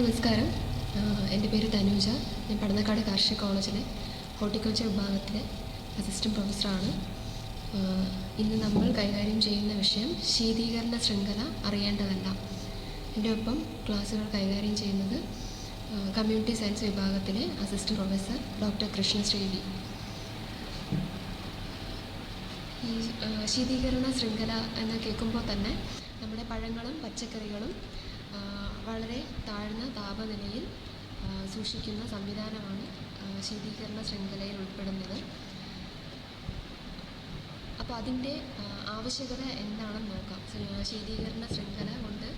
നമസ്കാരം. എൻ്റെ പേര് തനൂജ. ഞാൻ പടന്നക്കാട് കാർഷിക കോളേജിലെ ഹോർട്ടിക്കൾച്ചർ വിഭാഗത്തിലെ അസിസ്റ്റൻറ്റ് പ്രൊഫസറാണ്. ഇന്ന് നമ്മൾ കൈകാര്യം ചെയ്യുന്ന വിഷയം ശീതീകരണ ശൃംഖല അറിയേണ്ടതല്ല. എൻ്റെ ഒപ്പം ക്ലാസ്സുകൾ കൈകാര്യം ചെയ്യുന്നത് കമ്മ്യൂണിറ്റി സയൻസ് വിഭാഗത്തിലെ assistant professor doctor Krishnasree V. ഈ ശീതീകരണ ശൃംഖല എന്ന് കേൾക്കുമ്പോൾ തന്നെ നമ്മുടെ പഴങ്ങളും പച്ചക്കറികളും വളരെ താഴ്ന്ന താപനിലയിൽ സൂക്ഷിക്കുന്ന സംവിധാനമാണ് ശീതീകരണ ശൃംഖലയിൽ ഉൾപ്പെടുന്നത്. അപ്പോൾ അതിൻ്റെ ആവശ്യകത എന്താണെന്ന് നോക്കാം. ശീതീകരണ ശൃംഖല കൊണ്ട്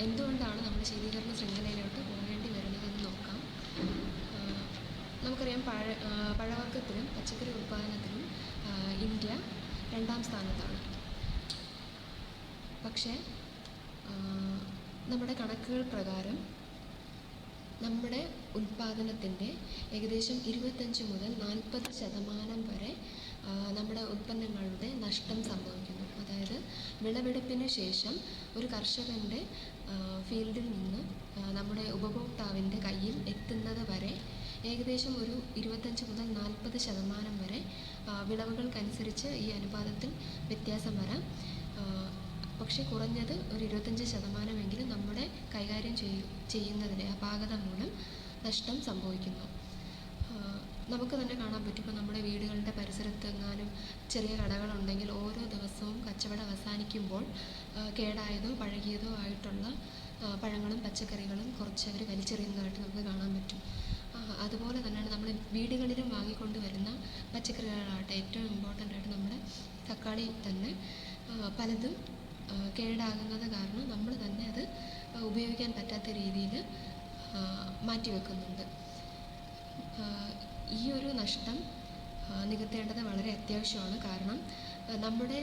എന്തുകൊണ്ടാണ് നമ്മൾ ശീതീകരണ ശൃംഖലയിലോട്ട് പോകേണ്ടി വരുന്നതെന്ന് നോക്കാം. നമുക്കറിയാം, പഴവർഗ്ഗത്തിലും പച്ചക്കറി ഉൽപ്പാദനത്തിലും ഇന്ത്യ 2ാം സ്ഥാനത്താണ്. പക്ഷേ നമ്മുടെ കണക്കുകൾ പ്രകാരം നമ്മുടെ ഉൽപ്പാദനത്തിൻ്റെ ഏകദേശം 25 മുതൽ 40% വരെ നമ്മുടെ ഉൽപ്പന്നങ്ങളുടെ നഷ്ടം സംഭവിക്കുന്നു. അതായത് വിളവെടുപ്പിന് ശേഷം ഒരു കർഷകൻ്റെ ഫീൽഡിൽ നിന്ന് നമ്മുടെ ഉപഭോക്താവിൻ്റെ കയ്യിൽ എത്തുന്നത് വരെ ഏകദേശം ഒരു 25 മുതൽ 40% വരെ വിളവുകൾക്കനുസരിച്ച് ഈ അനുപാതത്തിൽ വ്യത്യാസം വരാം. പക്ഷേ കുറഞ്ഞത് ഒരു 25% നമ്മുടെ കൈകാര്യം ചെയ്യുന്നതിലെ അപാകത മൂലം നഷ്ടം സംഭവിക്കുന്നു. നമുക്ക് തന്നെ കാണാൻ പറ്റും. ഇപ്പോൾ നമ്മുടെ വീടുകളുടെ പരിസരത്ത് എങ്ങാനും ചെറിയ കടകളുണ്ടെങ്കിൽ ഓരോ ദിവസവും കച്ചവടം അവസാനിക്കുമ്പോൾ കേടായതോ പഴകിയതോ ആയിട്ടുള്ള പഴങ്ങളും പച്ചക്കറികളും കുറച്ചവർ വലിച്ചെറിയുന്നതായിട്ട് നമുക്ക് കാണാൻ പറ്റും. അതുപോലെ തന്നെയാണ് നമ്മൾ വീടുകളിലും വാങ്ങിക്കൊണ്ട് വരുന്ന പച്ചക്കറികളാകട്ടെ. ഏറ്റവും ഇമ്പോർട്ടൻ്റ് ആയിട്ട് നമ്മുടെ തക്കാളി തന്നെ പലതും കേടാകുന്നത് കാരണം നമ്മൾ തന്നെ അത് ഉപയോഗിക്കാൻ പറ്റാത്ത രീതിയിൽ മാറ്റിവെക്കുന്നുണ്ട്. ഈ ഒരു നഷ്ടം നികത്തേണ്ടത് വളരെ അത്യാവശ്യമാണ്. കാരണം നമ്മുടെ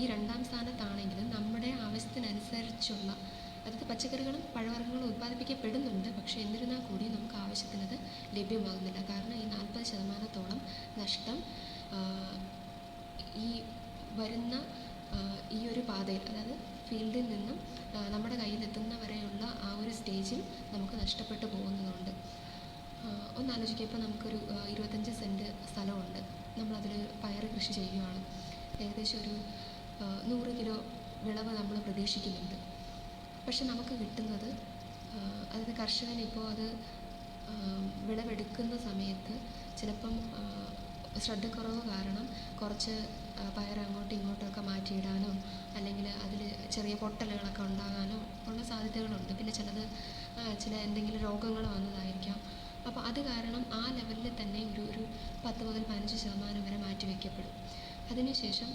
ഈ 2ാം സ്ഥാനത്താണെങ്കിലും നമ്മുടെ ആവശ്യത്തിനനുസരിച്ചുള്ള, അതായത് പച്ചക്കറികളും പഴവർഗ്ഗങ്ങളും ഉൽപ്പാദിപ്പിക്കപ്പെടുന്നുണ്ട്. പക്ഷേ എന്നിരുന്നാൽ കൂടി നമുക്ക് ആവശ്യത്തിനത് ലഭ്യമാകുന്നില്ല. കാരണം ഈ 40%-ഓളം നഷ്ടം ഈ വരുന്ന ഈ ഒരു പാതയിൽ, അതായത് ഫീൽഡിൽ നിന്നും നമ്മുടെ കയ്യിലെത്തുന്ന വരെയുള്ള ആ ഒരു സ്റ്റേജിൽ നമുക്ക് നഷ്ടപ്പെട്ടു പോകുന്നതുകൊണ്ട് ഒന്നാലോചിക്കുക. ഇപ്പോൾ നമുക്കൊരു 25 സെൻറ്റ് സ്ഥലമുണ്ട്. നമ്മളതിൽ പയർ കൃഷി ചെയ്യുകയാണ്. ഏകദേശം ഒരു 100 കിലോ വിളവ് നമ്മൾ പ്രതീക്ഷിക്കുന്നുണ്ട്. പക്ഷെ നമുക്ക് കിട്ടുന്നത്, അതായത് കർഷകൻ ഇപ്പോൾ അത് വിളവെടുക്കുന്ന സമയത്ത് ചിലപ്പം ശ്രദ്ധക്കുറവ് കാരണം കുറച്ച് പയർ അങ്ങോട്ടും ഇങ്ങോട്ടുമൊക്കെ മാറ്റിയിടാനോ അല്ലെങ്കിൽ അതിൽ ചെറിയ പൊട്ടലുകളൊക്കെ ഉണ്ടാകാനോ ഉള്ള സാധ്യതകളുണ്ട്. പിന്നെ ചില എന്തെങ്കിലും രോഗങ്ങൾ വന്നതായിരിക്കാം. അപ്പോൾ അത് കാരണം ആ ലെവലിൽ തന്നെ ഒരു 10 മുതൽ 15% വരെ മാറ്റിവെക്കപ്പെടും. അതിനുശേഷം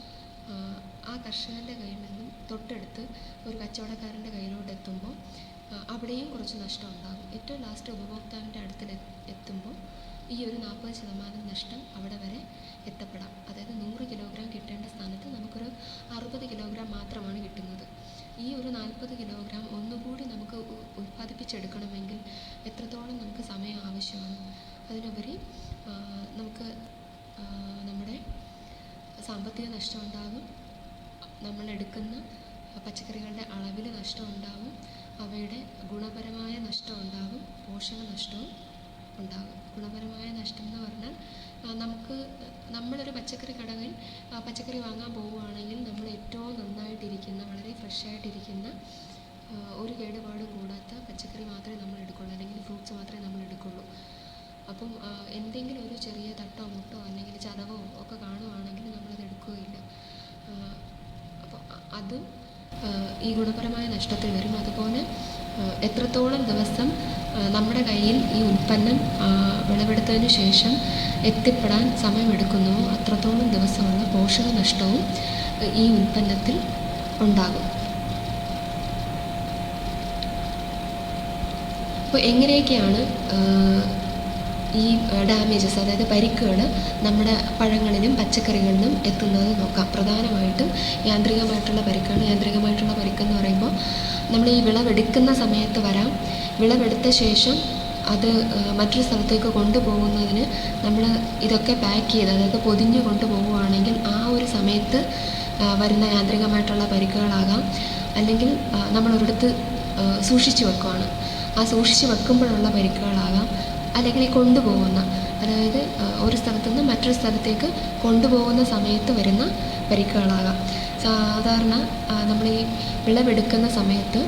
ആ കർഷകൻ്റെ കയ്യിൽ നിന്നും തൊട്ടടുത്ത് ഒരു കച്ചവടക്കാരൻ്റെ കയ്യിലോട്ട് എത്തുമ്പോൾ അവിടെയും കുറച്ച് നഷ്ടം ഉണ്ടാകും. ഏറ്റവും ലാസ്റ്റ് ഉപഭോക്താവിൻ്റെ അടുത്തിൽ എത്തുമ്പോൾ ഈ ഒരു 40% നഷ്ടം അവിടെ വരെ എത്തപ്പെടാം. അതായത് 100 കിലോഗ്രാം കിട്ടേണ്ട സ്ഥാനത്ത് നമുക്കൊരു 60 കിലോഗ്രാം മാത്രമാണ് കിട്ടുന്നത്. ഈ ഒരു 40 കിലോഗ്രാം ഒന്നുകൂടി നമുക്ക് ഉൽപ്പാദിപ്പിച്ചെടുക്കണമെങ്കിൽ എത്രത്തോളം നമുക്ക് സമയം ആവശ്യമാണ്. അതിനുപരി നമുക്ക് നമ്മുടെ സാമ്പത്തിക നഷ്ടം ഉണ്ടാകും, നമ്മളെടുക്കുന്ന പച്ചക്കറികളുടെ അളവിൽ നഷ്ടം ഉണ്ടാകും, അവയുടെ ഗുണപരമായ നഷ്ടം ഉണ്ടാകും, പോഷക നഷ്ടവും ഉണ്ടാകും. ഗുണപരമായ നഷ്ടം എന്ന് പറഞ്ഞാൽ നമ്മളൊരു പച്ചക്കറി കടയിൽ പച്ചക്കറി വാങ്ങാൻ പോവുകയാണെങ്കിൽ നമ്മൾ ഏറ്റവും നന്നായിട്ടിരിക്കുന്ന, വളരെ ഫ്രഷായിട്ടിരിക്കുന്ന, ഒരു കേടുപാടും കൂടാത്ത പച്ചക്കറി മാത്രമേ നമ്മൾ എടുക്കുള്ളൂ, അല്ലെങ്കിൽ ഫ്രൂട്ട്സ് മാത്രമേ നമ്മൾ എടുക്കുള്ളൂ. അപ്പം എന്തെങ്കിലും ഒരു ചെറിയ തട്ടോ മുട്ടോ അല്ലെങ്കിൽ ചതവോ ഒക്കെ കാണുകയാണെങ്കിൽ നമ്മളത് എടുക്കുകയില്ല. അപ്പോൾ അതും ഈ ഗുണപരമായ നഷ്ടത്തിൽ വരും. അതുപോലെ എത്രത്തോളം ദിവസം നമ്മുടെ കയ്യിൽ ഈ ഉൽപ്പന്നം വിളവെടുത്തതിന് ശേഷം എത്തിപ്പെടാൻ സമയമെടുക്കുന്നുവോ അത്രത്തോളം ദിവസമുള്ള പോഷക നഷ്ടവും ഈ ഉൽപ്പന്നത്തിൽ ഉണ്ടാകും. അപ്പോൾ എങ്ങനെയൊക്കെയാണ് ഈ ഡാമേജസ്, അതായത് പരിക്കുകൾ നമ്മുടെ പഴങ്ങളിലും പച്ചക്കറികളിലും എത്തുന്നത് നോക്കാം. പ്രധാനമായിട്ടും യാന്ത്രികമായിട്ടുള്ള പരിക്കാണ്. യാന്ത്രികമായിട്ടുള്ള പരിക്കെന്ന് പറയുമ്പോൾ നമ്മൾ ഈ വിളവെടുക്കുന്ന സമയത്ത് വരാം. വിളവെടുത്ത ശേഷം അത് മറ്റൊരു സ്ഥലത്തേക്ക് കൊണ്ടുപോകുന്നതിന് നമ്മൾ ഇതൊക്കെ പാക്ക് ചെയ്ത്, അതായത് പൊതിഞ്ഞ് കൊണ്ടുപോകുകയാണെങ്കിൽ ആ ഒരു സമയത്ത് വരുന്ന യാന്ത്രികമായിട്ടുള്ള പരിക്കുകളാകാം. അല്ലെങ്കിൽ നമ്മളൊരിടത്ത് സൂക്ഷിച്ചു വെക്കുകയാണ്. ആ സൂക്ഷിച്ച് വെക്കുമ്പോഴുള്ള പരിക്കുകളാകാം, അല്ലെങ്കിൽ ഈ കൊണ്ടുപോകുന്ന, അതായത് ഒരു സ്ഥലത്തു നിന്ന് മറ്റൊരു സ്ഥലത്തേക്ക് കൊണ്ടുപോകുന്ന സമയത്ത് വരുന്ന പരിക്കുകളാകാം. സാധാരണ നമ്മൾ ഈ വിളവെടുക്കുന്ന സമയത്ത്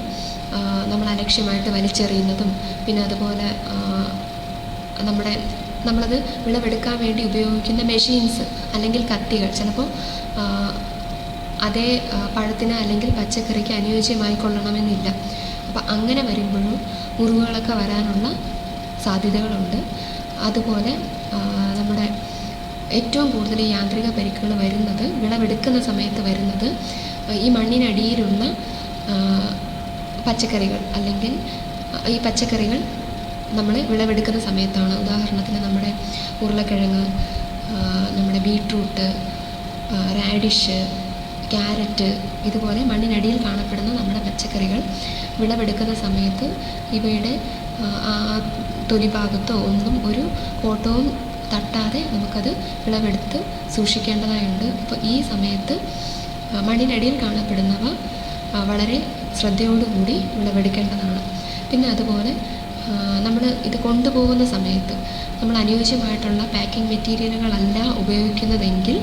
നമ്മൾ അലക്ഷ്യമായിട്ട് വലിച്ചെറിയുന്നതും, പിന്നെ അതുപോലെ നമ്മളത് വിളവെടുക്കാൻ വേണ്ടി ഉപയോഗിക്കുന്ന മെഷീൻസ് അല്ലെങ്കിൽ കത്തികൾ ചിലപ്പോൾ അതേ പഴത്തിന് അല്ലെങ്കിൽ പച്ചക്കറിക്ക് അനുയോജ്യമായിക്കൊള്ളണമെന്നില്ല. അപ്പം അങ്ങനെ വരുമ്പോഴും മുറിവുകളൊക്കെ വരാനുള്ള സാധ്യതകളുണ്ട്. അതുപോലെ നമ്മുടെ ഏറ്റവും കൂടുതൽ ഈ യാന്ത്രിക പരിക്കുകൾ വരുന്നത് വിളവെടുക്കുന്ന സമയത്ത് വരുന്നത് ഈ മണ്ണിനടിയിലുള്ള പച്ചക്കറികൾ, അല്ലെങ്കിൽ ഈ പച്ചക്കറികൾ നമ്മൾ വിളവെടുക്കുന്ന സമയത്താണ്. ഉദാഹരണത്തിന് നമ്മുടെ ഉരുളക്കിഴങ്ങ്, നമ്മുടെ ബീട്രൂട്ട്, റാഡിഷ്, ക്യാരറ്റ്, ഇതുപോലെ മണ്ണിനടിയിൽ കാണപ്പെടുന്ന നമ്മുടെ പച്ചക്കറികൾ വിളവെടുക്കുന്ന സമയത്ത് ഇവയുടെ ആ തൊലിഭാഗത്തോ ഒന്നും ഒരു കോട്ടവും തട്ടാതെ നമുക്കത് വിളവെടുത്ത് സൂക്ഷിക്കേണ്ടതായുണ്ട്. അപ്പോൾ ഈ സമയത്ത് മണ്ണിനടിയിൽ കാണപ്പെടുന്നവ വളരെ ശ്രദ്ധയോടുകൂടി വിളവെടുക്കേണ്ടതാണ്. പിന്നെ അതുപോലെ നമ്മൾ ഇത് കൊണ്ടുപോകുന്ന സമയത്ത് നമ്മൾ അനുയോജ്യമായിട്ടുള്ള പാക്കിംഗ് മെറ്റീരിയലുകളല്ല ഉപയോഗിക്കുന്നതെങ്കിൽ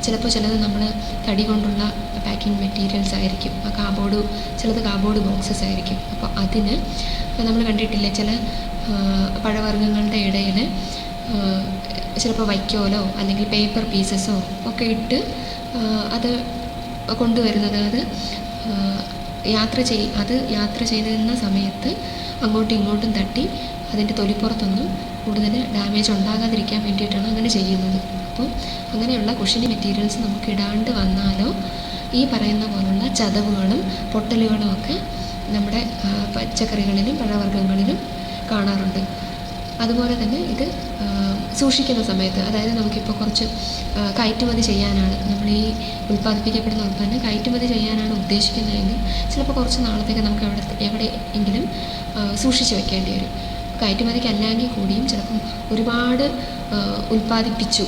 ചിലപ്പോൾ ചിലത് നമ്മൾ തടി കൊണ്ടുള്ള പാക്കിംഗ് മെറ്റീരിയൽസ് ആയിരിക്കും, ചിലത് കാർഡ്ബോർഡ് ബോക്സസ് ആയിരിക്കും. അപ്പോൾ അതിന് നമ്മൾ കണ്ടിട്ടില്ലേ, ചില പഴവർഗ്ഗങ്ങളുടെ ഇടയിൽ ചിലപ്പോൾ വൈക്കോലോ അല്ലെങ്കിൽ പേപ്പർ പീസസോ ഒക്കെ ഇട്ട് അത് കൊണ്ടുവരുന്നത്. അത് യാത്ര ചെയ്യുന്ന സമയത്ത് അങ്ങോട്ടും ഇങ്ങോട്ടും തട്ടി അതിൻ്റെ തൊലിപ്പുറത്തൊന്നും കൂടുതൽ ഡാമേജ് ഉണ്ടാകാതിരിക്കാൻ വേണ്ടിയിട്ടാണ് അങ്ങനെ ചെയ്യുന്നത്. അപ്പോൾ അങ്ങനെയുള്ള കുഷനി മെറ്റീരിയൽസ് നമുക്ക് ഇടാണ്ട് വന്നാലോ ഈ പറയുന്ന പോലുള്ള ചതവുകളും പൊട്ടലുകളും ഒക്കെ നമ്മുടെ പച്ചക്കറികളിലും പഴവർഗ്ഗങ്ങളിലും കാണാറുണ്ട്. അതുപോലെ തന്നെ ഇത് സൂക്ഷിക്കുന്ന സമയത്ത്, അതായത് നമുക്കിപ്പോൾ കുറച്ച് കയറ്റുമതി ചെയ്യാനാണ്, നമ്മൾ ഈ ഉൽപ്പാദിപ്പിക്കപ്പെടുന്ന ഉൽപ്പന്നം കയറ്റുമതി ചെയ്യാനാണ് ഉദ്ദേശിക്കുന്നതെങ്കിൽ ചിലപ്പോൾ കുറച്ച് നാളത്തേക്ക് നമുക്ക് എവിടെയെങ്കിലും സൂക്ഷിച്ച് വെക്കേണ്ടി വരും. കയറ്റുമതിക്കല്ലെങ്കിൽ കൂടിയും ചിലപ്പം ഒരുപാട് ഉൽപ്പാദിപ്പിച്ചു,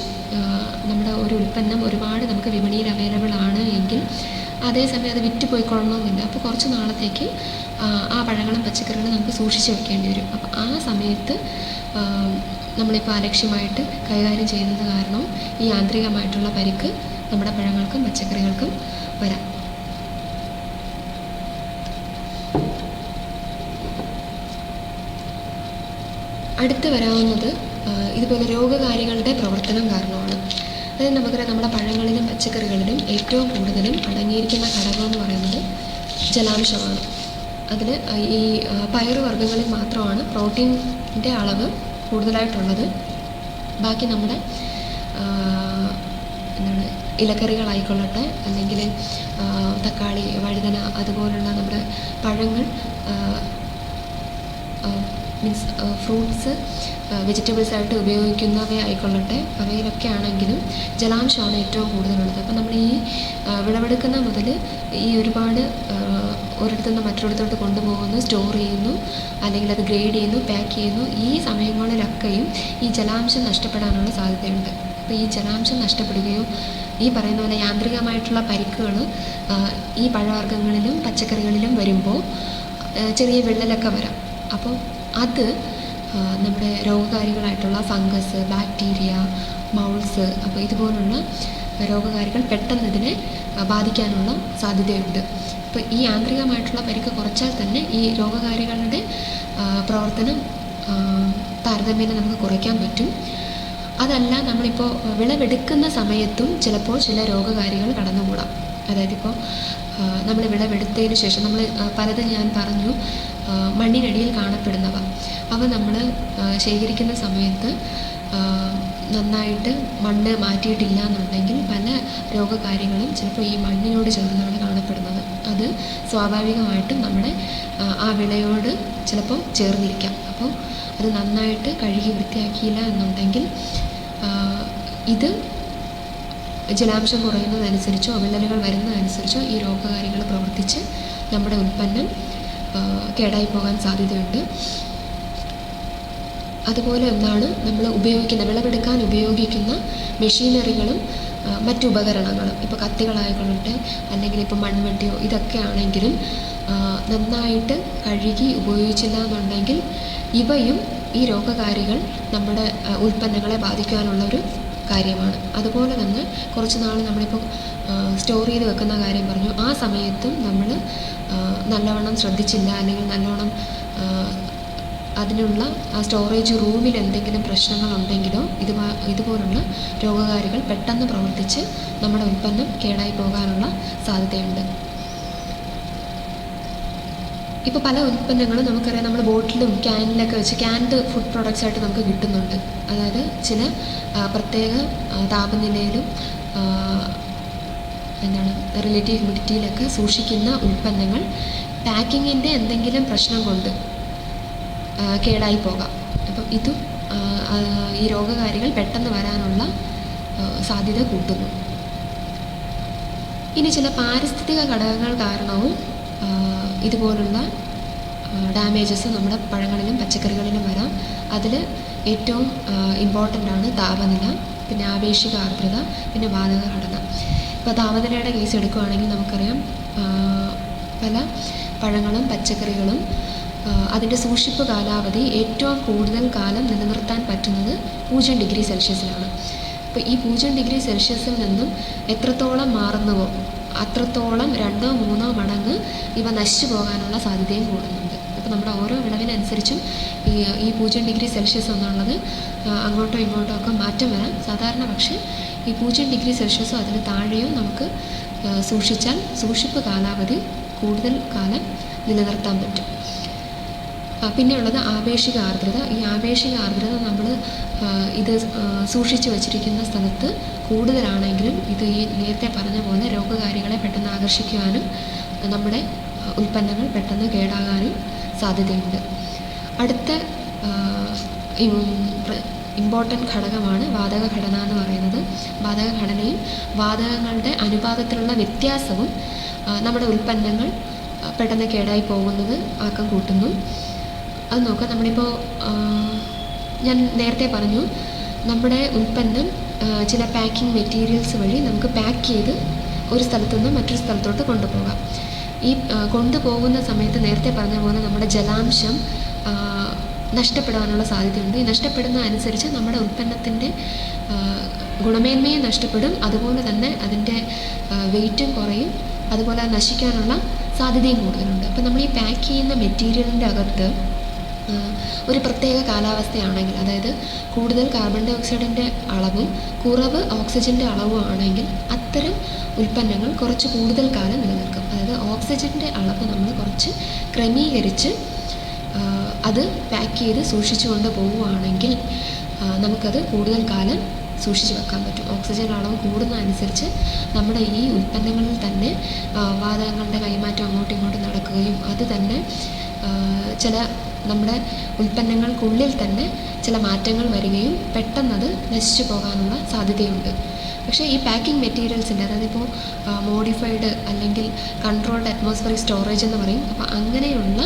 നമ്മുടെ ഒരു ഉൽപ്പന്നം ഒരുപാട് നമുക്ക് വിപണിയിൽ അവൈലബിൾ ആണ് എങ്കിൽ അതേസമയം അത് വിറ്റ് പോയിക്കൊള്ളണമെന്നില്ല. അപ്പോൾ കുറച്ച് നാളത്തേക്ക് ആ പഴങ്ങളും പച്ചക്കറികളും നമുക്ക് സൂക്ഷിച്ച് വെക്കേണ്ടി വരും. അപ്പോൾ ആ സമയത്ത് നമ്മളിപ്പോൾ അലക്ഷ്യമായിട്ട് കൈകാര്യം ചെയ്യുന്നത് കാരണം ഈ യാന്ത്രികമായിട്ടുള്ള പരിക്ക് നമ്മുടെ പഴങ്ങൾക്കും പച്ചക്കറികൾക്കും വരാം. അടുത്ത് വരാവുന്നത് ഇതുപോലെ രോഗകാരികളുടെ പ്രവർത്തനം കാരണമാണ്. അതായത് നമുക്കറിയാം, നമ്മുടെ പഴങ്ങളിലും പച്ചക്കറികളിലും ഏറ്റവും കൂടുതലും അടങ്ങിയിരിക്കുന്ന ഘടകം എന്ന് പറയുന്നത് ജലാംശമാണ്. അതിൽ ഈ പയറുവർഗ്ഗങ്ങളിൽ മാത്രമാണ് പ്രോട്ടീൻ്റെ അളവ് കൂടുതലായിട്ടുള്ളത്. ബാക്കി നമ്മുടെ ഇലക്കറികളായിക്കൊള്ളട്ടെ, അല്ലെങ്കിൽ തക്കാളി, വഴുതന, അതുപോലുള്ള നമ്മുടെ പഴങ്ങൾ, മീൻസ് ഫ്രൂട്ട്സ്, വെജിറ്റബിൾസ് ആയിട്ട് ഉപയോഗിക്കുന്നവയായിക്കൊള്ളട്ടെ, അവയിലൊക്കെ ആണെങ്കിലും ജലാംശമാണ് ഏറ്റവും കൂടുതലുള്ളത്. അപ്പോൾ നമ്മൾ ഈ വിളവെടുക്കുന്ന മുതൽ ഈ ഒരുപാട് ഒരിടത്തു നിന്ന് മറ്റൊരിടത്തോട്ട് കൊണ്ടുപോകുന്നു, സ്റ്റോർ ചെയ്യുന്നു, അല്ലെങ്കിൽ അത് ഗ്രേഡ് ചെയ്യുന്നു, പാക്ക് ചെയ്യുന്നു, ഈ സമയങ്ങളിലൊക്കെയും ഈ ജലാംശം നഷ്ടപ്പെടാനുള്ള സാധ്യതയുണ്ട്. അപ്പോൾ ഈ ജലാംശം നഷ്ടപ്പെടുകയോ ഈ പറയുന്ന പോലെ യാന്ത്രികമായിട്ടുള്ള പരിക്കുകൾ ഈ പഴവർഗ്ഗങ്ങളിലും പച്ചക്കറികളിലും വരുമ്പോൾ ചെറിയ വിള്ളലൊക്കെ വരാം. അപ്പോൾ അത് നമ്മുടെ രോഗകാരികളായിട്ടുള്ള ഫംഗസ്, ബാക്ടീരിയ, മൗൾസ്, അപ്പോൾ ഇതുപോലുള്ള രോഗകാരികൾ പെട്ടെന്ന് ഇതിനെ ബാധിക്കാനുള്ള സാധ്യതയുണ്ട്. അപ്പോൾ ഈ യാന്ത്രികമായിട്ടുള്ള പരിക്ക് കുറച്ചാൽ തന്നെ ഈ രോഗകാരികളുടെ പ്രവർത്തനം താരതമ്യേന നമുക്ക് കുറയ്ക്കാൻ പറ്റും. അതല്ല, നമ്മളിപ്പോൾ വിളവെടുക്കുന്ന സമയത്തും ചിലപ്പോൾ ചില രോഗകാരികൾ കടന്നുകൂടാം. അതായത് ഇപ്പോൾ നമ്മൾ വിളവെടുത്തതിന് ശേഷം നമ്മൾ പലതും ഞാൻ പറഞ്ഞു, മണ്ണിനടിയിൽ കാണപ്പെടുന്നവ, അവ നമ്മൾ ശേഖരിക്കുന്ന സമയത്ത് നന്നായിട്ട് മണ്ണ് മാറ്റിയിട്ടില്ല എന്നുണ്ടെങ്കിൽ പല രോഗകാരികളും ചിലപ്പോൾ ഈ മണ്ണിനോട് ചേർന്നാണ് കാണപ്പെടുന്നത്. അത് സ്വാഭാവികമായിട്ടും നമ്മുടെ ആ വിളയോട് ചിലപ്പോൾ ചേർന്നിരിക്കാം. അപ്പോൾ അത് നന്നായിട്ട് കഴുകി വൃത്തിയാക്കിയില്ല എന്നുണ്ടെങ്കിൽ ഇത് ജലാംശം കുറയുന്നതനുസരിച്ചോ വിള്ളലുകൾ വരുന്നതനുസരിച്ചോ ഈ രോഗകാരികൾ പ്രവർത്തിച്ച് നമ്മുടെ ഉൽപ്പന്നം കേടായി പോകാൻ സാധ്യതയുണ്ട്. അതുപോലെ ഒന്നാണ് നമ്മൾ വിളവെടുക്കാൻ ഉപയോഗിക്കുന്ന മെഷീനറികളും മറ്റു ഉപകരണങ്ങളും ഇപ്പോൾ കത്തികളായിക്കൊള്ളട്ടെ അല്ലെങ്കിൽ ഇപ്പോൾ മൺവെട്ടിയോ ഇതൊക്കെ ആണെങ്കിലും നന്നായിട്ട് കഴുകി ഉപയോഗിച്ചില്ല എന്നുണ്ടെങ്കിൽ ഇവയും ഈ രോഗകാരികൾ നമ്മുടെ ഉൽപ്പന്നങ്ങളെ ബാധിക്കാനുള്ളൊരു കാര്യമാണ്. അതുപോലെ തന്നെ കുറച്ച് നാൾ നമ്മളിപ്പോൾ സ്റ്റോർ ചെയ്ത് വെക്കുന്ന കാര്യം പറഞ്ഞു. ആ സമയത്തും നമ്മൾ നല്ലവണ്ണം ശ്രദ്ധിച്ചില്ല അല്ലെങ്കിൽ നല്ലവണ്ണം അതിനുള്ള ആ സ്റ്റോറേജ് റൂമിൽ എന്തെങ്കിലും പ്രശ്നങ്ങളുണ്ടെങ്കിലോ ഇതുപോലുള്ള രോഗകാരികൾ പെട്ടെന്ന് പ്രവർത്തിച്ച് നമ്മുടെ ഉൽപ്പന്നം കേടായി പോകാനുള്ള സാധ്യതയുണ്ട്. ഇപ്പോൾ പല ഉൽപ്പന്നങ്ങളും നമുക്കറിയാം, നമ്മൾ ബോട്ടിലും ക്യാനിലൊക്കെ വെച്ച് ക്യാൻഡ് ഫുഡ് പ്രോഡക്റ്റ്സ് ആയിട്ട് നമുക്ക് കിട്ടുന്നുണ്ട്. അതായത് ചില പ്രത്യേക താപനിലയിലും റിലേറ്റീവ് ഹ്യൂമിഡിറ്റിയിലൊക്കെ സൂക്ഷിക്കുന്ന ഉൽപ്പന്നങ്ങൾ പാക്കിങ്ങിൻ്റെ എന്തെങ്കിലും പ്രശ്നം കൊണ്ട് കേടായി പോകാം. അപ്പം ഇതും ഈ രോഗകാരികൾ പെട്ടെന്ന് വരാനുള്ള സാധ്യത കൂട്ടുന്നു. ഇനി ചില പാരിസ്ഥിതിക ഘടകങ്ങൾ കാരണവും ഇതുപോലുള്ള ഡാമേജസ് നമ്മുടെ പഴങ്ങളിലും പച്ചക്കറികളിലും വരാം. അതിൽ ഏറ്റവും ഇമ്പോർട്ടൻ്റ് ആണ് താപനില, പിന്നെ ആപേക്ഷിക ആർദ്രത, പിന്നെ വാതക ഘടന. ഇപ്പോൾ താപനിലയുടെ കേസ് എടുക്കുകയാണെങ്കിൽ നമുക്കറിയാം, പല പഴങ്ങളും പച്ചക്കറികളും അതിൻ്റെ സൂക്ഷിപ്പ് കാലാവധി ഏറ്റവും കൂടുതൽ കാലം നിലനിർത്താൻ പറ്റുന്നത് 0 ഡിഗ്രി സെൽഷ്യസിലാണ്. അപ്പോൾ ഈ 0 ഡിഗ്രി സെൽഷ്യസിൽ നിന്നും എത്രത്തോളം മാറുന്നുവോ അത്രത്തോളം 2-3 മടങ്ങ് ഇവ നശിച്ചു പോകാനുള്ള സാധ്യതയും കൂടുന്നുണ്ട്. അപ്പോൾ നമ്മുടെ ഓരോ വിളവിനനുസരിച്ചും ഈ 0 ഡിഗ്രി സെൽഷ്യസ് എന്നുള്ളത് അങ്ങോട്ടോ ഇങ്ങോട്ടോ ഒക്കെ മാറ്റം വരാം. സാധാരണ പക്ഷേ ഈ 0 ഡിഗ്രി സെൽഷ്യസോ അതിന് താഴെയോ നമുക്ക് സൂക്ഷിച്ചാൽ സൂക്ഷിപ്പ് കാലാവധി കൂടുതൽ കാലം നിലനിർത്താൻ പറ്റും. പിന്നെയുള്ളത് ആപേക്ഷിക ആർദ്രത. ഈ ആപേക്ഷിക ആർദ്രത നമ്മൾ ഇത് സൂക്ഷിച്ചു വച്ചിരിക്കുന്ന സ്ഥലത്ത് കൂടുതലാണെങ്കിലും ഇത് ഈ നേരത്തെ പറഞ്ഞ പോലെ രോഗകാരികളെ പെട്ടെന്ന് ആകർഷിക്കുവാനും നമ്മുടെ ഉൽപ്പന്നങ്ങൾ പെട്ടെന്ന് കേടാകാനും സാധ്യതയുണ്ട്. അടുത്ത ഇമ്പോർട്ടൻ്റ് ഘടകമാണ് വാതക ഘടന എന്ന് പറയുന്നത്. വാതക ഘടനയും വാതകങ്ങളുടെ അനുപാതത്തിലുള്ള വ്യത്യാസവും നമ്മുടെ ഉൽപ്പന്നങ്ങൾ പെട്ടെന്ന് കേടായി പോകുന്നത് ആക്കം കൂട്ടുന്നു. അത് നോക്കാം. നമ്മളിപ്പോൾ ഞാൻ നേരത്തെ പറഞ്ഞു, നമ്മുടെ ഉൽപ്പന്നം ചില പാക്കിംഗ് മെറ്റീരിയൽസ് വഴി നമുക്ക് പാക്ക് ചെയ്ത് ഒരു സ്ഥലത്തു നിന്ന് മറ്റൊരു സ്ഥലത്തോട്ട് കൊണ്ടുപോകാം. ഈ കൊണ്ടുപോകുന്ന സമയത്ത് നേരത്തെ പറഞ്ഞ പോലെ നമ്മുടെ ജലാംശം നഷ്ടപ്പെടാനുള്ള സാധ്യതയുണ്ട്. ഈ നഷ്ടപ്പെടുന്ന അനുസരിച്ച് നമ്മുടെ ഉൽപ്പന്നത്തിൻ്റെ ഗുണമേന്മയും നഷ്ടപ്പെടും, അതുപോലെ തന്നെ അതിൻ്റെ വെയിറ്റും കുറയും, അതുപോലെ നശിക്കാനുള്ള സാധ്യതയും കൂടുതലുണ്ട്. അപ്പോൾ നമ്മൾ ഈ പാക്ക് ചെയ്യുന്ന മെറ്റീരിയലിൻ്റെ അകത്ത് ഒരു പ്രത്യേക കാലാവസ്ഥയാണെങ്കിൽ, അതായത് കൂടുതൽ കാർബൺ ഡൈ ഓക്സൈഡിൻ്റെ അളവും കുറവ് ഓക്സിജൻ്റെ അളവും ആണെങ്കിൽ അത്തരം ഉൽപ്പന്നങ്ങൾ കുറച്ച് കൂടുതൽ കാലം നിലനിൽക്കും. അതായത് ഓക്സിജൻ്റെ അളവ് നമ്മൾ കുറച്ച് ക്രമീകരിച്ച് അത് പാക്ക് ചെയ്ത് സൂക്ഷിച്ചു കൊണ്ട് പോവുകയാണെങ്കിൽ നമുക്കത് കൂടുതൽ കാലം സൂക്ഷിച്ച് വെക്കാൻ പറ്റും. ഓക്സിജൻ അളവ് കൂടുന്നതനുസരിച്ച് നമ്മുടെ ഈ ഉൽപ്പന്നങ്ങളിൽ തന്നെ വാതകങ്ങളുടെ കൈമാറ്റം അങ്ങോട്ടും ഇങ്ങോട്ടും നടക്കുകയും അത് തന്നെ ചില നമ്മുടെ ഉൽപ്പന്നങ്ങൾക്കുള്ളിൽ തന്നെ ചില മാറ്റങ്ങൾ വരികയും പെട്ടെന്നത് നശിച്ചു പോകാനുള്ള സാധ്യതയുണ്ട്. പക്ഷേ ഈ പാക്കിംഗ് മെറ്റീരിയൽസിൻ്റെ, അതായത് ഇപ്പോൾ മോഡിഫൈഡ് അല്ലെങ്കിൽ കൺട്രോൾഡ് അറ്റ്മോസ്ഫിയറിക് സ്റ്റോറേജ് എന്ന് പറയും. അപ്പോൾ അങ്ങനെയുള്ള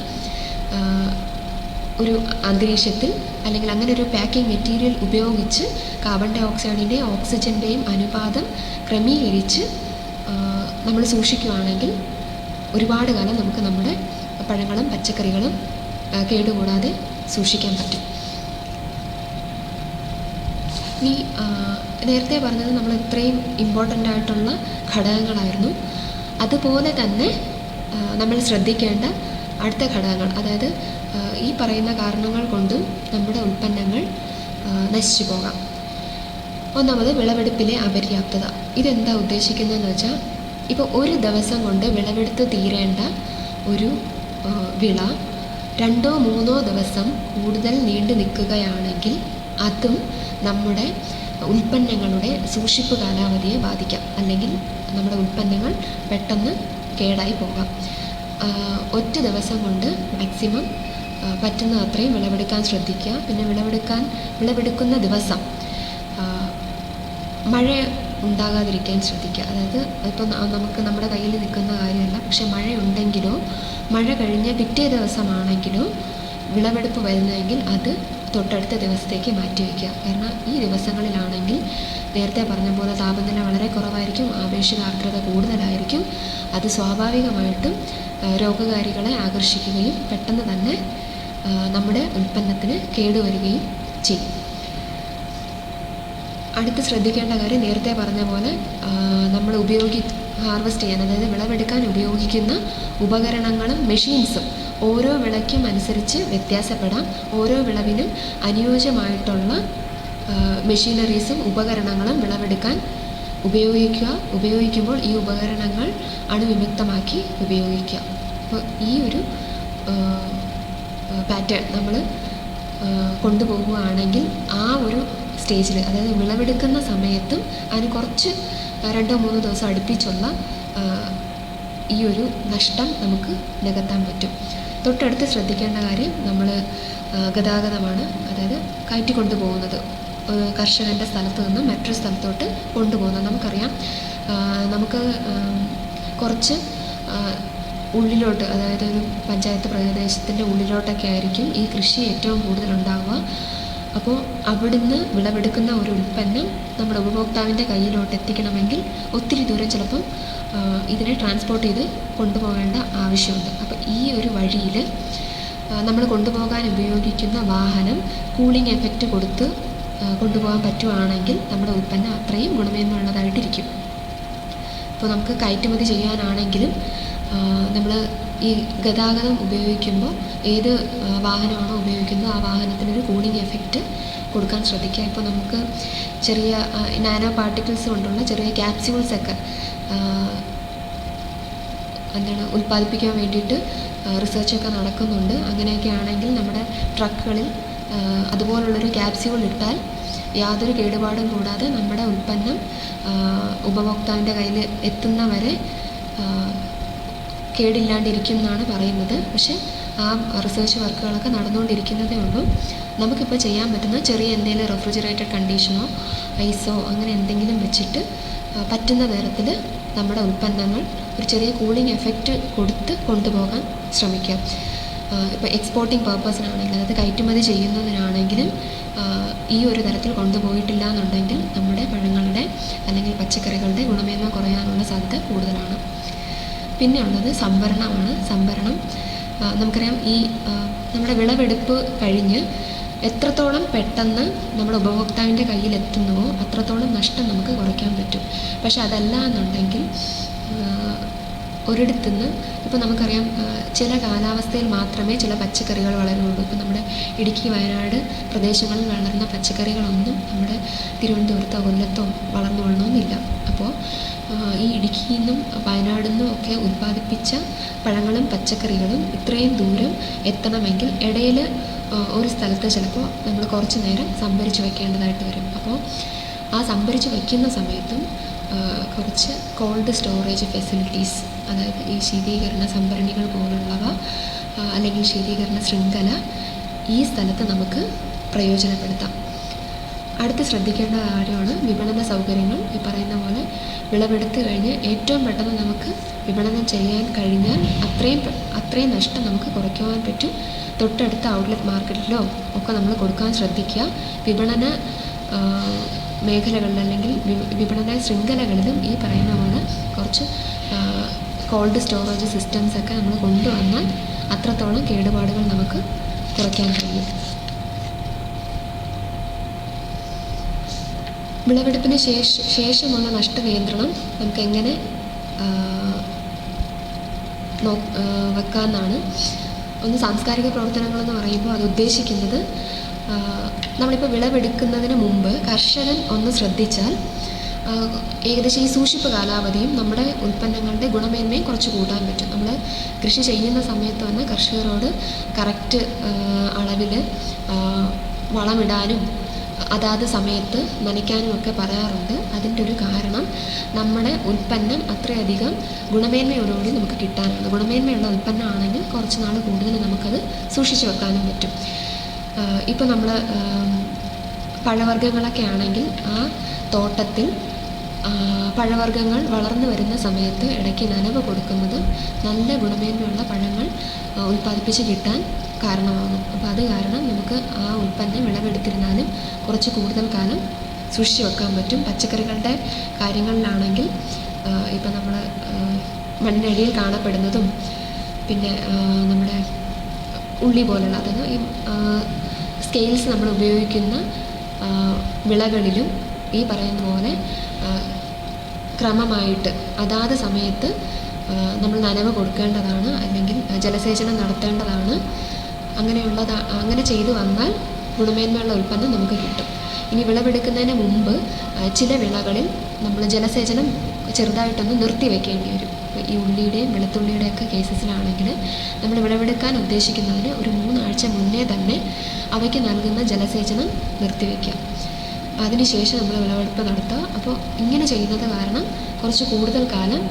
ഒരു അന്തരീക്ഷത്തിൽ അല്ലെങ്കിൽ അങ്ങനെ ഒരു പാക്കിംഗ് മെറ്റീരിയൽ ഉപയോഗിച്ച് കാർബൺ ഡൈ ഓക്സൈഡിൻ്റെയും ഓക്സിജൻ്റെയും അനുപാതം ക്രമീകരിച്ച് നമ്മൾ സൂക്ഷിക്കുകയാണെങ്കിൽ ഒരുപാട് കാലം നമുക്ക് നമ്മുടെ പഴങ്ങളും പച്ചക്കറികളും കേടുകൂടാതെ സൂക്ഷിക്കാൻ പറ്റും. ഇനി നേരത്തെ പറഞ്ഞത് നമ്മൾ ഇത്രയും ഇമ്പോർട്ടൻ്റ് ആയിട്ടുള്ള ഘടകങ്ങളായിരുന്നു. അതുപോലെ തന്നെ നമ്മൾ ശ്രദ്ധിക്കേണ്ട അടുത്ത ഘടകങ്ങൾ, അതായത് ഈ പറയുന്ന കാരണങ്ങൾ കൊണ്ടും നമ്മുടെ ഉൽപ്പന്നങ്ങൾ നശിച്ചു പോകാം. ഒന്നാമത് വിളവെടുപ്പിലെ അപര്യാപ്തത. ഇതെന്താ ഉദ്ദേശിക്കുന്നതെന്ന് വെച്ചാൽ, ഇപ്പോൾ ഒരു ദിവസം കൊണ്ട് വിളവെടുത്ത് തീരേണ്ട ഒരു വിള 2-3 ദിവസം കൂടുതൽ നീണ്ടു നിൽക്കുകയാണെങ്കിൽ അതും നമ്മുടെ ഉൽപ്പന്നങ്ങളുടെ സൂക്ഷിപ്പ് കാലാവധിയെ ബാധിക്കാം, അല്ലെങ്കിൽ നമ്മുടെ ഉൽപ്പന്നങ്ങൾ പെട്ടെന്ന് കേടായി പോകാം. ഒറ്റ ദിവസം കൊണ്ട് മാക്സിമം പറ്റുന്ന അത്രയും വിളവെടുക്കാൻ ശ്രദ്ധിക്കുക. പിന്നെ വിളവെടുക്കുന്ന ദിവസം മഴ ഉണ്ടാകാതിരിക്കാൻ ശ്രദ്ധിക്കുക. അതായത് ഇപ്പോൾ നമുക്ക് നമ്മുടെ കയ്യിൽ നിൽക്കുന്ന കാര്യമല്ല, പക്ഷെ മഴയുണ്ടെങ്കിലോ മഴ കഴിഞ്ഞ് പിറ്റേ ദിവസമാണെങ്കിലോ വിളവെടുപ്പ് വരുന്നതെങ്കിൽ അത് തൊട്ടടുത്ത ദിവസത്തേക്ക് മാറ്റി വയ്ക്കുക. കാരണം ഈ ദിവസങ്ങളിലാണെങ്കിൽ നേരത്തെ പറഞ്ഞ പോലെ താപനില വളരെ കുറവായിരിക്കും, ആപേക്ഷിക ആർദ്രത കൂടുതലായിരിക്കും. അത് സ്വാഭാവികമായിട്ടും രോഗകാരികളെ ആകർഷിക്കുകയും പെട്ടെന്ന് തന്നെ നമ്മുടെ ഉൽപ്പന്നത്തിന് കേടുവരികയും ചെയ്യും. അടുത്ത് ശ്രദ്ധിക്കേണ്ട കാര്യം, നേരത്തെ പറഞ്ഞ പോലെ നമ്മൾ ഹാർവെസ്റ്റ് ചെയ്യാൻ, അതായത് വിളവെടുക്കാൻ ഉപയോഗിക്കുന്ന ഉപകരണങ്ങളും മെഷീൻസും ഓരോ വിളയ്ക്കും അനുസരിച്ച് വ്യത്യാസപ്പെടാം. ഓരോ വിളവിനും അനുയോജ്യമായിട്ടുള്ള മെഷീനറീസും ഉപകരണങ്ങളും വിളവെടുക്കാൻ ഉപയോഗിക്കുമ്പോൾ ഈ ഉപകരണങ്ങൾ അണുവിമുക്തമാക്കി ഉപയോഗിക്കുക. അപ്പോൾ ഈ ഒരു പാറ്റേൺ നമ്മൾ കൊണ്ടുപോകുകയാണെങ്കിൽ ആ ഒരു സ്റ്റേജിൽ, അതായത് വിളവെടുക്കുന്ന സമയത്തും അതിന് കുറച്ച് 2-3 ദിവസം അടുപ്പിച്ചുള്ള ഈ ഒരു നഷ്ടം നമുക്ക് നികത്താൻ പറ്റും. തൊട്ടടുത്ത് ശ്രദ്ധിക്കേണ്ട കാര്യം, നമ്മൾ ഗതാഗതമാണ്. അതായത് കയറ്റി കൊണ്ടുപോകുന്നത്, കർഷകൻ്റെ സ്ഥലത്ത് നിന്ന് മറ്റൊരു സ്ഥലത്തോട്ട് കൊണ്ടുപോകുന്നത്. നമുക്കറിയാം, നമുക്ക് കുറച്ച് ഉള്ളിലോട്ട്, അതായത് ഒരു പഞ്ചായത്ത് പ്രദേശത്തിൻ്റെ ഉള്ളിലോട്ടൊക്കെ ആയിരിക്കും ഈ കൃഷി ഏറ്റവും കൂടുതലുണ്ടാവുക. അപ്പോൾ അവിടുന്ന് വിളവെടുക്കുന്ന ഒരു ഉൽപ്പന്നം നമ്മുടെ ഉപഭോക്താവിൻ്റെ കയ്യിലോട്ട് എത്തിക്കണമെങ്കിൽ ഒത്തിരി ദൂരം ചിലപ്പം ഇതിനെ ട്രാൻസ്പോർട്ട് ചെയ്ത് കൊണ്ടുപോകേണ്ട ആവശ്യമുണ്ട്. അപ്പോൾ ഈ ഒരു വഴിയിൽ നമ്മൾ കൊണ്ടുപോകാൻ ഉപയോഗിക്കുന്ന വാഹനം കൂളിംഗ് എഫക്റ്റ് കൊടുത്ത് കൊണ്ടുപോകാൻ പറ്റുവാണെങ്കിൽ നമ്മുടെ ഉൽപ്പന്നം അത്രയും ഗുണമേന്മയുള്ളതായിട്ടിരിക്കും. ഇപ്പോൾ നമുക്ക് കയറ്റുമതി ചെയ്യാനാണെങ്കിലും നമ്മൾ ഈ ഗതാഗതം ഉപയോഗിക്കുമ്പോൾ ഏത് വാഹനമാണോ ഉപയോഗിക്കുന്നത് ആ വാഹനത്തിനൊരു കൂളിംഗ് എഫക്റ്റ് കൊടുക്കാൻ ശ്രദ്ധിക്കുക. ഇപ്പോൾ നമുക്ക് ചെറിയ നാനോ പാർട്ടിക്കിൾസ് കൊണ്ടുള്ള ചെറിയ ക്യാപ്സ്യൂൾസൊക്കെ ഉൽപ്പാദിപ്പിക്കാൻ വേണ്ടിയിട്ട് റിസർച്ചൊക്കെ നടക്കുന്നുണ്ട്. അങ്ങനെയൊക്കെ ആണെങ്കിൽ നമ്മുടെ ട്രക്കുകളിൽ അതുപോലുള്ളൊരു ക്യാപ്സ്യൂൾ ഇട്ടാൽ യാതൊരു കേടുപാടും കൂടാതെ നമ്മുടെ ഉൽപ്പന്നം ഉപഭോക്താവിൻ്റെ കയ്യിൽ എത്തുന്നവരെ കേടില്ലാണ്ടിരിക്കും എന്നാണ് പറയുന്നത്. പക്ഷേ ആ റിസർച്ച് വർക്കുകളൊക്കെ നടന്നുകൊണ്ടിരിക്കുന്നതേ ഉള്ളൂ. നമുക്കിപ്പോൾ ചെയ്യാൻ പറ്റുന്ന ചെറിയ എന്തെങ്കിലും റെഫ്രിജറേറ്റഡ് കണ്ടീഷനോ ഐസോ അങ്ങനെ എന്തെങ്കിലും വെച്ചിട്ട് പറ്റുന്ന തരത്തിൽ നമ്മുടെ ഉൽപ്പന്നങ്ങൾ ഒരു ചെറിയ കൂളിംഗ് എഫക്റ്റ് കൊടുത്ത് കൊണ്ടുപോകാൻ ശ്രമിക്കാം. ഇപ്പോൾ എക്സ്പോർട്ടിംഗ് പർപ്പസിനാണെങ്കിലും, അതായത് കയറ്റുമതി ചെയ്യുന്നതിനാണെങ്കിലും ഈ ഒരു തരത്തിൽ കൊണ്ടുപോയിട്ടില്ല എന്നുണ്ടെങ്കിൽ നമ്മുടെ പഴങ്ങളുടെ അല്ലെങ്കിൽ പച്ചക്കറികളുടെ ഗുണമേന്മ കുറയാനുള്ള സാധ്യത കൂടുതലാണ്. പിന്നെ ഉള്ളത് സംഭരണമാണ്. സംഭരണം നമുക്കറിയാം, ഈ നമ്മുടെ വിളവെടുപ്പ് കഴിഞ്ഞ് എത്രത്തോളം പെട്ടെന്ന് നമ്മുടെ ഉപഭോക്താവിൻ്റെ കയ്യിലെത്തുന്നുവോ അത്രത്തോളം നഷ്ടം നമുക്ക് കുറയ്ക്കാൻ പറ്റും. പക്ഷെ അതല്ല എന്നുണ്ടെങ്കിൽ ഒരിടത്തുനിന്ന് ഇപ്പോൾ നമുക്കറിയാം, ചില കാലാവസ്ഥയിൽ മാത്രമേ ചില പച്ചക്കറികൾ വളരുള്ളൂ. ഇപ്പോൾ നമ്മുടെ ഇടുക്കി, വയനാട് പ്രദേശങ്ങളിൽ വളർന്ന പച്ചക്കറികളൊന്നും നമ്മുടെ തിരുവനന്തപുരത്തോ കൊല്ലത്തോ വളർന്നു കൊള്ളണമെന്നില്ല. അപ്പോൾ ഈ ഇടുക്കിയിൽ നിന്നും വയനാടിൽ നിന്നും ഒക്കെ ഉൽപ്പാദിപ്പിച്ച പഴങ്ങളും പച്ചക്കറികളും ഇത്രയും ദൂരം എത്തണമെങ്കിൽ ഇടയിൽ ഒരു സ്ഥലത്ത് ചിലപ്പോൾ നമ്മൾ കുറച്ച് നേരം സംഭരിച്ച് വയ്ക്കേണ്ടതായിട്ട് വരും. അപ്പോൾ ആ സംഭരിച്ച് വയ്ക്കുന്ന സമയത്തും കുറച്ച് കോൾഡ് സ്റ്റോറേജ് ഫെസിലിറ്റീസ്, അതായത് ഈ ശീതീകരണ സംഭരണികൾ പോലുള്ളവ അല്ലെങ്കിൽ ശീതീകരണ ശൃംഖല ഈ സ്ഥലത്ത് നമുക്ക് പ്രയോജനപ്പെടുത്താം. അടുത്ത് ശ്രദ്ധിക്കേണ്ട കാര്യമാണ് വിപണന സൗകര്യങ്ങൾ. ഈ പറയുന്ന പോലെ വിളവെടുത്ത് കഴിഞ്ഞ് ഏറ്റവും പെട്ടെന്ന് നമുക്ക് വിപണനം ചെയ്യാൻ കഴിഞ്ഞാൽ അത്രയും നഷ്ടം നമുക്ക് കുറയ്ക്കുവാൻ പറ്റും. തൊട്ടടുത്ത ഔട്ട്ലെറ്റ് മാർക്കറ്റിലോ ഒക്കെ നമ്മൾ കൊടുക്കാൻ ശ്രദ്ധിക്കുക. വിപണന മേഖലകളിൽ അല്ലെങ്കിൽ വിപണന ശൃംഖലകളിലും ഈ പറയുന്ന പോലെ കുറച്ച് കോൾഡ് സ്റ്റോറേജ് സിസ്റ്റംസൊക്കെ നമ്മൾ കൊണ്ടുവന്നാൽ അത്രത്തോളം കേടുപാടുകൾ നമുക്ക് കുറയ്ക്കാൻ കഴിയും. വിളവെടുപ്പിന് ശേഷമുള്ള നഷ്ടനിയന്ത്രണം നമുക്ക് എങ്ങനെ വെക്കാമെന്നാണ്. ഒന്ന് സാംസ്കാരിക പ്രവർത്തനങ്ങളെന്ന് പറയുമ്പോൾ അത് ഉദ്ദേശിക്കുന്നത്, നമ്മളിപ്പോൾ വിളവെടുക്കുന്നതിന് മുമ്പ് കർഷകൻ ഒന്ന് ശ്രദ്ധിച്ചാൽ ഏകദേശം ഈ സൂക്ഷിപ്പ് കാലാവധിയും നമ്മുടെ ഉൽപ്പന്നങ്ങളുടെ ഗുണമേന്മയും കുറച്ച് കൂട്ടാൻ പറ്റും. നമ്മൾ കൃഷി ചെയ്യുന്ന സമയത്ത് തന്നെ കർഷകരോട് കറക്റ്റ് അളവിൽ വളമിടാനും അതാത് സമയത്ത് നനയ്ക്കാനും ഒക്കെ പറയാറുണ്ട്. അതിൻ്റെ ഒരു കാരണം നമ്മുടെ ഉൽപ്പന്നം അത്രയധികം ഗുണമേന്മയോടുകൂടി നമുക്ക് കിട്ടാനാണ്. ഗുണമേന്മയുള്ള ഉൽപ്പന്നമാണെങ്കിൽ കുറച്ച് നാൾ കൂടുതൽ നമുക്കത് സൂക്ഷിച്ച് വെക്കാനും പറ്റും. ഇപ്പോൾ നമ്മൾ പഴവർഗ്ഗങ്ങളൊക്കെ ആണെങ്കിൽ ആ തോട്ടത്തിൽ പഴവർഗ്ഗങ്ങൾ വളർന്നു വരുന്ന സമയത്ത് ഇടയ്ക്ക് നനവ് കൊടുക്കുന്നത് നല്ല ഗുണമേന്മയുള്ള പഴങ്ങൾ ഉൽപ്പാദിപ്പിച്ച് കിട്ടാൻ കാരണമാകും. അപ്പോൾ അത് കാരണം നമുക്ക് ആ ഉൽപ്പന്നം വിളവെടുത്തിരുന്നാലും കുറച്ച് കൂടുതൽ കാലം സൂക്ഷിച്ച് വെക്കാൻ പറ്റും. പച്ചക്കറികളുടെ കാര്യങ്ങളിലാണെങ്കിൽ ഇപ്പം നമ്മൾ മണ്ണിനടിയിൽ കാണപ്പെടുന്നതും പിന്നെ നമ്മുടെ ഉള്ളി പോലുള്ള, അതായത് ഈ സ്കെയിൽസ് നമ്മൾ ഉപയോഗിക്കുന്ന വിളകളിലും ഈ പറയുന്ന പോലെ ക്രമമായിട്ട് അതാത് സമയത്ത് നമ്മൾ നനവ് കൊടുക്കേണ്ടതാണ്, അല്ലെങ്കിൽ ജലസേചനം നടത്തേണ്ടതാണ്. അങ്ങനെ ചെയ്തു വന്നാൽ ഗുണമേന്മയുള്ള ഉൽപ്പന്നം നമുക്ക് കിട്ടും. ഇനി വിളവെടുക്കുന്നതിന് മുമ്പ് ചില വിളകളിൽ നമ്മൾ ജലസേചനം ചെറുതായിട്ടൊന്ന് നിർത്തി വയ്ക്കേണ്ടി വരും. ഈ ഉള്ളിയുടെയും വെളുത്തുള്ളിയുടെയൊക്കെ കേസസിലാണെങ്കിൽ നമ്മൾ വിളവെടുക്കാൻ ഉദ്ദേശിക്കുന്നതിന് ഒരു 3 ആഴ്ച മുന്നേ തന്നെ അവയ്ക്ക് നൽകുന്ന ജലസേചനം നിർത്തിവെക്കുക. അതിനുശേഷം നമ്മൾ വിളവെടുപ്പ് നടത്തുക. അപ്പോൾ ഇങ്ങനെ ചെയ്യുന്നത് കാരണം കുറച്ച് കൂടുതൽ കാലം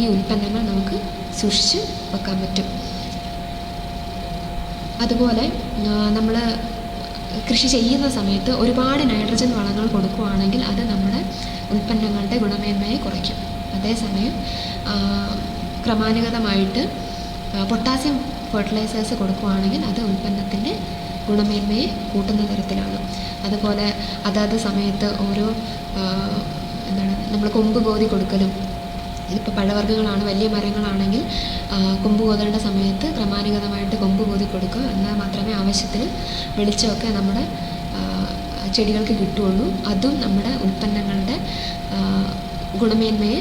ഈ ഉൽപ്പന്നങ്ങൾ നമുക്ക് സൂക്ഷിച്ച് വെക്കാൻ പറ്റും. അതുപോലെ നമ്മൾ കൃഷി ചെയ്യുന്ന സമയത്ത് ഒരുപാട് നൈട്രജൻ വളങ്ങൾ കൊടുക്കുകയാണെങ്കിൽ അത് നമ്മുടെ ഉൽപ്പന്നങ്ങളുടെ ഗുണമേന്മയെ കുറയ്ക്കും. അതേസമയം ക്രമാനുഗതമായിട്ട് പൊട്ടാസ്യം ഫെർട്ടിലൈസേഴ്സ് കൊടുക്കുകയാണെങ്കിൽ അത് ഉൽപ്പന്നത്തിൻ്റെ ഗുണമേന്മയെ കൂട്ടുന്ന തരത്തിലാണ്. അതുപോലെ അതാത് സമയത്ത് ഓരോ നമ്മൾ കൊമ്പ് കോതി കൊടുക്കലും, ഇപ്പോൾ പഴവർഗ്ഗങ്ങളാണ്, വലിയ മരങ്ങളാണെങ്കിൽ കൊമ്പ് കോതേണ്ട സമയത്ത് ക്രമാനുഗതമായിട്ട് കൊമ്പ് കോതി കൊടുക്കുക. എന്നാൽ മാത്രമേ ആവശ്യത്തിന് വെളിച്ചമൊക്കെ നമ്മുടെ ചെടികൾക്ക് കിട്ടുകയുള്ളൂ. അതും നമ്മുടെ ഉൽപ്പന്നങ്ങളുടെ ഗുണമേന്മയെ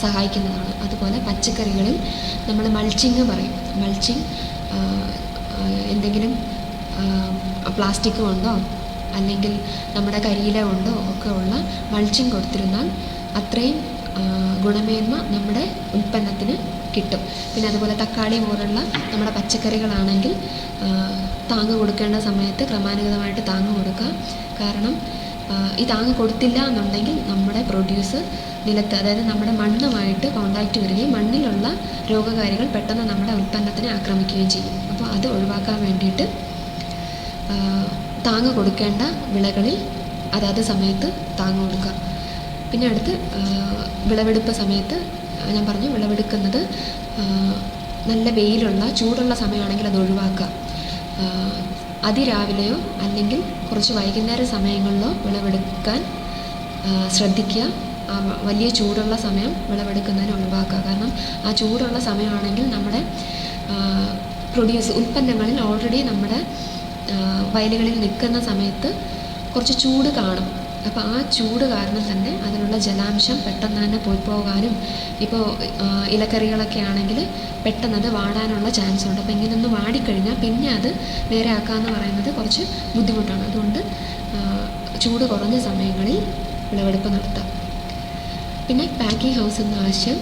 സഹായിക്കുന്നതാണ്. അതുപോലെ പച്ചക്കറികളിൽ നമ്മൾ മൾച്ചിങ് പറയും. മൾച്ചിങ് എന്തെങ്കിലും പ്ലാസ്റ്റിക് കൊണ്ടോ അല്ലെങ്കിൽ നമ്മുടെ കരിയില കൊണ്ടോ ഒക്കെ ഉള്ള മൾച്ചിങ് കൊടുത്തിരുന്നാൽ അത്രയും ഗുണമേന്മ നമ്മുടെ ഉൽപ്പന്നത്തിന് കിട്ടും. പിന്നെ അതുപോലെ തക്കാളി പോലുള്ള നമ്മുടെ പച്ചക്കറികളാണെങ്കിൽ താങ്ങ് കൊടുക്കേണ്ട സമയത്ത് ക്രമാനുഗതമായിട്ട് താങ്ങ് കൊടുക്കുക. കാരണം ഈ താങ്ങ് കൊടുത്തില്ല എന്നുണ്ടെങ്കിൽ നമ്മുടെ പ്രൊഡ്യൂസ് നിലത്ത്, അതായത് നമ്മുടെ മണ്ണുമായിട്ട് കോണ്ടാക്റ്റ് വരികയും മണ്ണിലുള്ള രോഗകാരികൾ പെട്ടെന്ന് നമ്മുടെ ഉൽപ്പന്നത്തിനെ ആക്രമിക്കുകയും ചെയ്യും. അപ്പോൾ അത് ഒഴിവാക്കാൻ വേണ്ടിയിട്ട് താങ്ങ് കൊടുക്കേണ്ട വിളകളിൽ അതാത് സമയത്ത് താങ്ങ് കൊടുക്കുക. പിന്നെ അടുത്ത് വിളവെടുപ്പ് സമയത്ത് ഞാൻ പറഞ്ഞു, വിളവെടുക്കുന്നത് നല്ല വെയിലുള്ള ചൂടുള്ള സമയമാണെങ്കിൽ അത് ഒഴിവാക്കുക. അതിരാവിലെയോ അല്ലെങ്കിൽ കുറച്ച് വൈകുന്നേര സമയങ്ങളിലോ വിളവെടുക്കാൻ ശ്രദ്ധിക്കുക. വലിയ ചൂടുള്ള സമയം വിളവെടുക്കുന്നതിന് ഒഴിവാക്കുക. കാരണം ആ ചൂടുള്ള സമയമാണെങ്കിൽ നമ്മുടെ ഉൽപ്പന്നങ്ങളിൽ ഓൾറെഡി നമ്മുടെ വയലുകളിൽ നിൽക്കുന്ന സമയത്ത് കുറച്ച് ചൂട് കാണും. അപ്പോൾ ആ ചൂട് കാരണം തന്നെ അതിനുള്ള ജലാംശം പെട്ടെന്ന് തന്നെ പോകാനും, ഇപ്പോൾ ഇലക്കറികളൊക്കെ ആണെങ്കിൽ പെട്ടെന്നത് വാടാനുള്ള ചാൻസ് ഉണ്ട്. അപ്പോൾ ഇങ്ങനൊന്ന് വാടിക്കഴിഞ്ഞാൽ പിന്നെ അത് നേരെ ആക്കാമെന്ന് പറയുന്നത് കുറച്ച് ബുദ്ധിമുട്ടാണ്. അതുകൊണ്ട് ചൂട് കുറഞ്ഞ സമയങ്ങളിൽ വിളവെടുപ്പ് നടത്താം. പിന്നെ പാക്കിംഗ് ഹൗസ് എന്ന ആശയം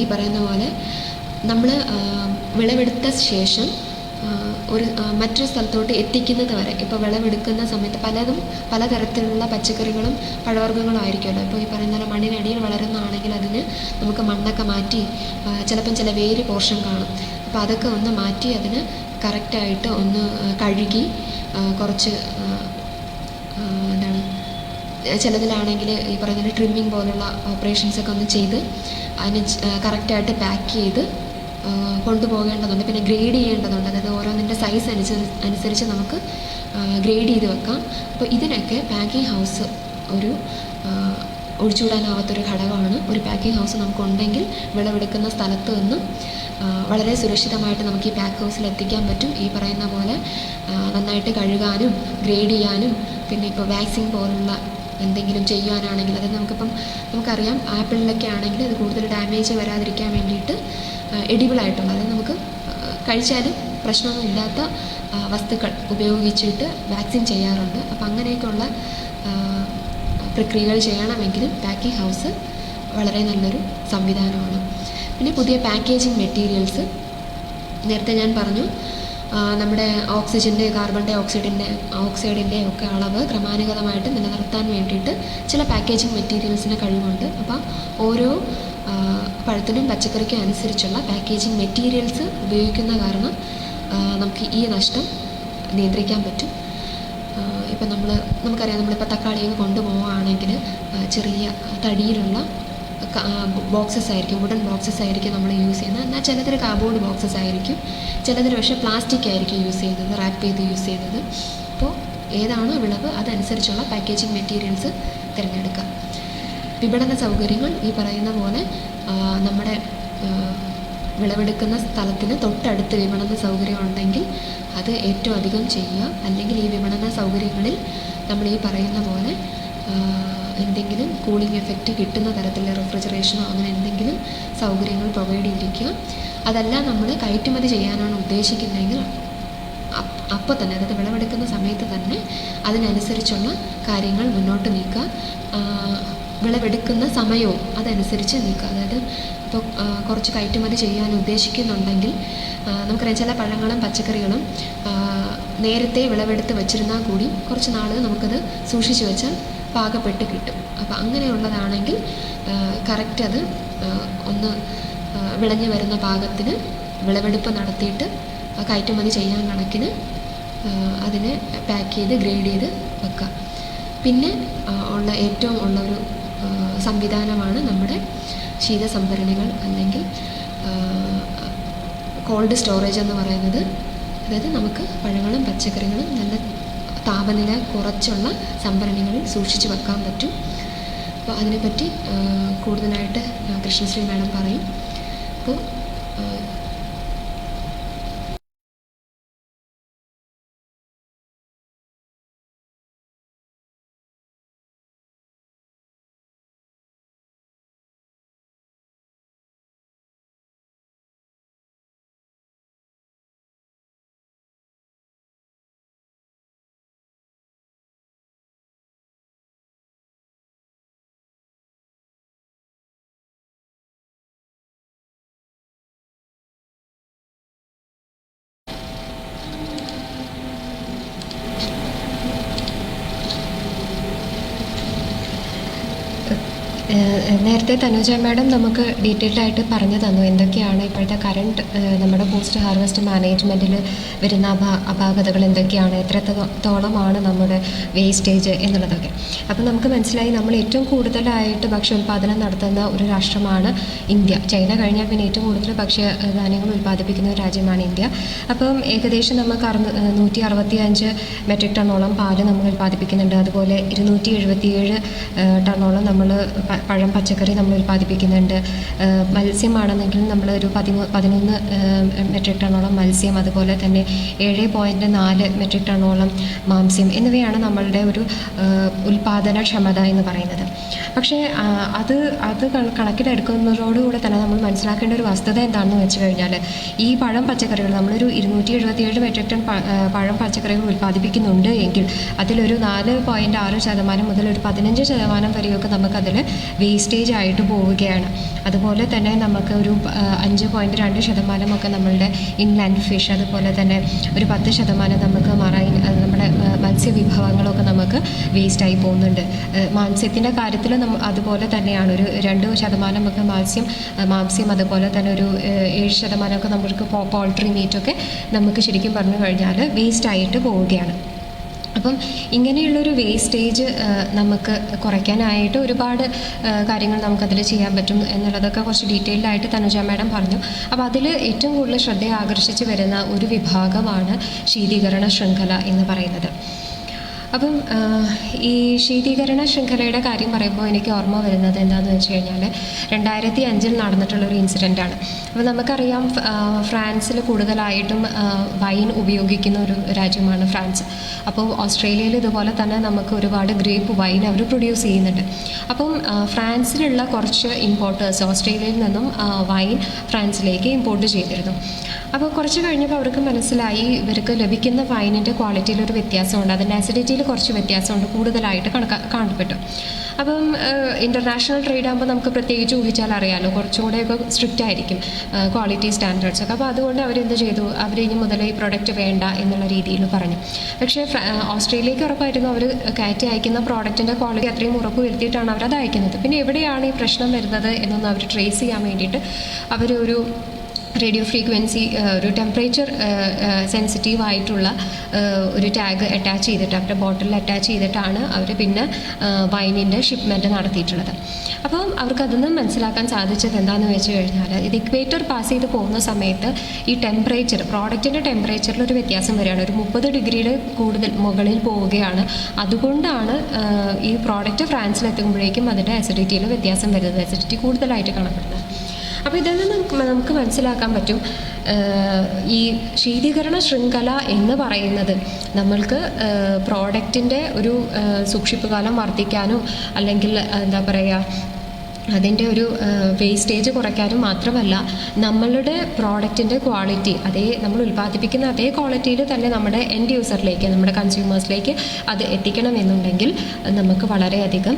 ഈ പറയുന്ന പോലെ നമ്മൾ വിളവെടുത്ത ശേഷം മറ്റൊരു സ്ഥലത്തോട്ട് എത്തിക്കുന്നത് വരെ, ഇപ്പോൾ വിളവെടുക്കുന്ന സമയത്ത് പലതരത്തിലുള്ള പച്ചക്കറികളും പഴവർഗ്ഗങ്ങളും ആയിരിക്കുമല്ലോ. ഇപ്പോൾ ഈ പറയുന്ന പോലെ മണ്ണിനടിയിൽ വളരുന്നതാണെങ്കിൽ അതിന് നമുക്ക് മണ്ണൊക്കെ മാറ്റി ചിലപ്പം ചില വേര് പോർഷൻ കാണും. അപ്പോൾ അതൊക്കെ ഒന്ന് മാറ്റി അതിന് കറക്റ്റായിട്ട് ഒന്ന് കഴുകി കുറച്ച് ചിലതിലാണെങ്കിൽ ഈ പറയുന്ന ട്രിമ്മിങ് പോലുള്ള ഓപ്പറേഷൻസൊക്കെ ഒന്ന് ചെയ്ത് അതിന് കറക്റ്റായിട്ട് പാക്ക് ചെയ്ത് കൊണ്ടുപോകേണ്ടതുണ്ട്. പിന്നെ ഗ്രേഡ് ചെയ്യേണ്ടതുണ്ട്. അതായത് ഓരോന്നിൻ്റെ സൈസ് അനുസരിച്ച് നമുക്ക് ഗ്രേഡ് ചെയ്ത് വെക്കാം. അപ്പോൾ ഇതിനൊക്കെ പാക്കിംഗ് ഹൗസ് ഒരു ഒഴിച്ചുകൂടാനാവാത്തൊരു ഘടകമാണ്. ഒരു പാക്കിംഗ് ഹൗസ് നമുക്കുണ്ടെങ്കിൽ വിളവെടുക്കുന്ന സ്ഥലത്ത് നിന്നും വളരെ സുരക്ഷിതമായിട്ട് നമുക്ക് ഈ പാക്ക് ഹൗസിൽ എത്തിക്കാൻ പറ്റും. ഈ പറയുന്ന പോലെ നന്നായിട്ട് കഴുകാനും ഗ്രേഡ് ചെയ്യാനും, പിന്നെ ഇപ്പോൾ വാക്സിൻ പോലുള്ള എന്തെങ്കിലും ചെയ്യാനാണെങ്കിൽ, അതായത് നമുക്കറിയാം ആപ്പിളിലൊക്കെ ആണെങ്കിൽ അത് കൂടുതൽ ഡാമേജ് വരാതിരിക്കാൻ വേണ്ടിയിട്ട് എഡിബിളായിട്ടുള്ള, അതായത് നമുക്ക് കഴിച്ചാലും പ്രശ്നമൊന്നും ഇല്ലാത്ത വസ്തുക്കൾ ഉപയോഗിച്ചിട്ട് വാക്സിൻ ചെയ്യാറുണ്ട്. അപ്പോൾ അങ്ങനെയൊക്കെയുള്ള പ്രക്രിയകൾ ചെയ്യണമെങ്കിലും പാക്കിംഗ് ഹൗസ് വളരെ നല്ലൊരു സംവിധാനമാണ്. പിന്നെ പുതിയ പാക്കേജിങ് മെറ്റീരിയൽസ്, നേരത്തെ ഞാൻ പറഞ്ഞു നമ്മുടെ ഓക്സിജൻ്റെ, കാർബൺ ഡൈ ഓക്സൈഡിൻ്റെ ഒക്കെ അളവ് ക്രമാനുഗതമായിട്ട് നിലനിർത്താൻ വേണ്ടിയിട്ട് ചില പാക്കേജിങ് മെറ്റീരിയൽസിന് കഴിവുണ്ട്. അപ്പോൾ ഓരോ പഴത്തിനും പച്ചക്കറിക്കും അനുസരിച്ചുള്ള പാക്കേജിങ് മെറ്റീരിയൽസ് ഉപയോഗിക്കുന്ന കാരണം നമുക്ക് ഈ നഷ്ടം നിയന്ത്രിക്കാൻ പറ്റും. ഇപ്പം നമുക്കറിയാം, നമ്മളിപ്പോൾ തക്കാളിയൊക്കെ കൊണ്ടുപോവുകയാണെങ്കിൽ ചെറിയ തടിയിലുള്ള ബോക്സസ് ആയിരിക്കും, വുഡൻ ബോക്സസ് ആയിരിക്കും നമ്മൾ യൂസ് ചെയ്യുന്നത്. എന്നാൽ ചിലതിൽ കാർഡ്ബോർഡ് ബോക്സസ് ആയിരിക്കും, ചിലതിൽ പക്ഷേ പ്ലാസ്റ്റിക് ആയിരിക്കും യൂസ് ചെയ്യുന്നത്, റാപ്പ് ചെയ്ത് യൂസ് ചെയ്യുന്നത്. അപ്പോൾ ഏതാണോ വിളവ് അതനുസരിച്ചുള്ള പാക്കേജിങ് മെറ്റീരിയൽസ് തിരഞ്ഞെടുക്കുക. വിപണന സൗകര്യങ്ങൾ ഈ പറയുന്ന പോലെ നമ്മുടെ വിളവെടുക്കുന്ന സ്ഥലത്തിന് തൊട്ടടുത്ത് വിപണന സൗകര്യം ഉണ്ടെങ്കിൽ അത് ഏറ്റവും അധികം ചെയ്യുക. അല്ലെങ്കിൽ ഈ വിപണന സൗകര്യങ്ങളിൽ നമ്മൾ ഈ പറയുന്ന പോലെ എന്തെങ്കിലും കൂളിംഗ് എഫക്റ്റ് കിട്ടുന്ന തരത്തിലുള്ള റെഫ്രിജറേഷനോ അങ്ങനെ എന്തെങ്കിലും സൗകര്യങ്ങൾ പ്രൊവൈഡ് ചെയ്തിരിക്കുക. അതല്ല നമ്മൾ കയറ്റുമതി ചെയ്യാനാണ് ഉദ്ദേശിക്കുന്നതെങ്കിൽ അപ്പോൾ തന്നെ, അതായത് വിളവെടുക്കുന്ന സമയത്ത് തന്നെ അതിനനുസരിച്ചുള്ള കാര്യങ്ങൾ മുന്നോട്ട് നീക്കുക. വിളവെടുക്കുന്ന സമയവും അതനുസരിച്ച് നീക്കുക. അതായത് ഇപ്പോൾ കുറച്ച് കയറ്റുമതി ചെയ്യാൻ ഉദ്ദേശിക്കുന്നുണ്ടെങ്കിൽ നമുക്കറിയാം ചില പഴങ്ങളും പച്ചക്കറികളും നേരത്തെ വിളവെടുത്ത് വെച്ചിരുന്നാൽ കൂടി കുറച്ച് നാൾ നമുക്കത് സൂക്ഷിച്ച് വെച്ചാൽ പാകപ്പെട്ട് കിട്ടും. അപ്പോൾ അങ്ങനെയുള്ളതാണെങ്കിൽ കറക്റ്റ് അത് ഒന്ന് വിളഞ്ഞു വരുന്ന പാകത്തിന് വിളവെടുപ്പ് നടത്തിയിട്ട് കയറ്റുമതി ചെയ്യാൻ കണക്കിന് അതിനെ പാക്ക് ചെയ്ത് ഗ്രേഡ് ചെയ്ത് വെക്കുക. പിന്നെ ഏറ്റവും ഉള്ളൊരു സംവിധാനമാണ് നമ്മുടെ ശീതസംഭരണികൾ അല്ലെങ്കിൽ കോൾഡ് സ്റ്റോറേജ് എന്ന് പറയുന്നത്. അതായത് നമുക്ക് പഴങ്ങളും പച്ചക്കറികളും നല്ല താപനില കുറച്ചുള്ള സംഭരണികളിൽ സൂക്ഷിച്ച് വെക്കാൻ പറ്റും. അപ്പോൾ അതിനെപ്പറ്റി കൂടുതലായിട്ട് കൃഷ്ണശ്രീ മാഡം പറയും. അപ്പോൾ നേരത്തെ തനുജ മാഡം നമുക്ക് ഡീറ്റെയിൽഡായിട്ട് പറഞ്ഞു തന്നു എന്തൊക്കെയാണ് ഇപ്പോഴത്തെ കറണ്ട് നമ്മുടെ പോസ്റ്റ് ഹാർവെസ്റ്റ് മാനേജ്മെൻറ്റിൽ വരുന്ന അപാകതകൾ എന്തൊക്കെയാണ്, എത്രത്തോളമാണ് നമ്മുടെ വേസ്റ്റേജ് എന്നുള്ളതൊക്കെ. അപ്പോൾ നമുക്ക് മനസ്സിലായി നമ്മൾ ഏറ്റവും കൂടുതലായിട്ട് ഭക്ഷ്യോൽപാദനം നടത്തുന്ന ഒരു രാഷ്ട്രമാണ് ഇന്ത്യ. ചൈന കഴിഞ്ഞാൽ പിന്നെ ഏറ്റവും കൂടുതൽ ഭക്ഷ്യധാന്യങ്ങൾ ഉൽപ്പാദിപ്പിക്കുന്ന ഒരു രാജ്യമാണ് ഇന്ത്യ. അപ്പം ഏകദേശം നമുക്ക് 165 മെട്രിക് ടണ്ണോളം പാല് നമ്മൾ ഉൽപ്പാദിപ്പിക്കുന്നുണ്ട്. അതുപോലെ 277 ടണ്ണോളം നമ്മൾ പഴം പച്ചക്കറി നമ്മൾ ഉൽപ്പാദിപ്പിക്കുന്നുണ്ട്. മത്സ്യമാണെന്നെങ്കിൽ നമ്മൾ ഒരു 11 മെട്രിക് ടണ്ണോളം മത്സ്യം, അതുപോലെ തന്നെ 7.4 മെട്രിക് ടണ്ണോളം മാംസ്യം എന്നിവയാണ് നമ്മളുടെ ഒരു ഉൽപ്പാദനക്ഷമത എന്ന് പറയുന്നത്. പക്ഷേ അത് കണക്കിലെടുക്കുന്നതോടുകൂടെ തന്നെ നമ്മൾ മനസ്സിലാക്കേണ്ട ഒരു വസ്തുത എന്താണെന്ന് വെച്ച് കഴിഞ്ഞാൽ ഈ പഴം പച്ചക്കറികൾ നമ്മളൊരു 277 മെട്രിക് ടൺ പഴം പച്ചക്കറികൾ ഉൽപ്പാദിപ്പിക്കുന്നുണ്ട് എങ്കിൽ അതിലൊരു 4.6% മുതൽ ഒരു 15% വരെയൊക്കെ നമുക്കതിൽ വേസ്റ്റേജ് ആയിട്ട് പോവുകയാണ്. അതുപോലെ തന്നെ നമുക്ക് ഒരു 5.2% നമ്മളുടെ ഇൻലാൻഡ് ഫിഷ്, അതുപോലെ തന്നെ ഒരു 10% നമുക്ക് മറൈൻ നമ്മുടെ മത്സ്യവിഭവങ്ങളൊക്കെ നമുക്ക് വേസ്റ്റായി പോകുന്നുണ്ട്. മാംസ്യത്തിൻ്റെ കാര്യത്തിൽ അതുപോലെ തന്നെയാണ്. ഒരു 2% നമുക്ക് മാംസ്യം അതുപോലെ തന്നെ ഒരു 7% നമുക്ക് പോൾട്രി മീറ്റൊക്കെ നമുക്ക് ശരിക്കും പറഞ്ഞു കഴിഞ്ഞാൽ വേസ്റ്റായിട്ട് പോവുകയാണ്. അപ്പം ഇങ്ങനെയുള്ളൊരു വേസ്റ്റേജ് നമുക്ക് കുറയ്ക്കാനായിട്ട് ഒരുപാട് കാര്യങ്ങൾ നമുക്കതിൽ ചെയ്യാൻ പറ്റും എന്നുള്ളതൊക്കെ കുറച്ച് ഡീറ്റെയിൽഡായിട്ട് തനുജ മാഡം പറഞ്ഞു. അപ്പോൾ അതിൽ ഏറ്റവും കൂടുതൽ ശ്രദ്ധ ആകർഷിച്ച് വരുന്ന ഒരു വിഭാഗമാണ് ശീതീകരണ ശൃംഖല എന്ന് പറയുന്നത്. അപ്പം ഈ ശീതീകരണ ശൃംഖലയുടെ കാര്യം പറയുമ്പോൾ എനിക്ക് ഓർമ്മ വരുന്നത് എന്താണെന്ന് വെച്ച് കഴിഞ്ഞാൽ 2005 നടന്നിട്ടുള്ളൊരു ഇൻസിഡൻ്റാണ്. അപ്പോൾ നമുക്കറിയാം ഫ്രാൻസിൽ കൂടുതലായിട്ടും വൈൻ ഉപയോഗിക്കുന്ന ഒരു രാജ്യമാണ് ഫ്രാൻസ്. അപ്പോൾ ഓസ്ട്രേലിയയിൽ ഇതുപോലെ തന്നെ നമുക്ക് ഒരുപാട് ഗ്രേപ്പ് വൈൻ അവർ പ്രൊഡ്യൂസ് ചെയ്യുന്നുണ്ട്. അപ്പം ഫ്രാൻസിലുള്ള കുറച്ച് ഇമ്പോർട്ടേഴ്സ് ഓസ്ട്രേലിയയിൽ നിന്നും വൈൻ ഫ്രാൻസിലേക്ക് ഇമ്പോർട്ട് ചെയ്തിരുന്നു. അപ്പോൾ കുറച്ച് കഴിഞ്ഞപ്പോൾ അവർക്ക് മനസ്സിലായി ഇവർക്ക് ലഭിക്കുന്ന വൈനിൻ്റെ ക്വാളിറ്റിയിലൊരു വ്യത്യാസമുണ്ട്, അതിൻ്റെ ആസിഡിറ്റിയിൽ കുറച്ച് വ്യത്യാസമുണ്ട്, കൂടുതലായിട്ട് കാണപ്പെട്ടു. അപ്പം ഇൻ്റർനാഷണൽ ട്രേഡ് ആകുമ്പോൾ നമുക്ക് പ്രത്യേകിച്ച് ഊഹിച്ചാൽ അറിയാമല്ലോ, കുറച്ചും കൂടെയൊക്കെ സ്ട്രിക്റ്റ് ആയിരിക്കും ക്വാളിറ്റി സ്റ്റാൻഡേർഡ്സൊക്കെ. അപ്പോൾ അതുകൊണ്ട് അവരെന്ത് ചെയ്തു, അവർ ഇനി മുതൽ ഈ പ്രൊഡക്റ്റ് വേണ്ട എന്നുള്ള രീതിയിൽ പറഞ്ഞു. പക്ഷേ ഓസ്ട്രേലിയക്ക് ഉറപ്പായിരുന്നു അവർ കയറ്റി അയക്കുന്ന പ്രോഡക്റ്റിൻ്റെ ക്വാളിറ്റി അത്രയും ഉറപ്പ് വരുത്തിയിട്ടാണ് അവരത് അയക്കുന്നത്. പിന്നെ എവിടെയാണ് ഈ പ്രശ്നം വരുന്നത് എന്നൊന്ന് അവർ ട്രേസ് ചെയ്യാൻ വേണ്ടിയിട്ട് അവരൊരു റേഡിയോ ഫ്രീക്വൻസി ഒരു ടെമ്പറേച്ചർ സെൻസിറ്റീവ് ആയിട്ടുള്ള ഒരു ടാഗ് അറ്റാച്ച് ചെയ്തിട്ട് അവരുടെ ബോട്ടിലിൽ അറ്റാച്ച് ചെയ്തിട്ടാണ് അവർ പിന്നെ വൈനിൻ്റെ ഷിപ്മെൻറ്റ് നടത്തിയിട്ടുള്ളത്. അപ്പം അവർക്കതൊന്നും മനസ്സിലാക്കാൻ സാധിച്ചത് എന്താണെന്ന് വെച്ച് കഴിഞ്ഞാൽ ഇത് ഇക്വേറ്റർ പാസ് ചെയ്ത് പോകുന്ന സമയത്ത് ഈ ടെമ്പറേച്ചർ പ്രോഡക്റ്റിൻ്റെ ടെമ്പറേച്ചറിൽ ഒരു വ്യത്യാസം വരികയാണ്. ഒരു 30 ഡിഗ്രിയുടെ കൂടുതൽ മുകളിൽ പോവുകയാണ്. അതുകൊണ്ടാണ് ഈ പ്രോഡക്റ്റ് ഫ്രാൻസിലെത്തുമ്പോഴേക്കും അതിൻ്റെ അസിഡിറ്റിയിൽ വ്യത്യാസം വരുന്നത്, അസിഡിറ്റി കൂടുതലായിട്ട് കാണപ്പെടുന്നത്. അപ്പോൾ ഇതിൽ നിന്ന് നമുക്ക് മനസ്സിലാക്കാൻ പറ്റും ഈ ശീതീകരണ ശൃംഖല എന്ന് പറയുന്നത് നമ്മൾക്ക് പ്രോഡക്റ്റിൻ്റെ ഒരു സൂക്ഷിപ്പ് കാലം വർദ്ധിക്കാനും അല്ലെങ്കിൽ എന്താ പറയുക അതിൻ്റെ ഒരു വേസ്റ്റേജ് കുറയ്ക്കാനും മാത്രമല്ല നമ്മളുടെ പ്രോഡക്റ്റിൻ്റെ ക്വാളിറ്റി നമ്മൾ ഉൽപ്പാദിപ്പിക്കുന്ന അതേ ക്വാളിറ്റിയിൽ തന്നെ നമ്മുടെ എൻഡ് യൂസറിലേക്ക് നമ്മുടെ കൺസ്യൂമേഴ്സിലേക്ക് അത് എത്തിക്കണമെന്നുണ്ടെങ്കിൽ നമുക്ക് വളരെയധികം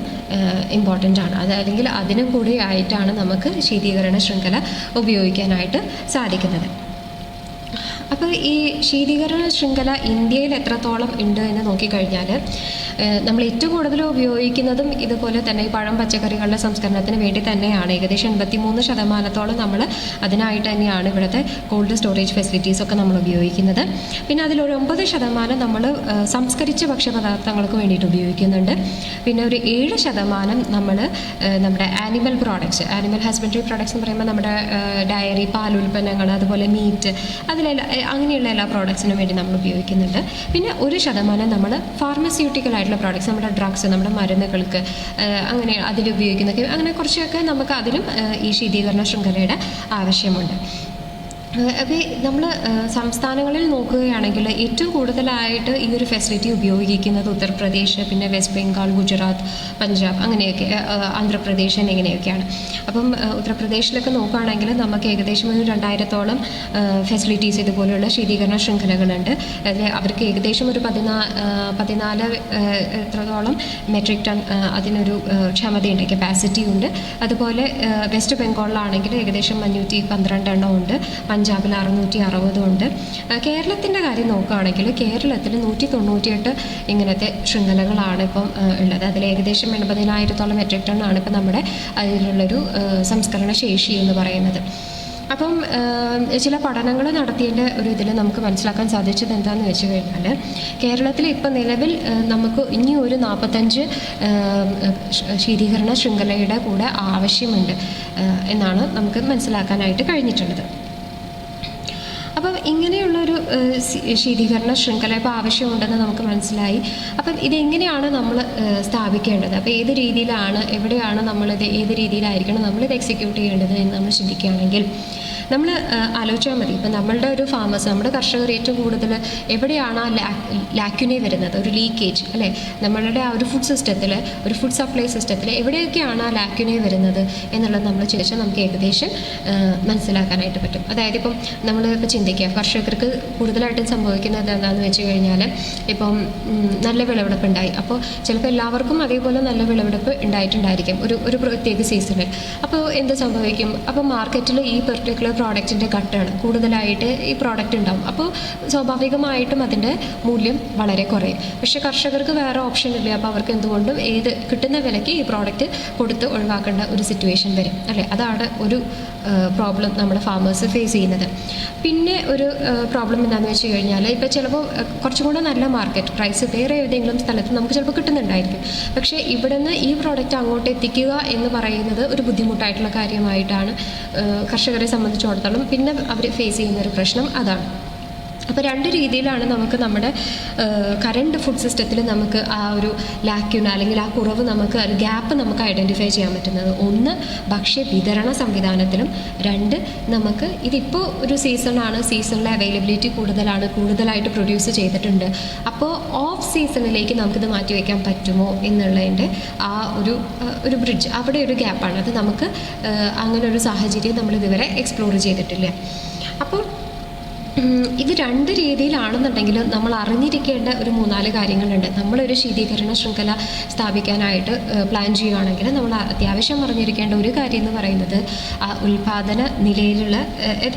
ഇമ്പോർട്ടൻ്റ് ആണ്. അല്ലെങ്കിൽ അതിനും കൂടി ആയിട്ടാണ് നമുക്ക് ശീതീകരണ ശൃംഖല ഉപയോഗിക്കാനായിട്ട് സാധിക്കുന്നത്. അപ്പോൾ ഈ ശീതീകരണ ശൃംഖല ഇന്ത്യയിൽ എത്രത്തോളം ഉണ്ട് എന്ന് നോക്കിക്കഴിഞ്ഞാൽ നമ്മൾ ഏറ്റവും കൂടുതൽ ഉപയോഗിക്കുന്നതും ഇതുപോലെ തന്നെ ഈ പഴം പച്ചക്കറികളുടെ സംസ്കരണത്തിന് വേണ്ടി തന്നെയാണ്. ഏകദേശം 83% നമ്മൾ അതിനായിട്ട് തന്നെയാണ് ഇവിടുത്തെ കോൾഡ് സ്റ്റോറേജ് ഫെസിലിറ്റീസൊക്കെ നമ്മൾ ഉപയോഗിക്കുന്നത്. പിന്നെ അതിലൊരു 9% നമ്മൾ സംസ്കരിച്ച ഭക്ഷ്യപദാർത്ഥങ്ങൾക്ക് വേണ്ടിയിട്ട് ഉപയോഗിക്കുന്നുണ്ട്. പിന്നെ ഒരു 7% നമ്മൾ നമ്മുടെ animal products, animal husbandry products എന്ന് പറയുമ്പോൾ നമ്മുടെ ഡയറി, പാലുൽപ്പന്നങ്ങൾ, അതുപോലെ മീറ്റ്, അതിലെല്ലാം അങ്ങനെയുള്ള എല്ലാ പ്രോഡക്ട്സിനും വേണ്ടി നമ്മൾ ഉപയോഗിക്കുന്നുണ്ട്. പിന്നെ 1% നമ്മൾ ഫാർമസ്യൂട്ടിക്കൽ ആയിട്ടുള്ള പ്രോഡക്ട്സ്, നമ്മുടെ ഡ്രഗ്സ്, നമ്മുടെ മരുന്നുകൾക്ക് അങ്ങനെ അതിലുപയോഗിക്കുന്നതൊക്കെ, അങ്ങനെ കുറച്ചൊക്കെ നമുക്ക് അതിലും ഈ ശീതീകരണ ശൃംഖലയുടെ ആവശ്യമുണ്ട്. അപ്പോൾ നമ്മൾ സംസ്ഥാനങ്ങളിൽ നോക്കുകയാണെങ്കിൽ ഏറ്റവും കൂടുതലായിട്ട് ഈ ഒരു ഫെസിലിറ്റി ഉപയോഗിക്കുന്നത് ഉത്തർപ്രദേശ്, പിന്നെ വെസ്റ്റ് ബംഗാൾ, ഗുജറാത്ത്, പഞ്ചാബ്, അങ്ങനെയൊക്കെ, ആന്ധ്രാപ്രദേശ് എന്നിങ്ങനെയൊക്കെയാണ്. അപ്പം ഉത്തർപ്രദേശിലൊക്കെ നോക്കുകയാണെങ്കിൽ നമുക്ക് ഏകദേശം ഒരു 2000-ഓളം ഫെസിലിറ്റീസ് ഇതുപോലെയുള്ള ശീതീകരണ ശൃംഖലകളുണ്ട്. അതിൽ അവർക്ക് ഏകദേശം ഒരു 14 എത്രത്തോളം മെട്രിക് ടൺ അതിനൊരു ക്ഷമതയുണ്ട്, കപ്പാസിറ്റി ഉണ്ട്. അതുപോലെ വെസ്റ്റ് ബംഗാളിലാണെങ്കിൽ ഏകദേശം 512 എണ്ണം ഉണ്ട്. പഞ്ചാബിൽ 660 ഉണ്ട്. കേരളത്തിൻ്റെ കാര്യം നോക്കുകയാണെങ്കിൽ കേരളത്തിൽ 198 ഇങ്ങനത്തെ ശൃംഖലകളാണ് ഇപ്പം ഉള്ളത്. അതിൽ ഏകദേശം 80,000-ഓളം മെട്രിക് ടൺ ആണ് ഇപ്പം നമ്മുടെ അതിലുള്ളൊരു സംസ്കരണ ശേഷി എന്ന് പറയുന്നത്. അപ്പം ചില പഠനങ്ങൾ നടത്തിയതിൻ്റെ ഒരു ഇതിൽ നമുക്ക് മനസ്സിലാക്കാൻ സാധിച്ചത് എന്താണെന്ന് വെച്ച് കഴിഞ്ഞാൽ കേരളത്തിൽ ഇപ്പം നിലവിൽ നമുക്ക് ഇനി ഒരു 45 ശീതീകരണ ശൃംഖലയുടെ കൂടെ ആവശ്യമുണ്ട് എന്നാണ് നമുക്ക് മനസ്സിലാക്കാനായിട്ട് കഴിഞ്ഞിട്ടുള്ളത്. അപ്പം ഇങ്ങനെയുള്ളൊരു ശീതീകരണ ശൃംഖല ഇപ്പോൾ ആവശ്യമുണ്ടെന്ന് നമുക്ക് മനസ്സിലായി. അപ്പം ഇതെങ്ങനെയാണ് നമ്മൾ സ്ഥാപിക്കേണ്ടത്, അപ്പോൾ ഏത് രീതിയിലാണ്, എവിടെയാണ് നമ്മളിത്, ഏത് രീതിയിലായിരിക്കണം നമ്മളിത് എക്സിക്യൂട്ട് ചെയ്യേണ്ടത് എന്ന് നമ്മൾ ചിന്തിക്കുകയാണെങ്കിൽ നമ്മൾ ആലോചിച്ചാൽ മതി. ഇപ്പം നമ്മളുടെ ഒരു ഫാമേഴ്സ്, നമ്മുടെ കർഷകർ ഏറ്റവും കൂടുതൽ എവിടെയാണ് ആ ലാക്യുനെ വരുന്നത്, ഒരു ലീക്കേജ് അല്ലേ, നമ്മളുടെ ആ ഒരു ഫുഡ് സിസ്റ്റത്തിൽ, ഒരു ഫുഡ് സപ്ലൈ സിസ്റ്റത്തിൽ എവിടെയൊക്കെയാണ് ആ ലാക്യുനെ വരുന്നത് എന്നുള്ളത് നമ്മൾ ചിന്തിച്ചാൽ നമുക്ക് ഏകദേശം മനസ്സിലാക്കാനായിട്ട് പറ്റും. അതായത് ഇപ്പം നമ്മളിപ്പോൾ ചിന്തിക്കുക, കർഷകർക്ക് കൂടുതലായിട്ടും സംഭവിക്കുന്നത് എന്താണെന്ന് വെച്ച് കഴിഞ്ഞാൽ ഇപ്പം നല്ല വിളവെടുപ്പ് ഉണ്ടായി, അപ്പോൾ ചിലപ്പോൾ എല്ലാവർക്കും അതേപോലെ നല്ല വിളവെടുപ്പ് ഉണ്ടായിട്ടുണ്ടായിരിക്കും ഒരു പ്രത്യേക സീസണിൽ. അപ്പോൾ എന്ത് സംഭവിക്കും, അപ്പോൾ മാർക്കറ്റിൽ ഈ പെർട്ടിക്കുലർ പ്രോഡക്റ്റിൻ്റെ കട്ടാണ് കൂടുതലായിട്ട് ഈ പ്രോഡക്റ്റ് ഉണ്ടാവും. അപ്പോൾ സ്വാഭാവികമായിട്ടും അതിൻ്റെ മൂല്യം വളരെ കുറയും. പക്ഷേ കർഷകർക്ക് വേറെ ഓപ്ഷൻ ഇല്ല. അപ്പോൾ അവർക്ക് എന്തുകൊണ്ടും കിട്ടുന്ന വിലയ്ക്ക് ഈ പ്രോഡക്റ്റ് കൊടുത്ത് ഒഴിവാക്കേണ്ട ഒരു സിറ്റുവേഷൻ വരും അല്ലേ. അതാണ് ഒരു പ്രോബ്ലം നമ്മുടെ ഫാമേഴ്സ് ഫേസ് ചെയ്യുന്നത്. പിന്നെ ഒരു പ്രോബ്ലം എന്താണെന്ന് വെച്ച് കഴിഞ്ഞാൽ ഇപ്പോൾ ചിലപ്പോൾ കുറച്ചും കൂടെ നല്ല മാർക്കറ്റ് പ്രൈസ് വേറെ ഏതെങ്കിലും സ്ഥലത്ത് നമുക്ക് ചിലപ്പോൾ കിട്ടുന്നുണ്ടായിരിക്കും. പക്ഷേ ഇവിടെ നിന്ന് ഈ പ്രോഡക്റ്റ് അങ്ങോട്ട് എത്തിക്കുക എന്ന് പറയുന്നത് ഒരു ബുദ്ധിമുട്ടായിട്ടുള്ള കാര്യമായിട്ടാണ് കർഷകരെ സംബന്ധിച്ചിടത്തോളം പിന്നെ അവർ ഫേസ് ചെയ്യുന്നൊരു പ്രശ്നം അതാണ്. അപ്പോൾ 2 രീതിയിലാണ് നമുക്ക് നമ്മുടെ കറണ്ട് ഫുഡ് സിസ്റ്റത്തിൽ നമുക്ക് ആ ഒരു ലാക്യൂന അല്ലെങ്കിൽ ആ കുറവ്, നമുക്ക് ഒരു ഗ്യാപ്പ് നമുക്ക് ഐഡൻറ്റിഫൈ ചെയ്യാൻ പറ്റുന്നത്. 1 ഭക്ഷ്യ വിതരണ സംവിധാനത്തിലും, 2 നമുക്ക് ഇതിപ്പോൾ ഒരു സീസണാണ്, സീസണിലെ അവൈലബിലിറ്റി കൂടുതലായിട്ട് പ്രൊഡ്യൂസ് ചെയ്തിട്ടുണ്ട്, അപ്പോൾ ഓഫ് സീസണിലേക്ക് നമുക്കിത് മാറ്റിവെക്കാൻ പറ്റുമോ എന്നുള്ളതിൻ്റെ ആ ഒരു ബ്രിഡ്ജ്, അവിടെ ഒരു ഗ്യാപ്പാണ്. അത് നമുക്ക് അങ്ങനെ ഒരു സാഹചര്യം നമ്മൾ ഇതുവരെ എക്സ്പ്ലോർ ചെയ്തിട്ടില്ല. അപ്പോൾ ഇത് രണ്ട് രീതിയിലാണെന്നുണ്ടെങ്കിലും നമ്മൾ അറിഞ്ഞിരിക്കേണ്ട ഒരു 3-4 കാര്യങ്ങളുണ്ട്. നമ്മളൊരു ശീതീകരണ ശൃംഖല സ്ഥാപിക്കാനായിട്ട് പ്ലാൻ ചെയ്യുകയാണെങ്കിൽ നമ്മൾ അത്യാവശ്യം അറിഞ്ഞിരിക്കേണ്ട ഒരു കാര്യം എന്ന് പറയുന്നത് ആ ഉൽപാദന നിലയിലുള്ള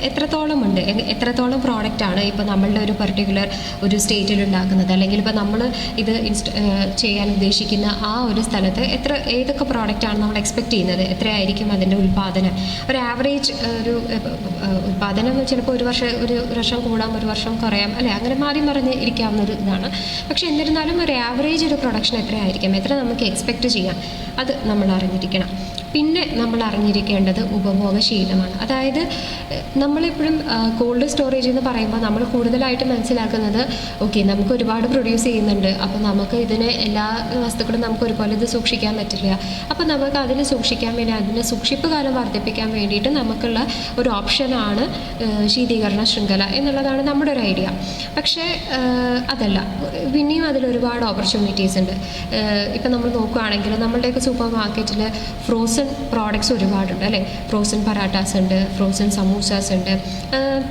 എത്രത്തോളം ഉണ്ട്, എത്രത്തോളം പ്രോഡക്റ്റാണ് ഇപ്പോൾ നമ്മളുടെ ഒരു പർട്ടിക്കുലർ ഒരു സ്റ്റേറ്റിൽ ഉണ്ടാക്കുന്നത്, അല്ലെങ്കിൽ ഇപ്പോൾ നമ്മൾ ഇത് ചെയ്യാൻ ഉദ്ദേശിക്കുന്ന ആ ഒരു സ്ഥലത്ത് ഏതൊക്കെ പ്രോഡക്റ്റാണ് നമ്മൾ എക്സ്പെക്റ്റ് ചെയ്യുന്നത്, എത്രയായിരിക്കും അതിൻ്റെ ഉൽപാദനം. ഒരു ആവറേജ് ഒരു ഉൽപാദനം ചിലപ്പോൾ ഒരു വർഷം കൂടാം, ഒരു വർഷം കുറയാം, അല്ലേ, അങ്ങനെ മാറി മറിഞ്ഞ് ഇരിക്കാവുന്ന ഒരു ഇതാണ്. പക്ഷേ എന്നിരുന്നാലും ഒരു ആവറേജ് ഒരു പ്രൊഡക്ഷൻ എത്രയായിരിക്കും, എത്ര നമുക്ക് എക്സ്പെക്റ്റ് ചെയ്യാം, അത് നമ്മൾ അറിഞ്ഞിരിക്കണം. പിന്നെ നമ്മൾ അറിഞ്ഞിരിക്കേണ്ടത് ഉപഭോഗശീലമാണ്. അതായത് നമ്മളെപ്പോഴും കോൾഡ് സ്റ്റോറേജ് എന്ന് പറയുമ്പോൾ നമ്മൾ കൂടുതലായിട്ട് മനസ്സിലാക്കുന്നത് ഓക്കെ നമുക്ക് ഒരുപാട് പ്രൊഡ്യൂസ് ചെയ്യുന്നുണ്ട്, അപ്പോൾ നമുക്ക് ഇതിന് എല്ലാ വസ്തുക്കളും നമുക്ക് ഒരുപോലെ ഇത് സൂക്ഷിക്കാൻ പറ്റില്ല, അപ്പോൾ നമുക്ക് അതിന് സൂക്ഷിക്കാൻ വേണ്ടി അതിൻ്റെ സൂക്ഷിപ്പ് കാലം വർദ്ധിപ്പിക്കാൻ വേണ്ടിയിട്ട് നമുക്കുള്ള ഒരു ഓപ്ഷനാണ് ശീതീകരണ ശൃംഖല എന്നുള്ളതാണ് നമ്മുടെ ഒരു ഐഡിയ. പക്ഷേ അതല്ല, പിന്നെയും അതിലൊരുപാട് ഓപ്പർച്യൂണിറ്റീസ് ഉണ്ട്. ഇപ്പം നമ്മൾ നോക്കുകയാണെങ്കിൽ നമ്മളുടെയൊക്കെ സൂപ്പർ മാർക്കറ്റിൽ ഫ്രോസൺ പ്രോഡക്ട്സ് ഒരുപാടുണ്ട്, അല്ലേ. ഫ്രോസൺ പറാട്ടാസ് ഉണ്ട്, ഫ്രോസൺ സമൂസാസ് ഉണ്ട്,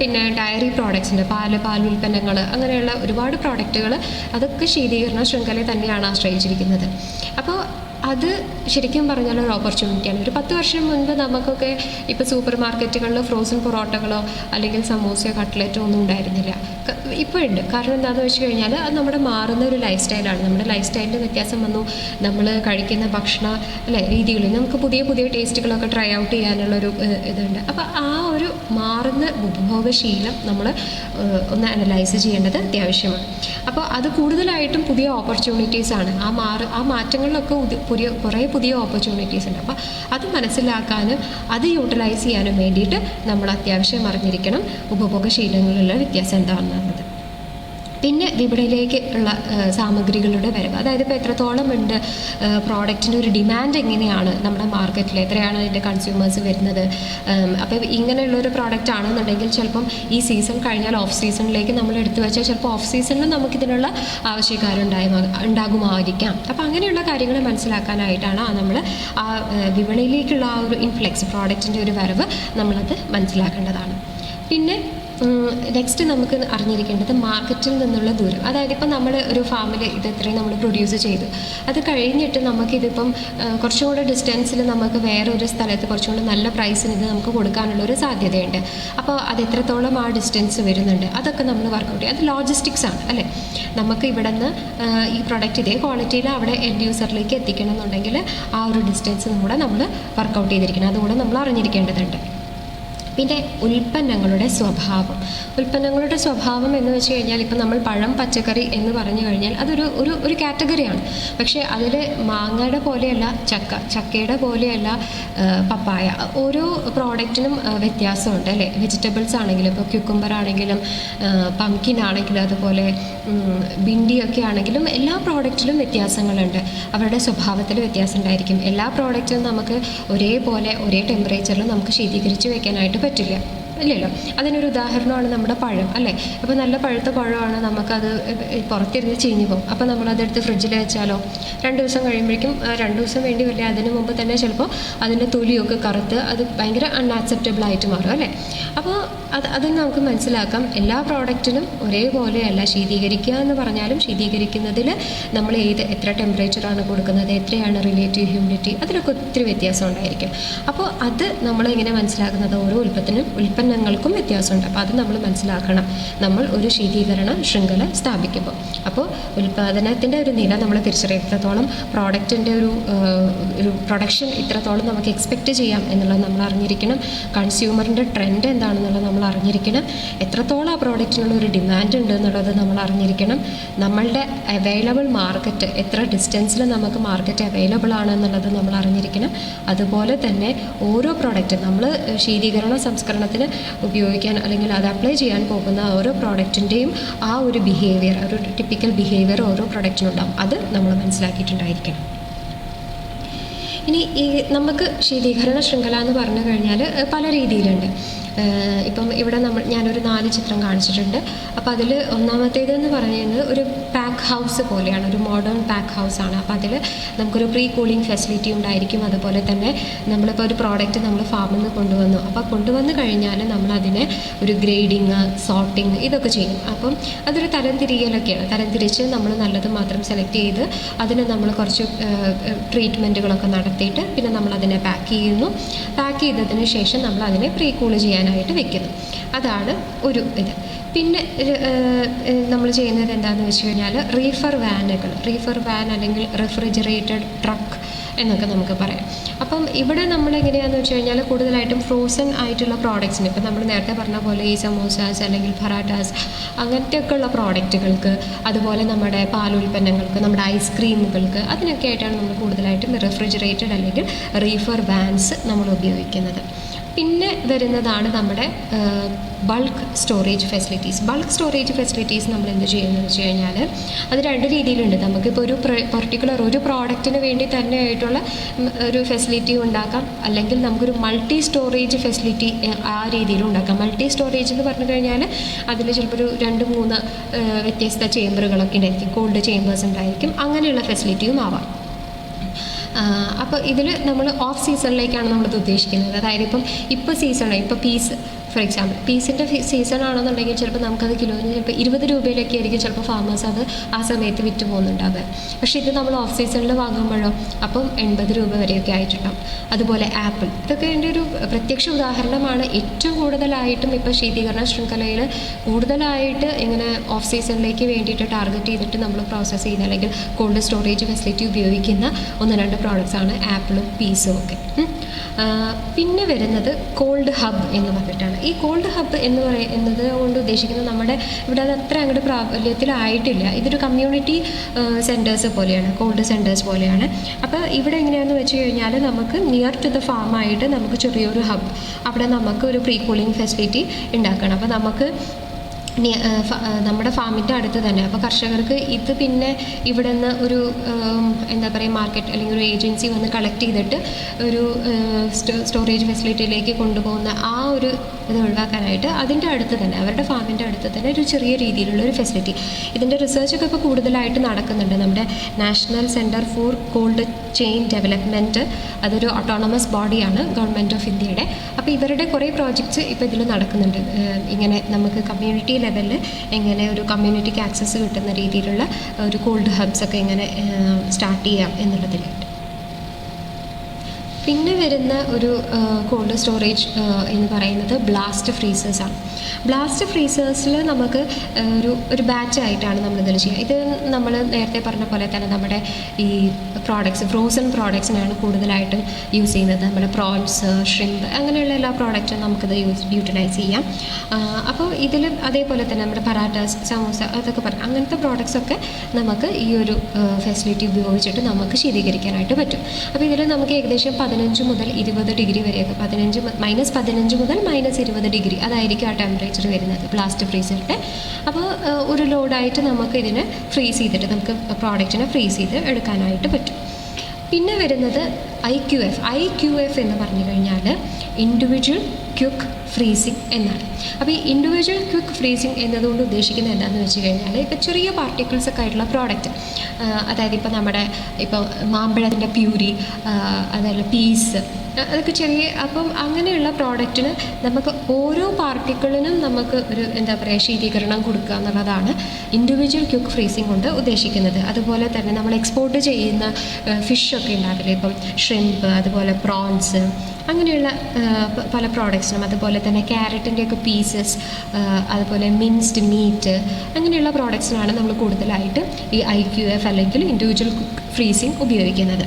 പിന്നെ ഡയറി പ്രോഡക്ട്സ് ഉണ്ട്, പാൽ ഉൽപ്പന്നങ്ങൾ, അങ്ങനെയുള്ള ഒരുപാട് പ്രോഡക്റ്റുകൾ അതൊക്കെ ശീതീകരണ ശൃംഖലയെ തന്നെയാണ് ആശ്രയിച്ചിരിക്കുന്നത്. അപ്പോൾ അത് ശരിക്കും പറഞ്ഞാൽ ഒരു ഓപ്പർച്യൂണിറ്റിയാണ്. ഒരു 10 വർഷം മുൻപ് നമുക്കൊക്കെ ഇപ്പോൾ സൂപ്പർ മാർക്കറ്റുകളിൽ ഫ്രോസൺ പൊറോട്ടകളോ അല്ലെങ്കിൽ സമൂസയോ കട്ട്ലറ്റോ ഒന്നും ഉണ്ടായിരുന്നില്ല. ഇപ്പോഴുണ്ട്. കാരണം എന്താണെന്ന് വെച്ച് കഴിഞ്ഞാൽ അത് നമ്മുടെ മാറുന്ന ഒരു ലൈഫ് സ്റ്റൈലാണ്. നമ്മുടെ ലൈഫ് സ്റ്റൈലിൻ്റെ വ്യത്യാസം വന്നു, നമ്മൾ കഴിക്കുന്ന ഭക്ഷണ രീതികളിൽ നമുക്ക് പുതിയ പുതിയ ടേസ്റ്റുകളൊക്കെ ട്രൈ ഔട്ട് ചെയ്യാനുള്ളൊരു ഇതുണ്ട്. അപ്പോൾ ആ ഒരു മാറുന്ന ഉപഭോഗശീലം നമ്മൾ ഒന്ന് അനലൈസ് ചെയ്യേണ്ടത് അത്യാവശ്യമാണ്. അപ്പോൾ അത് കൂടുതലായിട്ടും പുതിയ ഓപ്പർച്യൂണിറ്റീസാണ്. ആ മാറ്റങ്ങളിലൊക്കെ കുറേ പുതിയ ഓപ്പർച്യൂണിറ്റീസ് ഉണ്ട്. അപ്പോൾ അത് മനസ്സിലാക്കാനും അത് യൂട്ടിലൈസ് ചെയ്യാനും വേണ്ടിയിട്ട് നമ്മൾ അത്യാവശ്യം അറിഞ്ഞിരിക്കണം ഉപഭോഗശീലങ്ങളിലുള്ള വ്യത്യാസം എന്താണെന്നുള്ളത്. പിന്നെ വിപണിയിലേക്ക് ഉള്ള സാമഗ്രികളുടെ വരവ്, അതായത് ഇപ്പോൾ എത്രത്തോളം ഉണ്ട് പ്രോഡക്റ്റിൻ്റെ ഒരു ഡിമാൻഡ് എങ്ങനെയാണ് നമ്മുടെ മാർക്കറ്റിൽ, എത്രയാണ് അതിൻ്റെ കൺസ്യൂമേഴ്സ് വരുന്നത്. അപ്പോൾ ഇങ്ങനെയുള്ളൊരു പ്രോഡക്റ്റ് ആണെന്നുണ്ടെങ്കിൽ ചിലപ്പം ഈ സീസൺ കഴിഞ്ഞാൽ ഓഫ് സീസണിലേക്ക് നമ്മൾ എടുത്തു വെച്ചാൽ ചിലപ്പോൾ ഓഫ് സീസണിൽ നമുക്കിതിനുള്ള ഉണ്ടാകുമായിരിക്കാം. അപ്പോൾ അങ്ങനെയുള്ള കാര്യങ്ങൾ മനസ്സിലാക്കാനായിട്ടാണ് നമ്മൾ ആ വിപണിയിലേക്കുള്ള ആ ഒരു ഇൻഫ്ലെക്സ് പ്രോഡക്റ്റിൻ്റെ ഒരു വരവ് നമ്മളത് മനസ്സിലാക്കേണ്ടതാണ്. പിന്നെ നെക്സ്റ്റ് നമുക്ക് അറിഞ്ഞിരിക്കേണ്ടത് മാർക്കറ്റിൽ നിന്നുള്ള ദൂരം. അതായത് ഇപ്പം നമ്മൾ ഒരു ഫാമിൽ ഇത് ഇത്രയും നമ്മൾ പ്രൊഡ്യൂസ് ചെയ്തു, അത് കഴിഞ്ഞിട്ട് നമുക്കിതിപ്പം കുറച്ചും കൂടെ ഡിസ്റ്റൻസിൽ നമുക്ക് വേറൊരു സ്ഥലത്ത് കുറച്ചും കൂടെ നല്ല പ്രൈസിന് ഇത് നമുക്ക് കൊടുക്കാനുള്ളൊരു സാധ്യതയുണ്ട്. അപ്പോൾ അത് എത്രത്തോളം ആ ഡിസ്റ്റൻസ് വരുന്നുണ്ട് അതൊക്കെ നമ്മൾ വർക്കൗട്ട് ചെയ്യും. അത് ലോജിസ്റ്റിക്സ് ആണ്, അല്ലേ. നമുക്ക് ഇവിടെ നിന്ന് ഈ പ്രൊഡക്റ്റ് ഇതേ ക്വാളിറ്റിയിൽ അവിടെ എൻഡ് യൂസറിലേക്ക് എത്തിക്കണം എന്നുണ്ടെങ്കിൽ ആ ഒരു ഡിസ്റ്റൻസും കൂടെ നമ്മൾ വർക്കൗട്ട് ചെയ്തിരിക്കണം, അതുകൂടെ നമ്മൾ അറിഞ്ഞിരിക്കേണ്ടതുണ്ട്. പിന്നെ ഉൽപ്പന്നങ്ങളുടെ സ്വഭാവം എന്ന് വെച്ച് കഴിഞ്ഞാൽ ഇപ്പം നമ്മൾ പഴം പച്ചക്കറി എന്ന് പറഞ്ഞു കഴിഞ്ഞാൽ അതൊരു ഒരു കാറ്റഗറിയാണ്. പക്ഷേ അതിൽ മാങ്ങയുടെ പോലെയല്ല ചക്കയുടെ പോലെയല്ല പപ്പായ. ഓരോ പ്രോഡക്റ്റിനും വ്യത്യാസമുണ്ട്, അല്ലേ. വെജിറ്റബിൾസ് ആണെങ്കിലും ഇപ്പോൾ ക്യുക്കുംബർ ആണെങ്കിലും പംകിൻ ആണെങ്കിലും അതുപോലെ ബിൻഡിയൊക്കെ ആണെങ്കിലും എല്ലാ പ്രോഡക്റ്റിലും വ്യത്യാസങ്ങളുണ്ട്. അവരുടെ സ്വഭാവത്തിൽ വ്യത്യാസം ഉണ്ടായിരിക്കും. എല്ലാ പ്രോഡക്റ്റിനും നമുക്ക് ഒരേപോലെ ഒരേ ടെമ്പറേച്ചറിൽ നമുക്ക് ശീതീകരിച്ച് വെക്കാനായിട്ട് പറ്റില്ല, ഇല്ലല്ലോ. അതിനൊരു ഉദാഹരണമാണ് നമ്മുടെ പഴം, അല്ലേ. അപ്പോൾ നല്ല പഴുത്ത പഴമാണ്, നമുക്കത് പുറത്തിരുന്ന് ചീഞ്ഞു പോകും. അപ്പോൾ നമ്മളതെടുത്ത് ഫ്രിഡ്ജിൽ വെച്ചാലോ 2 ദിവസം കഴിയുമ്പോഴേക്കും 2 ദിവസം വേണ്ടി വരില്ല, അതിന് മുമ്പ് തന്നെ ചിലപ്പോൾ അതിൻ്റെ തൊലിയൊക്കെ കറുത്ത് അത് ഭയങ്കര അൺആക്സെപ്റ്റബിളായിട്ട് മാറും, അല്ലേ. അപ്പോൾ അത് നമുക്ക് മനസ്സിലാക്കാം. എല്ലാ പ്രോഡക്റ്റിനും ഒരേപോലെയല്ല ശീതീകരിക്കുക എന്ന് പറഞ്ഞാലും ശീതീകരിക്കുന്നതിൽ നമ്മൾ എത്ര ടെമ്പറേച്ചറാണ് കൊടുക്കുന്നത്, എത്രയാണ് റിലേറ്റീവ് ഹ്യൂമിഡിറ്റി, അതിലൊക്കെ ഒത്തിരി വ്യത്യാസം ഉണ്ടായിരിക്കും. അപ്പോൾ അത് നമ്മളിങ്ങനെ മനസ്സിലാക്കുന്നത് ഓരോ ഉൽപ്പന്നങ്ങൾക്കും വ്യത്യാസമുണ്ട്. അപ്പോൾ അത് നമ്മൾ മനസ്സിലാക്കണം നമ്മൾ ഒരു ശീതീകരണ ശൃംഖല സ്ഥാപിക്കുമ്പോൾ. അപ്പോൾ ഉൽപ്പാദനത്തിൻ്റെ ഒരു നില നമ്മൾ തിരിച്ചറിയും. എത്രത്തോളം പ്രോഡക്റ്റിൻ്റെ ഒരു പ്രൊഡക്ഷൻ ഇത്രത്തോളം നമുക്ക് എക്സ്പെക്റ്റ് ചെയ്യാം എന്നുള്ളത് നമ്മൾ അറിഞ്ഞിരിക്കണം. കൺസ്യൂമറിൻ്റെ ട്രെൻഡ് എന്താണെന്നുള്ളത് നമ്മൾ അറിഞ്ഞിരിക്കണം. എത്രത്തോളം ആ പ്രോഡക്റ്റിനുള്ള ഒരു ഡിമാൻഡ് ഉണ്ട് എന്നുള്ളത് നമ്മൾ അറിഞ്ഞിരിക്കണം. നമ്മളുടെ അവൈലബിൾ മാർക്കറ്റ്, എത്ര ഡിസ്റ്റൻസിൽ നമുക്ക് മാർക്കറ്റ് അവൈലബിൾ ആണ് എന്നുള്ളത് നമ്മൾ അറിഞ്ഞിരിക്കണം. അതുപോലെ തന്നെ ഓരോ പ്രോഡക്റ്റ് നമ്മൾ ശീതീകരണ സംസ്കരണത്തിന് ഉപയോഗിക്കാൻ അല്ലെങ്കിൽ അത് അപ്ലൈ ചെയ്യാൻ പോകുന്ന ഓരോ പ്രോഡക്റ്റിൻ്റെയും ആ ഒരു ബിഹേവിയർ, ഒരു ടിപ്പിക്കൽ ബിഹേവിയർ ഓരോ പ്രോഡക്റ്റിനുണ്ടാകും. അത് നമ്മൾ മനസ്സിലാക്കിയിട്ടുണ്ടായിരിക്കണം. ഇനി നമുക്ക് ശീതീകരണ ശൃംഖല എന്ന് പറഞ്ഞു കഴിഞ്ഞാൽ പല രീതിയിലുണ്ട്. ഇപ്പം ഇവിടെ ഞാനൊരു 4 ചിത്രം കാണിച്ചിട്ടുണ്ട്. അപ്പോൾ അതിൽ ഒന്നാമത്തേതെന്ന് പറയുന്നത് ഒരു പാക്ക് ഹൗസ് പോലെയാണ്, ഒരു മോഡേൺ പാക്ക് ഹൗസാണ്. അപ്പോൾ അതിൽ നമുക്കൊരു പ്രീ കൂളിംഗ് ഫെസിലിറ്റി ഉണ്ടായിരിക്കും. അതുപോലെ തന്നെ നമ്മളിപ്പോൾ ഒരു പ്രോഡക്റ്റ് നമ്മൾ ഫാമിൽ നിന്ന് കൊണ്ടുവന്നു, അപ്പോൾ കൊണ്ടുവന്ന് കഴിഞ്ഞാൽ നമ്മളതിനെ ഒരു ഗ്രേഡിങ്, സോർട്ടിങ് ഇതൊക്കെ ചെയ്യും. അപ്പം അതൊരു തരംതിരിക്കലൊക്കെയാണ്. തരംതിരിച്ച് നമ്മൾ നല്ലത് മാത്രം സെലക്ട് ചെയ്ത് അതിന് നമ്മൾ കുറച്ച് ട്രീറ്റ്മെൻറ്റുകളൊക്കെ നടത്തിയിട്ട് പിന്നെ നമ്മളതിനെ പാക്ക് ചെയ്യുന്നു. പാക്ക് ചെയ്തതിന് ശേഷം നമ്മൾ അതിനെ പ്രീ കൂള് ചെയ്യാനായിട്ട് വെക്കുന്നു. അതാണ് ഒരു ഇത്. പിന്നെ നമ്മൾ ചെയ്യുന്നത് എന്താണെന്ന് വെച്ച് കഴിഞ്ഞാൽ റീഫർ വാൻ അല്ലെങ്കിൽ റെഫ്രിജറേറ്റഡ് ട്രക്ക് എന്നൊക്കെ നമുക്ക് പറയാം. അപ്പം ഇവിടെ നമ്മളെങ്ങനെയാണെന്ന് വെച്ച് കഴിഞ്ഞാൽ കൂടുതലായിട്ടും ഫ്രോസൺ ആയിട്ടുള്ള പ്രോഡക്റ്റ്സിന്, ഇപ്പം നമ്മൾ നേരത്തെ പറഞ്ഞ പോലെ ഈ സമോസാസ് അല്ലെങ്കിൽ പറാട്ടാസ് അങ്ങനത്തെയൊക്കെ ഉള്ള പ്രോഡക്റ്റുകൾക്ക്, അതുപോലെ നമ്മുടെ പാലുൽപ്പന്നങ്ങൾക്ക്, നമ്മുടെ ഐസ്ക്രീമുകൾക്ക്, അതിനൊക്കെ ആയിട്ടാണ് നമ്മൾ കൂടുതലായിട്ടും റെഫ്രിജറേറ്റഡ് അല്ലെങ്കിൽ റീഫർ വാൻസ് നമ്മൾ ഉപയോഗിക്കുന്നത്. പിന്നെ വരുന്നതാണ് നമ്മുടെ ബൾക്ക് സ്റ്റോറേജ് ഫെസിലിറ്റീസ് നമ്മൾ എന്ത് ചെയ്യുന്നത് വെച്ച് കഴിഞ്ഞാൽ അത് 2 രീതിയിലുണ്ട്. നമുക്കിപ്പോൾ ഒരു പർട്ടിക്കുലർ ഒരു പ്രോഡക്റ്റിന് വേണ്ടി തന്നെ ആയിട്ടുള്ള ഒരു ഫെസിലിറ്റി ഉണ്ടാക്കാം, അല്ലെങ്കിൽ നമുക്കൊരു മൾട്ടി സ്റ്റോറേജ് ഫെസിലിറ്റി ആ രീതിയിൽ ഉണ്ടാക്കാം. മൾട്ടി സ്റ്റോറേജ് എന്ന് പറഞ്ഞു കഴിഞ്ഞാൽ അതിൽ ചിലപ്പോൾ ഒരു 2-3 വ്യത്യസ്ത ചേമ്പറുകളൊക്കെ ഉണ്ടായിരിക്കും, കോൾഡ് ചേമ്പേഴ്സ് ഉണ്ടായിരിക്കും, അങ്ങനെയുള്ള ഫെസിലിറ്റിയും ആവാം. അപ്പോൾ ഇതിൽ നമ്മൾ ഓഫ് സീസണിലേക്കാണ് നമ്മളിത് ഉദ്ദേശിക്കുന്നത്. അതായത് ഇപ്പോൾ സീസണായി, ഇപ്പോൾ പീസ് ഫോർ എക്സാമ്പിൾ പീസിൻ്റെ സീസൺ ആണെന്നുണ്ടെങ്കിൽ ചിലപ്പോൾ നമുക്കത് കിലോന് ചിലപ്പോൾ 20 രൂപയിലൊക്കെ ആയിരിക്കും ചിലപ്പോൾ ഫാമേഴ്സ് അത് ആ സമയത്ത് വിറ്റ് പോകുന്നുണ്ടാവുക. പക്ഷേ ഇത് നമ്മൾ ഓഫ് സീസണിൽ വാങ്ങുമ്പോഴോ അപ്പം 80 രൂപ വരെയൊക്കെ ആയിട്ടുണ്ടാവും. അതുപോലെ ആപ്പിൾ, ഇതൊക്കെ എൻ്റെ ഒരു പ്രത്യക്ഷ ഉദാഹരണമാണ്. ഏറ്റവും കൂടുതലായിട്ടും ഇപ്പോൾ ശീതീകരണ ശൃംഖലയിൽ കൂടുതലായിട്ട് ഇങ്ങനെ ഓഫ് സീസണിലേക്ക് വേണ്ടിയിട്ട് ടാർഗറ്റ് ചെയ്തിട്ട് നമ്മൾ പ്രോസസ്സ് ചെയ്യുന്ന അല്ലെങ്കിൽ കോൾഡ് സ്റ്റോറേജ് ഫെസിലിറ്റി ഉപയോഗിക്കുന്ന 1-2 പ്രോഡക്റ്റ്സാണ് ആപ്പിളും പീസും ഒക്കെ. പിന്നെ വരുന്നത് കോൾഡ് ഹബ് എന്ന് പറഞ്ഞിട്ടാണ്. ഈ കോൾഡ് ഹബ് എന്ന് പറയുന്നത് കൊണ്ട് ഉദ്ദേശിക്കുന്നത് നമ്മുടെ ഇവിടെ അത് അത്ര അങ്ങോട്ട് പ്രാബല്യത്തിലായിട്ടില്ല. ഇതൊരു കമ്മ്യൂണിറ്റി സെൻറ്റേഴ്സ് പോലെയാണ്, കോൾഡ് സെൻറ്റേഴ്സ് പോലെയാണ്. അപ്പോൾ ഇവിടെ എങ്ങനെയാണെന്ന് വെച്ച് കഴിഞ്ഞാൽ നമുക്ക് നിയർ ടു ദ ഫാമായിട്ട് നമുക്ക് ചെറിയൊരു ഹബ്, അവിടെ നമുക്ക് ഒരു പ്രീ കൂളിംഗ് ഫെസിലിറ്റി ഉണ്ടാക്കണം. അപ്പോൾ നമുക്ക് നമ്മുടെ ഫാമിൻ്റെ അടുത്ത് തന്നെ, അപ്പോൾ കർഷകർക്ക് ഇത് പിന്നെ ഇവിടെ നിന്ന് ഒരു എന്താ പറയുക മാർക്കറ്റ് അല്ലെങ്കിൽ ഒരു ഏജൻസി വന്ന് കളക്ട് ചെയ്തിട്ട് ഒരു സ്റ്റോറേജ് ഫെസിലിറ്റിയിലേക്ക് കൊണ്ടുപോകുന്ന ആ ഒരു ഇത് ഒഴിവാക്കാനായിട്ട് അതിൻ്റെ അടുത്ത് തന്നെ, അവരുടെ ഫാമിൻ്റെ അടുത്ത് തന്നെ ഒരു ചെറിയ രീതിയിലുള്ളൊരു ഫെസിലിറ്റി. ഇതിൻ്റെ റിസർച്ചൊക്കെ ഇപ്പോൾ കൂടുതലായിട്ട് നടക്കുന്നുണ്ട്. നമ്മുടെ national centre for called chain development, അതൊരു ഓട്ടോണമസ് ബോഡിയാണ് ഗവൺമെൻറ് ഓഫ് ഇന്ത്യയുടെ. അപ്പോൾ ഇവരുടെ കുറേ പ്രോജക്ട്സ് ഇപ്പോൾ ഇതിൽ നടക്കുന്നുണ്ട്. ഇങ്ങനെ നമുക്ക് കമ്മ്യൂണിറ്റി ലെവലിൽ എങ്ങനെ ഒരു കമ്മ്യൂണിറ്റിക്ക് ആക്സസ് കിട്ടുന്ന രീതിയിലുള്ള ഒരു കോൾഡ് ഹബ്സ് ഒക്കെ എങ്ങനെ സ്റ്റാർട്ട് ചെയ്യാം എന്നുള്ളതിലായിട്ട്. പിന്നെ വരുന്ന ഒരു കോൾഡ് സ്റ്റോറേജ് എന്ന് പറയുന്നത് ബ്ലാസ്റ്റ് ഫ്രീസേഴ്സാണ്. ബ്ലാസ്റ്റ് ഫ്രീസേഴ്സിൽ നമുക്ക് ഒരു ബാച്ചായിട്ടാണ് നമ്മളിതിൽ ചെയ്യുക. ഇത് നമ്മൾ നേരത്തെ പറഞ്ഞ പോലെ തന്നെ നമ്മുടെ ഈ ഫ്രോസൺ പ്രോഡക്ട്സിനാണ് കൂടുതലായിട്ടും യൂസ് ചെയ്യുന്നത്. നമ്മുടെ പ്രോൺസ്, ഷ്രിമ്പ് അങ്ങനെയുള്ള എല്ലാ പ്രോഡക്റ്റും നമുക്കിത് യൂട്ടിലൈസ് ചെയ്യാം. അപ്പോൾ ഇതിൽ അതേപോലെ തന്നെ നമ്മുടെ പറാട്ടാസ്, സമോസ അതൊക്കെ പറയും, അങ്ങനത്തെ പ്രോഡക്ട്സൊക്കെ നമുക്ക് ഈ ഒരു ഫെസിലിറ്റി ഉപയോഗിച്ചിട്ട് നമുക്ക് ശീതീകരിക്കാനായിട്ട് പറ്റും. അപ്പോൾ ഇതിൽ നമുക്ക് ഏകദേശം 15 മുതൽ 20 ഡിഗ്രി വരെയൊക്കെ, -15 മുതൽ -20 ഡിഗ്രി അതായിരിക്കും ആ ടെമ്പറേച്ചർ വരുന്നത് ബ്ലാസ്റ്റ് ഫ്രീസറിൻ്റെ. അപ്പോൾ ഒരു ലോഡായിട്ട് നമുക്ക് ഇതിനെ ഫ്രീസ് ചെയ്തിട്ട് നമുക്ക് പ്രോഡക്റ്റിനെ ഫ്രീസ് ചെയ്ത് എടുക്കാനായിട്ട് പറ്റും. പിന്നെ വരുന്നത് IQF എന്ന് പറഞ്ഞു കഴിഞ്ഞാൽ ഇൻഡിവിജ്വൽ ക്വിക്ക് ഫ്രീസിങ് എന്നാണ്. അപ്പോൾ ഈ ഇൻഡിവിജ്വൽ ക്വിക്ക് ഫ്രീസിങ് എന്നതുകൊണ്ട് ഉദ്ദേശിക്കുന്നത് എന്താണെന്ന് വെച്ച് കഴിഞ്ഞാൽ ഇപ്പോൾ ചെറിയ പാർട്ടിക്കിൾസ് ഒക്കെ ആയിട്ടുള്ള പ്രോഡക്റ്റ്, അതായത് ഇപ്പോൾ നമ്മുടെ ഇപ്പോൾ മാമ്പഴത്തിൻ്റെ പ്യൂരി, അതല്ല പീസ്, അതൊക്കെ ചെറിയ, അപ്പം അങ്ങനെയുള്ള പ്രോഡക്റ്റിന് നമുക്ക് ഓരോ പാർട്ടിക്കിളിനും നമുക്ക് ഒരു എന്താ പറയുക ശീതീകരണം കൊടുക്കുക എന്നുള്ളതാണ് ഇൻഡിവിജ്വൽ ക്വിക്ക് ഫ്രീസിങ് കൊണ്ട് ഉദ്ദേശിക്കുന്നത്. അതുപോലെ തന്നെ നമ്മൾ എക്സ്പോർട്ട് ചെയ്യുന്ന ഫിഷൊക്കെ ഉണ്ടാവില്ലേ, ഇപ്പം ഷ്രിമ്പ്, അതുപോലെ പ്രോൺസ്, അങ്ങനെയുള്ള പല പ്രോഡക്ട്സിനും, അതുപോലെ തന്നെ ക്യാരറ്റിൻ്റെയൊക്കെ പീസസ്, അതുപോലെ മിൻസ്ഡ് മീറ്റ്, അങ്ങനെയുള്ള പ്രോഡക്ട്സിനാണ് നമ്മൾ കൂടുതലായിട്ട് ഈ IQF അല്ലെങ്കിൽ ഇൻഡിവിജ്വൽ ഫ്രീസിങ് ഉപയോഗിക്കുന്നത്.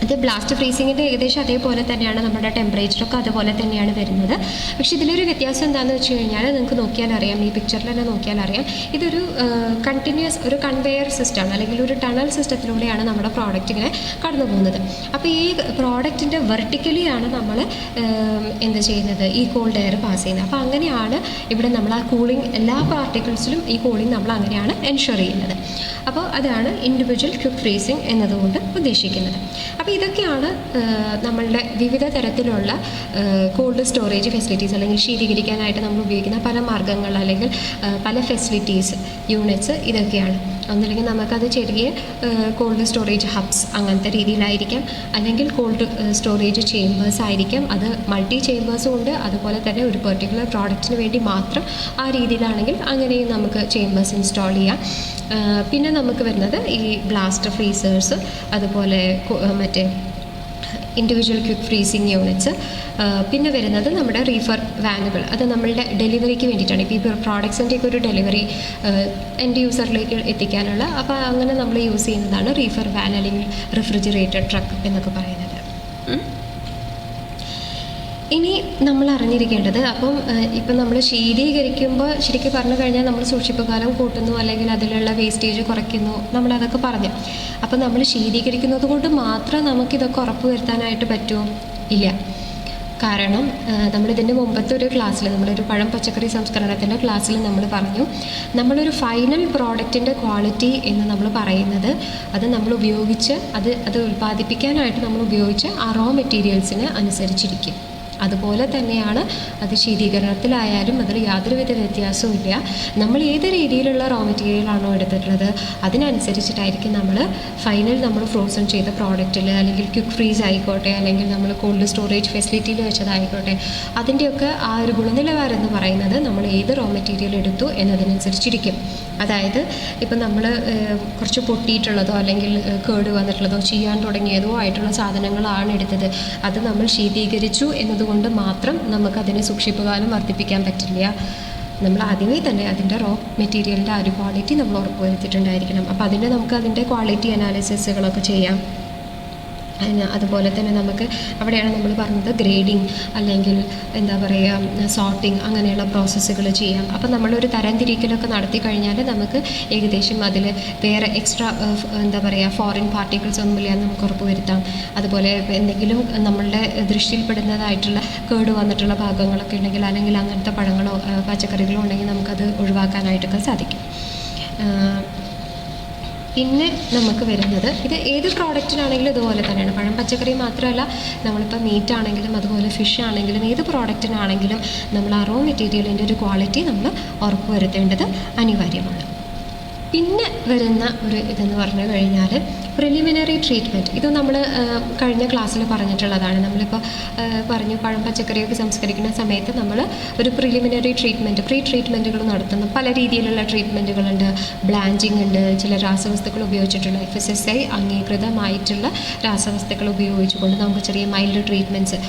ഇത് ബ്ലാസ്റ്റ് ഫ്രീസിങ്ങിൻ്റെ ഏകദേശം അതേപോലെ തന്നെയാണ്, നമ്മുടെ ടെമ്പറേച്ചറൊക്കെ അതുപോലെ തന്നെയാണ് വരുന്നത്. പക്ഷേ ഇതിലൊരു വ്യത്യാസം എന്താണെന്ന് വെച്ച് കഴിഞ്ഞാൽ നിങ്ങൾക്ക് നോക്കിയാൽ അറിയാം, ഈ പിക്ചറിൽ തന്നെ നോക്കിയാൽ അറിയാം, ഇതൊരു കണ്ടിന്യൂസ് ഒരു കൺവെയർ സിസ്റ്റമാണ് അല്ലെങ്കിൽ ഒരു ടണൽ സിസ്റ്റത്തിലൂടെയാണ് നമ്മുടെ പ്രോഡക്റ്റ് ഇങ്ങനെ കടന്നു പോകുന്നത്. അപ്പോൾ ഈ പ്രോഡക്റ്റിൻ്റെ വെർട്ടിക്കലിയാണ് നമ്മൾ എന്ത് ചെയ്യുന്നത്, ഈ കോൾഡ് എയർ പാസ് ചെയ്യുന്നത്. അപ്പോൾ അങ്ങനെയാണ് ഇവിടെ നമ്മൾ ആ കൂളിംഗ്, എല്ലാ പാർട്ടിക്കിൾസിലും ഈ കൂളിംഗ് നമ്മൾ അങ്ങനെയാണ് എൻഷുർ ചെയ്യുന്നത്. അപ്പോൾ അതാണ് ഇൻഡിവിജ്വൽ ക്വിക്ക് ഫ്രീസിങ് എന്നതുകൊണ്ട് ഉദ്ദേശിക്കുന്നത്. അപ്പോൾ ഇതൊക്കെയാണ് നമ്മളുടെ വിവിധ തരത്തിലുള്ള കോൾഡ് സ്റ്റോറേജ് ഫെസിലിറ്റീസ് അല്ലെങ്കിൽ ശീതീകരിക്കാനായിട്ട് നമ്മൾ ഉപയോഗിക്കുന്ന പല മാർഗ്ഗങ്ങൾ അല്ലെങ്കിൽ പല ഫെസിലിറ്റീസ് യൂണിറ്റ്സ് ഇതൊക്കെയാണ്. ഒന്നില്ലെങ്കിൽ നമുക്കത് ചെറിയ കോൾഡ് സ്റ്റോറേജ് ഹബ്സ് അങ്ങനത്തെ രീതിയിലായിരിക്കാം, അല്ലെങ്കിൽ കോൾഡ് സ്റ്റോറേജ് ചേമ്പേഴ്സ് ആയിരിക്കാം. അത് മൾട്ടി ചേമ്പേഴ്സും ഉണ്ട്, അതുപോലെ തന്നെ ഒരു പെർട്ടിക്കുലർ പ്രോഡക്റ്റിന് വേണ്ടി മാത്രം ആ രീതിയിലാണെങ്കിൽ അങ്ങനെയും നമുക്ക് ചേമ്പേഴ്സ് ഇൻസ്റ്റാൾ ചെയ്യാം. പിന്നെ നമുക്ക് വരുന്നത് ഈ ബ്ലാസ്റ്റർ ഫ്രീസേഴ്സ്, അതുപോലെ മറ്റേ ഇൻഡിവിജ്വൽ ക്വിക്ക് ഫ്രീസിങ് യൂണിറ്റ്സ്. പിന്നെ വരുന്നത് നമ്മുടെ റീഫർ വാനുകൾ. അത് നമ്മളുടെ ഡെലിവറിക്ക് വേണ്ടിയിട്ടാണ്. ഇപ്പോൾ ഈ പ്രോഡക്ട്സിൻ്റെയൊക്കെ ഒരു ഡെലിവറി എൻഡ് യൂസറിലേക്ക് എത്തിക്കാനുള്ള, അപ്പോൾ അങ്ങനെ നമ്മൾ യൂസ് ചെയ്യുന്നതാണ് റീഫർ വാൻ അല്ലെങ്കിൽ റെഫ്രിജറേറ്റഡ് ട്രക്ക് എന്നൊക്കെ പറയുന്നത്. ഇനി നമ്മൾ അറിഞ്ഞിരിക്കേണ്ടത്, ഇപ്പം നമ്മൾ ശീതീകരിക്കുമ്പോൾ ശരിക്കും പറഞ്ഞു കഴിഞ്ഞാൽ നമ്മൾ സൂക്ഷിപ്പ് കാലം കൂട്ടുന്നു അല്ലെങ്കിൽ അതിലുള്ള വേസ്റ്റേജ് കുറയ്ക്കുന്നു, നമ്മളതൊക്കെ പറഞ്ഞു. അപ്പം നമ്മൾ ശീതീകരിക്കുന്നത് കൊണ്ട് മാത്രം നമുക്കിതൊക്കെ ഉറപ്പ് വരുത്താനായിട്ട് പറ്റുമോ? ഇല്ല. കാരണം നമ്മളിതിൻ്റെ മുമ്പത്തെ ഒരു ക്ലാസ്സിൽ, നമ്മളൊരു പഴം പച്ചക്കറി സംസ്കരണത്തിൻ്റെ ക്ലാസ്സിൽ നമ്മൾ പറഞ്ഞു, നമ്മളൊരു ഫൈനൽ പ്രോഡക്റ്റിൻ്റെ ക്വാളിറ്റി എന്ന് നമ്മൾ പറയുന്നത് അത് നമ്മൾ ഉപയോഗിച്ച് അത് ഉൽപ്പാദിപ്പിക്കാനായിട്ട് നമ്മൾ ഉപയോഗിച്ച ആ റോ മെറ്റീരിയൽസിന് അനുസരിച്ചിരിക്കും. അതുപോലെ തന്നെയാണ് അത് ശീതീകരണത്തിലായാലും അതിൽ യാതൊരുവിധ വ്യത്യാസവും ഇല്ല. നമ്മൾ ഏത് രീതിയിലുള്ള റോ മെറ്റീരിയലാണോ എടുത്തിട്ടുള്ളത് അതിനനുസരിച്ചിട്ടായിരിക്കും നമ്മൾ ഫൈനൽ നമ്മൾ ഫ്രോസൺ ചെയ്ത പ്രോഡക്റ്റിൽ, അല്ലെങ്കിൽ ക്വിക്ക് ഫ്രീസ് ആയിക്കോട്ടെ, അല്ലെങ്കിൽ നമ്മൾ കോൾഡ് സ്റ്റോറേജ് ഫെസിലിറ്റിയിൽ വെച്ചതായിക്കോട്ടെ, അതിൻ്റെയൊക്കെ ആ ഒരു ഗുണനിലവാരം എന്ന് പറയുന്നത് നമ്മൾ ഏത് റോ മെറ്റീരിയൽ എടുത്തു എന്നതിനനുസരിച്ചിരിക്കും. അതായത് ഇപ്പം നമ്മൾ കുറച്ച് പൊട്ടിയിട്ടുള്ളതോ അല്ലെങ്കിൽ കേട് വന്നിട്ടുള്ളതോ ചെയ്യാൻ തുടങ്ങിയതോ ആയിട്ടുള്ള സാധനങ്ങളാണ് എടുത്തത്, അത് നമ്മൾ ശീതീകരിച്ചു എന്നതുകൊണ്ട് മാത്രം നമുക്കതിനെ സൂക്ഷിപ്പുകാലം വർദ്ധിപ്പിക്കാൻ പറ്റില്ല. നമ്മൾ ആദ്യമേ തന്നെ അതിൻ്റെ റോ മെറ്റീരിയലിൻ്റെ ആ ഒരു ക്വാളിറ്റി നമ്മൾ ഉറപ്പുവരുത്തിയിട്ടുണ്ടായിരിക്കണം. അപ്പോൾ അതിന് നമുക്ക് അതിൻ്റെ ക്വാളിറ്റി അനാലിസിസുകളൊക്കെ ചെയ്യാം. അതുപോലെ തന്നെ നമുക്ക് അവിടെയാണ് നമ്മൾ പറഞ്ഞത് ഗ്രേഡിങ് അല്ലെങ്കിൽ എന്താ പറയുക സോർട്ടിങ് അങ്ങനെയുള്ള പ്രോസസ്സുകൾ ചെയ്യാം. അപ്പം നമ്മളൊരു തരംതിരിക്കലൊക്കെ നടത്തി കഴിഞ്ഞാൽ നമുക്ക് ഏകദേശം അതിൽ വേറെ എക്സ്ട്രാ എന്താ പറയുക ഫോറിൻ പാർട്ടിക്കിൾസ് ഒന്നുമില്ല നമുക്ക് ഉറപ്പ് വരുത്താം. അതുപോലെ എന്തെങ്കിലും നമ്മളുടെ ദൃഷ്ടിയിൽപ്പെടുന്നതായിട്ടുള്ള കേട് വന്നിട്ടുള്ള ഭാഗങ്ങളൊക്കെ ഉണ്ടെങ്കിൽ, അല്ലെങ്കിൽ അങ്ങനത്തെ പഴങ്ങളോ പച്ചക്കറികളോ ഉണ്ടെങ്കിൽ നമുക്കത് ഒഴിവാക്കാനായിട്ടൊക്കെ സാധിക്കും. പിന്നെ നമുക്ക് വരുന്നത്, ഇത് ഏത് പ്രോഡക്റ്റിനാണെങ്കിലും ഇതുപോലെ തന്നെയാണ്. പഴം പച്ചക്കറി മാത്രമല്ല, നമ്മളിപ്പോൾ മീറ്റ് ആണെങ്കിലും അതുപോലെ ഫിഷ് ആണെങ്കിലും ഏത് പ്രോഡക്റ്റിനാണെങ്കിലും നമ്മൾ ആ റോ മെറ്റീരിയലിൻ്റെ ഒരു ക്വാളിറ്റി നമ്മൾ ഉറപ്പ് വരുത്തേണ്ടത് അനിവാര്യമാണ്. പിന്നെ വരുന്ന ഒരു ഇതെന്ന് പറഞ്ഞു കഴിഞ്ഞാൽ പ്രിലിമിനറി ട്രീറ്റ്മെൻറ്റ്. ഇത് നമ്മൾ കഴിഞ്ഞ ക്ലാസ്സിൽ പറഞ്ഞിട്ടുള്ളതാണ്. നമ്മളിപ്പോൾ പറഞ്ഞു പഴം പച്ചക്കറിയൊക്കെ സംസ്കരിക്കുന്ന സമയത്ത് നമ്മൾ ഒരു പ്രിലിമിനറി ട്രീറ്റ്മെൻറ്റ്, പ്രീ ട്രീറ്റ്മെൻറ്റുകൾ നടത്തുന്ന പല രീതിയിലുള്ള ട്രീറ്റ്മെൻറ്റുകളുണ്ട്. ബ്ലാഞ്ചിങ് ഉണ്ട്, ചില രാസവസ്തുക്കൾ ഉപയോഗിച്ചിട്ടുള്ള FSSAI അംഗീകൃതമായിട്ടുള്ള രാസവസ്തുക്കൾ ഉപയോഗിച്ചുകൊണ്ട് നമുക്ക് ചെറിയ മൈൽഡ് ട്രീറ്റ്മെൻറ്റ്സ്,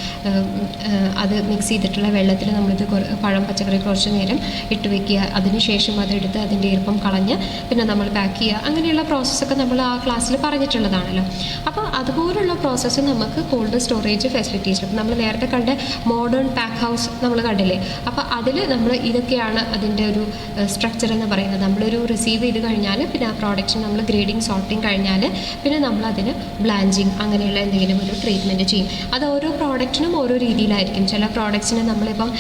അത് മിക്സ് ചെയ്തിട്ടുള്ള വെള്ളത്തിൽ നമ്മളിത് പഴം പച്ചക്കറി കുറച്ച് നേരം ഇട്ട് വയ്ക്കുക, അതിനുശേഷം അതെടുത്ത് അതിൻ്റെ ഈർപ്പം കളഞ്ഞ് പിന്നെ നമ്മൾ പാക്ക് ചെയ്യുക. അങ്ങനെയുള്ള പ്രോസസ്സൊക്കെ നമ്മൾ ആ ക്ലാസ്സിൽ പറഞ്ഞിട്ടുള്ളതാണല്ലോ. അപ്പോൾ അതുപോലുള്ള പ്രോസസ്സ് നമുക്ക് കോൾഡ് സ്റ്റോറേജ് ഫെസിലിറ്റീസ്, നമ്മൾ നേരത്തെ കണ്ട മോഡേൺ പാക്ക് ഹൗസ് നമ്മൾ കണ്ടില്ലേ, അപ്പോൾ അതിൽ നമ്മൾ ഇതൊക്കെയാണ് അതിൻ്റെ ഒരു സ്ട്രക്ചർ എന്ന് പറയുന്നത്. നമ്മളൊരു റിസീവ് ചെയ്ത് കഴിഞ്ഞാൽ പിന്നെ ആ പ്രോഡക്റ്റ് നമ്മൾ ഗ്രേഡിങ് സോർട്ടിങ് കഴിഞ്ഞാൽ പിന്നെ നമ്മളതിന് ബ്ലാഞ്ചിങ് അങ്ങനെയുള്ള എന്തെങ്കിലും ഒരു ട്രീറ്റ്മെൻറ്റ് ചെയ്യും. അത് ഓരോ പ്രോഡക്റ്റിനും ഓരോ രീതിയിലായിരിക്കും. ചില പ്രോഡക്റ്റ്സിന് നമ്മളിപ്പം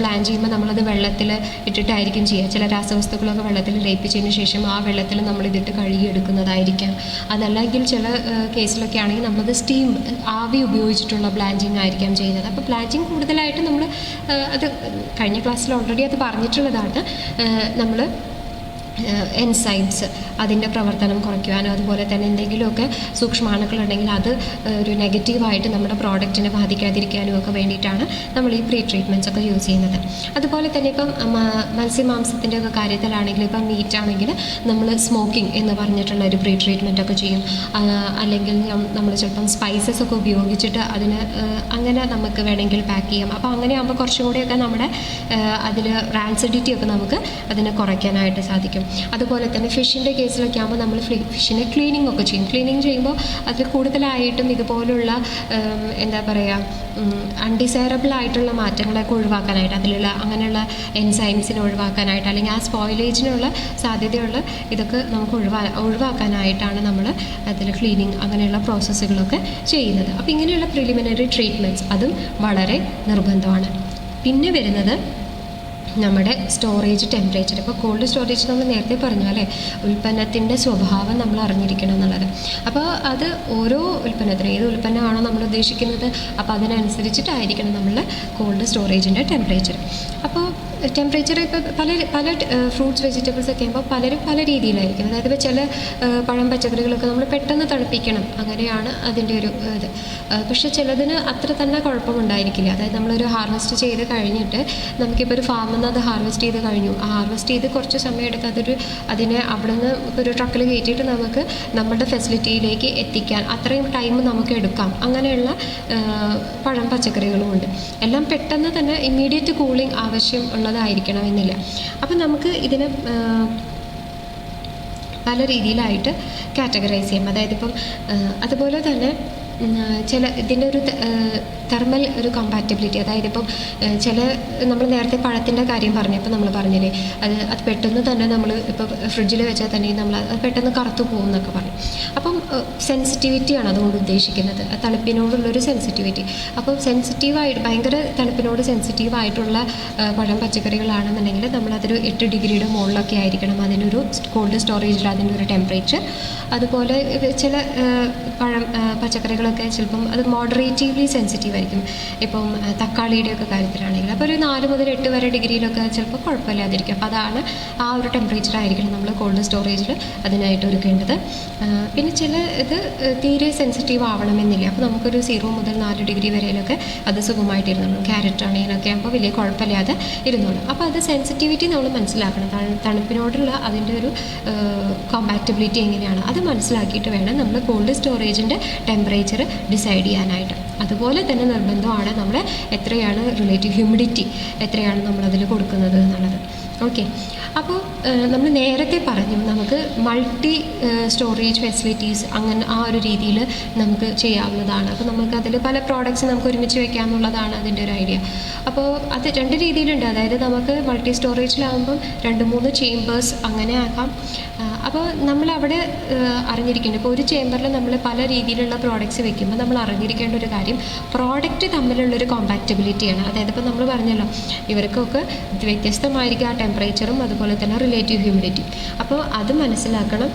ബ്ലാഞ്ച് ചെയ്യുമ്പോൾ നമ്മളത് വെള്ളത്തിൽ ഇട്ടിട്ടായിരിക്കും ചെയ്യുക. ചില രാസവസ്തുക്കളൊക്കെ വെള്ളത്തിൽ ലയിപ്പിച്ചതിന് ശേഷം ആ വെള്ളത്തിൽ നമ്മളിതിട്ട് കഴുകിയെടുക്കുന്നതായിരിക്കാം. അതല്ലെങ്കിൽ ചില കേസിലൊക്കെ ആണെങ്കിൽ നമ്മളത് സ്റ്റീം ആവി ഉപയോഗിച്ചിട്ടുള്ള ബ്ലാഞ്ചിങ് ആയിരിക്കാം ചെയ്യുന്നത്. അപ്പോൾ ബ്ലാഞ്ചിങ് കൂടുതലായിട്ട് നമ്മൾ അത് കഴിഞ്ഞ ക്ലാസ്സിൽ ഓൾറെഡി അത് പറഞ്ഞിട്ടുള്ളതാണ്. നമ്മൾ എൻസൈംസ് അതിൻ്റെ പ്രവർത്തനം കുറയ്ക്കുവാനോ അതുപോലെ തന്നെ എന്തെങ്കിലുമൊക്കെ സൂക്ഷ്മാണുക്കളുണ്ടെങ്കിൽ അത് ഒരു നെഗറ്റീവായിട്ട് നമ്മുടെ പ്രോഡക്റ്റിനെ ബാധിക്കാതിരിക്കാനും ഒക്കെ വേണ്ടിയിട്ടാണ് നമ്മൾ ഈ പ്രീ ട്രീറ്റ്മെൻറ്റ്സ് ഒക്കെ യൂസ് ചെയ്യുന്നത്. അതുപോലെ തന്നെ ഇപ്പം മത്സ്യമാംസത്തിൻ്റെ ഒക്കെ കാര്യത്തിലാണെങ്കിൽ ഇപ്പം മീറ്റ് ആണെങ്കിൽ നമ്മൾ സ്മോക്കിംഗ് എന്ന് പറഞ്ഞിട്ടുള്ള ഒരു പ്രീ ട്രീറ്റ്മെൻറ്റ് ഒക്കെ ചെയ്യും. അല്ലെങ്കിൽ നമ്മൾ ചിലപ്പം സ്പൈസസ് ഒക്കെ ഉപയോഗിച്ചിട്ട് അതിന് അങ്ങനെ നമുക്ക് വേണമെങ്കിൽ പാക്ക് ചെയ്യാം. അപ്പോൾ അങ്ങനെ ആകുമ്പോൾ കുറച്ചും കൂടിയൊക്കെ നമ്മുടെ അതിൽ റാൻസിഡിറ്റി ഒക്കെ നമുക്ക് അതിനെ കുറയ്ക്കാനായിട്ട് സാധിക്കും. അതുപോലെ തന്നെ ഫിഷിൻ്റെ കേസിലൊക്കെ ആകുമ്പോൾ നമ്മൾ ഫിഷിനെ ക്ലീനിങ് ഒക്കെ ചെയ്യും. ക്ലീനിങ് ചെയ്യുമ്പോൾ അതിൽ കൂടുതലായിട്ടും ഇതുപോലുള്ള എന്താ പറയുക അൺഡിസൈറബിൾ ആയിട്ടുള്ള മാറ്റങ്ങളൊക്കെ ഒഴിവാക്കാനായിട്ട്, അതിലുള്ള അങ്ങനെയുള്ള എൻസൈംസിനെ ഒഴിവാക്കാനായിട്ട്, അല്ലെങ്കിൽ ആ സ്പോയിലേജിനുള്ള സാധ്യതയുള്ള ഇതൊക്കെ നമുക്ക് ഒഴിവാക്കാനായിട്ടാണ് നമ്മൾ അതിൽ ക്ലീനിങ് അങ്ങനെയുള്ള പ്രോസസ്സുകളൊക്കെ ചെയ്യുന്നത്. അപ്പോൾ ഇങ്ങനെയുള്ള പ്രിലിമിനറി ട്രീറ്റ്മെൻറ്റ്സ് അതും വളരെ നിർബന്ധമാണ്. പിന്നെ വരുന്നത് നമ്മുടെ സ്റ്റോറേജ് ടെമ്പറേച്ചർ. ഇപ്പോൾ കോൾഡ് സ്റ്റോറേജ് നമ്മൾ നേരത്തെ പറഞ്ഞു അല്ലേ, ഉൽപ്പന്നത്തിൻ്റെ സ്വഭാവം നമ്മൾ അറിഞ്ഞിരിക്കണം എന്നുള്ളത്. അപ്പോൾ അത് ഓരോ ഉൽപ്പന്നത്തിനും, ഏത് ഉൽപ്പന്നമാണോ നമ്മൾ ഉദ്ദേശിക്കുന്നത്, അപ്പോൾ അതിനനുസരിച്ചിട്ടായിരിക്കണം നമ്മളുടെ കോൾഡ് സ്റ്റോറേജിൻ്റെ ടെമ്പറേച്ചർ. അപ്പോൾ ടെമ്പറേച്ചർ ഇപ്പോൾ പല ഫ്രൂട്ട്സ് വെജിറ്റബിൾസ് ഒക്കെ ആകുമ്പോൾ പലരും പല രീതിയിലായിരിക്കും. അതായത് ഇപ്പോൾ ചില പഴം പച്ചക്കറികളൊക്കെ നമ്മൾ പെട്ടെന്ന് തണുപ്പിക്കണം, അങ്ങനെയാണ് അതിൻ്റെ ഒരു ഇത്. പക്ഷേ ചിലതിന് അത്ര തന്നെ കുഴപ്പമുണ്ടായിരിക്കില്ല. അതായത് നമ്മളൊരു ഹാർവെസ്റ്റ് ചെയ്ത് കഴിഞ്ഞിട്ട് നമുക്കിപ്പോൾ ഒരു ഫാമിൽ നിന്ന് അത് ഹാർവെസ്റ്റ് ചെയ്ത് കഴിഞ്ഞു, ഹാർവെസ്റ്റ് ചെയ്ത് കുറച്ച് സമയം എടുത്ത് അതിനെ അവിടെ നിന്ന് ഇപ്പോൾ ഒരു ട്രക്കിൽ കയറ്റിയിട്ട് നമുക്ക് നമ്മുടെ ഫെസിലിറ്റിയിലേക്ക് എത്തിക്കാൻ അത്രയും ടൈം നമുക്ക് എടുക്കാം. അങ്ങനെയുള്ള പഴം പച്ചക്കറികളുമുണ്ട്. എല്ലാം പെട്ടെന്ന് തന്നെ ഇമ്മീഡിയറ്റ് കൂളിംഗ് ആവശ്യം ഉള്ളതായിരിക്കണമെന്നില്ല. അപ്പം നമുക്ക് ഇതിനെ പല രീതിയിലായിട്ട് കാറ്റഗറൈസ് ചെയ്യാം. അതായത് ഇപ്പം അതുപോലെ തന്നെ ചില ഇതിൻ്റെ ഒരു തെർമൽ ഒരു കമ്പാറ്റബിലിറ്റി, അതായത് ഇപ്പം ചില നമ്മൾ നേരത്തെ പഴത്തിൻ്റെ കാര്യം പറഞ്ഞപ്പോൾ നമ്മൾ പറഞ്ഞില്ലേ, അത് പെട്ടെന്ന് തന്നെ നമ്മൾ ഇപ്പോൾ ഫ്രിഡ്ജിൽ വെച്ചാൽ തന്നെ നമ്മൾ അത് പെട്ടെന്ന് കറുത്തു പോകും എന്നൊക്കെ പറഞ്ഞു. അപ്പം സെൻസിറ്റിവിറ്റിയാണ് അതുകൊണ്ട് ഉദ്ദേശിക്കുന്നത്, തണുപ്പിനോടുള്ളൊരു സെൻസിറ്റിവിറ്റി. അപ്പം സെൻസിറ്റീവായിട്ട് ഭയങ്കര തണുപ്പിനോട് സെൻസിറ്റീവായിട്ടുള്ള പഴം പച്ചക്കറികളാണെന്നുണ്ടെങ്കിൽ നമ്മളതൊരു 8 ഡിഗ്രിയുടെ മുകളിലൊക്കെ ആയിരിക്കണം അതിനൊരു കോൾഡ് സ്റ്റോറേജിൽ അതിൻ്റെ ഒരു ടെമ്പറേച്ചർ. അതുപോലെ ചില പഴം പച്ചക്കറികളൊക്കെ ചിലപ്പം അത് മോഡറേറ്റീവ്ലി സെൻസിറ്റീവ് ആയിരിക്കും. ഇപ്പം തക്കാളിയുടെയൊക്കെ കാര്യത്തിലാണെങ്കിൽ അപ്പോൾ ഒരു 4 മുതൽ 8 വരെ ഡിഗ്രിയിലൊക്കെ ചിലപ്പോൾ കുഴപ്പമില്ലാതിരിക്കും. അപ്പോൾ അതാണ് ആ ഒരു ടെമ്പറേച്ചർ ആയിരിക്കണം നമ്മൾ കോൾഡ് സ്റ്റോറേജിൽ അതിനായിട്ട് ഒരുക്കേണ്ടത്. പിന്നെ ചില ഇത് തീരെ സെൻസിറ്റീവ് ആവണമെന്നില്ല. അപ്പോൾ നമുക്കൊരു 0 മുതൽ 4 ഡിഗ്രി വരെയിലൊക്കെ അത് സുഖമായിട്ടിരുന്നോളും. ക്യാരറ്റ് ആണെങ്കിലൊക്കെ ആകുമ്പോൾ വലിയ കുഴപ്പമില്ലാതെ ഇരുന്നോളും. അപ്പോൾ അത് സെൻസിറ്റിവിറ്റി നമ്മൾ മനസ്സിലാക്കണം. തണുപ്പിനോടുള്ള അതിൻ്റെ ഒരു കോമ്പാറ്റബിലിറ്റി എങ്ങനെയാണ് അത് മനസ്സിലാക്കിയിട്ട് വേണം നമ്മൾ കോൾഡ് സ്റ്റോറേജിൻ്റെ ടെമ്പറേച്ചർ ഡിസൈഡ് ചെയ്യാനായിട്ട്. അതുപോലെ തന്നെ നിർബന്ധമാണ് നമ്മൾ എത്രയാണ് റിലേറ്റീവ് ഹ്യൂമിഡിറ്റി എത്രയാണ് നമ്മളതിൽ കൊടുക്കുന്നത് എന്നുള്ളത്. ഓക്കെ, അപ്പോൾ നമ്മൾ നേരത്തെ പറഞ്ഞു നമുക്ക് മൾട്ടി സ്റ്റോറേജ് ഫെസിലിറ്റീസ് അങ്ങനെ ആ ഒരു രീതിയിൽ നമുക്ക് ചെയ്യാവുന്നതാണ്. അപ്പോൾ നമുക്കതിൽ പല പ്രോഡക്റ്റ്സ് നമുക്ക് ഒരുമിച്ച് വെക്കാം എന്നുള്ളതാണ് അതിൻ്റെ ഒരു ഐഡിയ. അപ്പോൾ അത് 2 രീതിയിലുണ്ട്. അതായത് നമുക്ക് മൾട്ടി സ്റ്റോറേജിലാകുമ്പം 2-3 ചേമ്പേഴ്സ് അങ്ങനെ ആക്കാം. അപ്പോൾ നമ്മളവിടെ അറിഞ്ഞിരിക്കേണ്ടത്, ഇപ്പോൾ ഒരു ചേമ്പറിൽ നമ്മൾ പല രീതിയിലുള്ള പ്രോഡക്റ്റ്സ് വെക്കുമ്പോൾ നമ്മൾ അറിഞ്ഞിരിക്കേണ്ട ഒരു കാര്യം പ്രോഡക്റ്റ് തമ്മിലുള്ളൊരു കോമ്പാറ്റബിലിറ്റിയാണ്. അതായത് ഇപ്പോൾ നമ്മൾ പറഞ്ഞല്ലോ ഇവർക്കൊക്കെ വ്യത്യസ്തമായിരിക്കും ആ ടെമ്പറേച്ചറും അതുപോലെ തന്നെ റിലേറ്റീവ് ഹ്യൂമിഡിറ്റി. അപ്പോൾ അത് മനസ്സിലാക്കണം.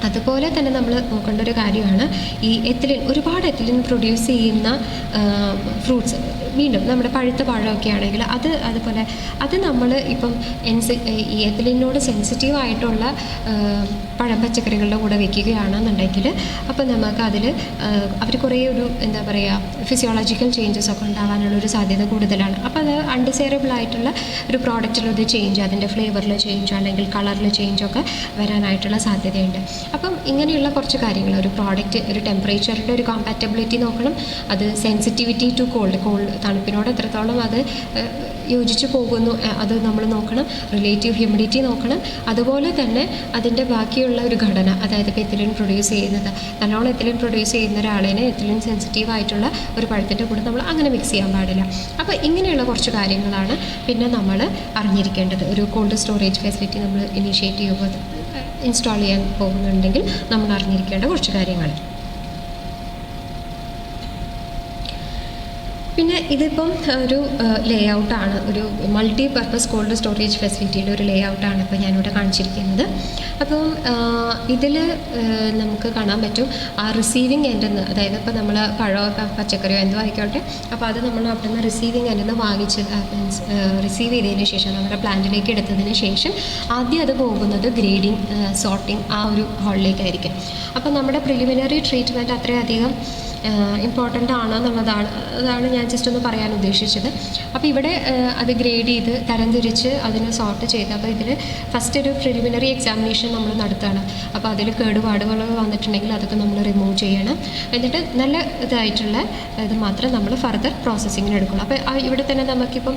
അതുപോലെ തന്നെ നമ്മൾ നോക്കേണ്ട ഒരു കാര്യമാണ് ഈ എത്തിലിൻ, ഒരുപാട് എത്തിലിൻ പ്രൊഡ്യൂസ് ചെയ്യുന്ന ഫ്രൂട്ട്സ്, വീണ്ടും നമ്മുടെ പഴുത്ത പഴമൊക്കെ ആണെങ്കിൽ അതുപോലെ അത് നമ്മൾ ഇപ്പം ഈ എത്തിലിനോട് സെൻസിറ്റീവ് ആയിട്ടുള്ള പഴം പച്ചക്കറികളുടെ കൂടെ വെക്കുകയാണെന്നുണ്ടെങ്കിൽ അപ്പോൾ നമുക്ക് അതിൽ അവർ കുറേ ഒരു എന്താ പറയുക ഫിസിയോളജിക്കൽ ചേഞ്ചസ് ഒക്കെ ഉണ്ടാകാനുള്ളൊരു സാധ്യത കൂടുതലാണ്. അപ്പോൾ അത് അൺഡിസൈറബിൾ ആയിട്ടുള്ള ഒരു പ്രോഡക്റ്റിലൊരു ചേഞ്ച്, അതിൻ്റെ ഫ്ലേവറിൽ ചേഞ്ച് അല്ലെങ്കിൽ കളറിൽ ചേഞ്ചൊക്കെ വരാനായിട്ടുള്ള സാധ്യതയുണ്ട്. അപ്പം ഇങ്ങനെയുള്ള കുറച്ച് കാര്യങ്ങൾ, ഒരു പ്രോഡക്റ്റ് ഒരു ടെമ്പറേച്ചറിൻ്റെ ഒരു കോമ്പാറ്റബിലിറ്റി നോക്കണം, അത് സെൻസിറ്റിവിറ്റി ടു കോൾഡ് തണുപ്പിനോട് എത്രത്തോളം അത് യോജിച്ച് പോകുന്നു അത് നമ്മൾ നോക്കണം, റിലേറ്റീവ് ഹ്യൂമിഡിറ്റി നോക്കണം. അതുപോലെ തന്നെ അതിൻ്റെ ബാക്കിയുള്ള ഒരു ഘടന, അതായത് ഇപ്പോൾ എത്തിലിൻ പ്രൊഡ്യൂസ് ചെയ്യുന്നത്, നല്ലോണം എത്തിലിൻ പ്രൊഡ്യൂസ് ചെയ്യുന്ന ഒരാളേനെ എത്തിലിൻ സെൻസിറ്റീവ് ആയിട്ടുള്ള ഒരു പഴത്തിൻ്റെ കൂടെ നമ്മൾ അങ്ങനെ മിക്സ് ചെയ്യാൻ പാടില്ല. അപ്പോൾ ഇങ്ങനെയുള്ള കുറച്ച് കാര്യങ്ങളാണ് പിന്നെ നമ്മൾ അറിഞ്ഞിരിക്കേണ്ടത്. ഒരു കോൾഡ് സ്റ്റോറേജ് ഫെസിലിറ്റി നമ്മൾ ഇനീഷ്യേറ്റ് ചെയ്യുമ്പോൾ ഇൻസ്റ്റാൾ ചെയ്യാൻ പോകുന്നുണ്ടെങ്കിൽ നമ്മൾ അറിഞ്ഞിരിക്കേണ്ട കുറച്ച് കാര്യങ്ങൾ. പിന്നെ ഇതിപ്പം ഒരു ലേ ഔട്ടാണ്, ഒരു മൾട്ടി പർപ്പസ് കോൾഡ് സ്റ്റോറേജ് ഫെസിലിറ്റിയുടെ ഒരു ലേ ഔട്ടാണ് ഇപ്പോൾ ഞാനിവിടെ കാണിച്ചിരിക്കുന്നത്. അപ്പം ഇതിൽ നമുക്ക് കാണാൻ പറ്റും ആ റിസീവിങ് എൻഡിൽ നിന്ന്, അതായത് ഇപ്പോൾ നമ്മൾ പഴമോ പച്ചക്കറിയോ എന്തോ ആയിക്കോട്ടെ, അപ്പോൾ അത് നമ്മൾ അവിടെ നിന്ന് റിസീവിങ് എൻഡിൽ നിന്ന് വാങ്ങിച്ച് റിസീവ് ചെയ്തതിന് ശേഷം നമ്മുടെ പ്ലാന്റിലേക്ക് എടുത്തതിന് ശേഷം ആദ്യം അത് പോകുന്നത് ഗ്രേഡിങ് സോർട്ടിങ് ആ ഒരു ഹാളിലേക്കായിരിക്കും. അപ്പോൾ നമ്മുടെ പ്രിലിമിനറി ട്രീറ്റ്മെൻറ്റ് അത്രയധികം ഇമ്പോർട്ടൻ്റ് ആണ് എന്നുള്ളതാണ്, അതാണ് ഞാൻ ജസ്റ്റ് ഒന്ന് പറയാൻ ഉദ്ദേശിച്ചത്. അപ്പോൾ ഇവിടെ അത് ഗ്രേഡ് ചെയ്ത് തരംതിരിച്ച് അതിന് സോർട്ട് ചെയ്ത്, അപ്പോൾ ഇതിൽ ഫസ്റ്റ് ഒരു പ്രിലിമിനറി എക്സാമിനേഷൻ നമ്മൾ നടത്തുകയാണ്. അപ്പോൾ അതിൽ കേടുപാടുകൾ വന്നിട്ടുണ്ടെങ്കിൽ അതൊക്കെ നമ്മൾ റിമൂവ് ചെയ്യണം. എന്നിട്ട് നല്ല ഇതായിട്ടുള്ള ഇത് മാത്രം നമ്മൾ ഫർദർ പ്രോസസ്സിങ്ങിന് എടുക്കണം. അപ്പോൾ ഇവിടെ തന്നെ നമുക്കിപ്പം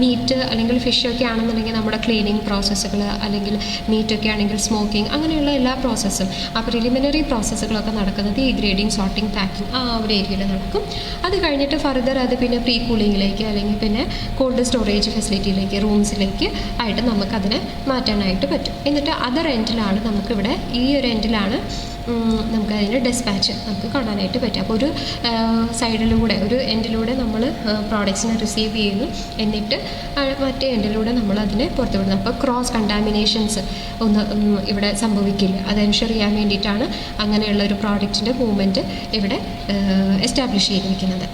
മീറ്റ് അല്ലെങ്കിൽ ഫിഷൊക്കെ ആണെന്നുണ്ടെങ്കിൽ നമ്മുടെ ക്ലീനിങ് പ്രോസസ്സുകൾ, അല്ലെങ്കിൽ മീറ്റൊക്കെ ആണെങ്കിൽ സ്മോക്കിംഗ്, അങ്ങനെയുള്ള എല്ലാ പ്രോസസ്സും ആ പ്രിലിമിനറി പ്രോസസ്സുകളൊക്കെ നടക്കുന്നത് ഈ ഗ്രേഡിങ് സോർട്ടിങ് പാക്കിംഗ് ആ ഒരു ഏരിയയിൽ നടക്കും. അത് കഴിഞ്ഞിട്ട് ഫർദർ അത് പിന്നെ പ്രീ കൂളിങ്ങിലേക്ക് അല്ലെങ്കിൽ പിന്നെ കോൾഡ് സ്റ്റോറേജ് ഫെസിലിറ്റിയിലേക്ക് റൂംസിലേക്ക് ആയിട്ട് നമുക്കതിനെ മാറ്റാനായിട്ട് പറ്റും. എന്നിട്ട് അതർ എൻഡിലാണ് നമുക്കിവിടെ ഈ ഒരു എൻഡിലാണ് നമുക്ക് അതിൻ്റെ ഡിസ്പാച്ച് നമുക്ക് കാണാനായിട്ട് പറ്റും. അപ്പോൾ ഒരു സൈഡിലൂടെ ഒരു എൻഡിലൂടെ നമ്മൾ പ്രോഡക്ട്സിനെ റിസീവ് ചെയ്യുന്നു, എന്നിട്ട് മറ്റേ എൻഡിലൂടെ നമ്മൾ അതിനെ പുറത്തു വിടുന്നു. അപ്പോൾ ക്രോസ് കണ്ടാമിനേഷൻസ് ഇവിടെ സംഭവിക്കില്ല. അത് എൻഷുർ ചെയ്യാൻ വേണ്ടിയിട്ടാണ് അങ്ങനെയുള്ള ഒരു പ്രോഡക്റ്റിൻ്റെ മൂവ്മെൻറ്റ് ഇവിടെ എസ്റ്റാബ്ലിഷ് ചെയ്തിരിക്കുന്നത്.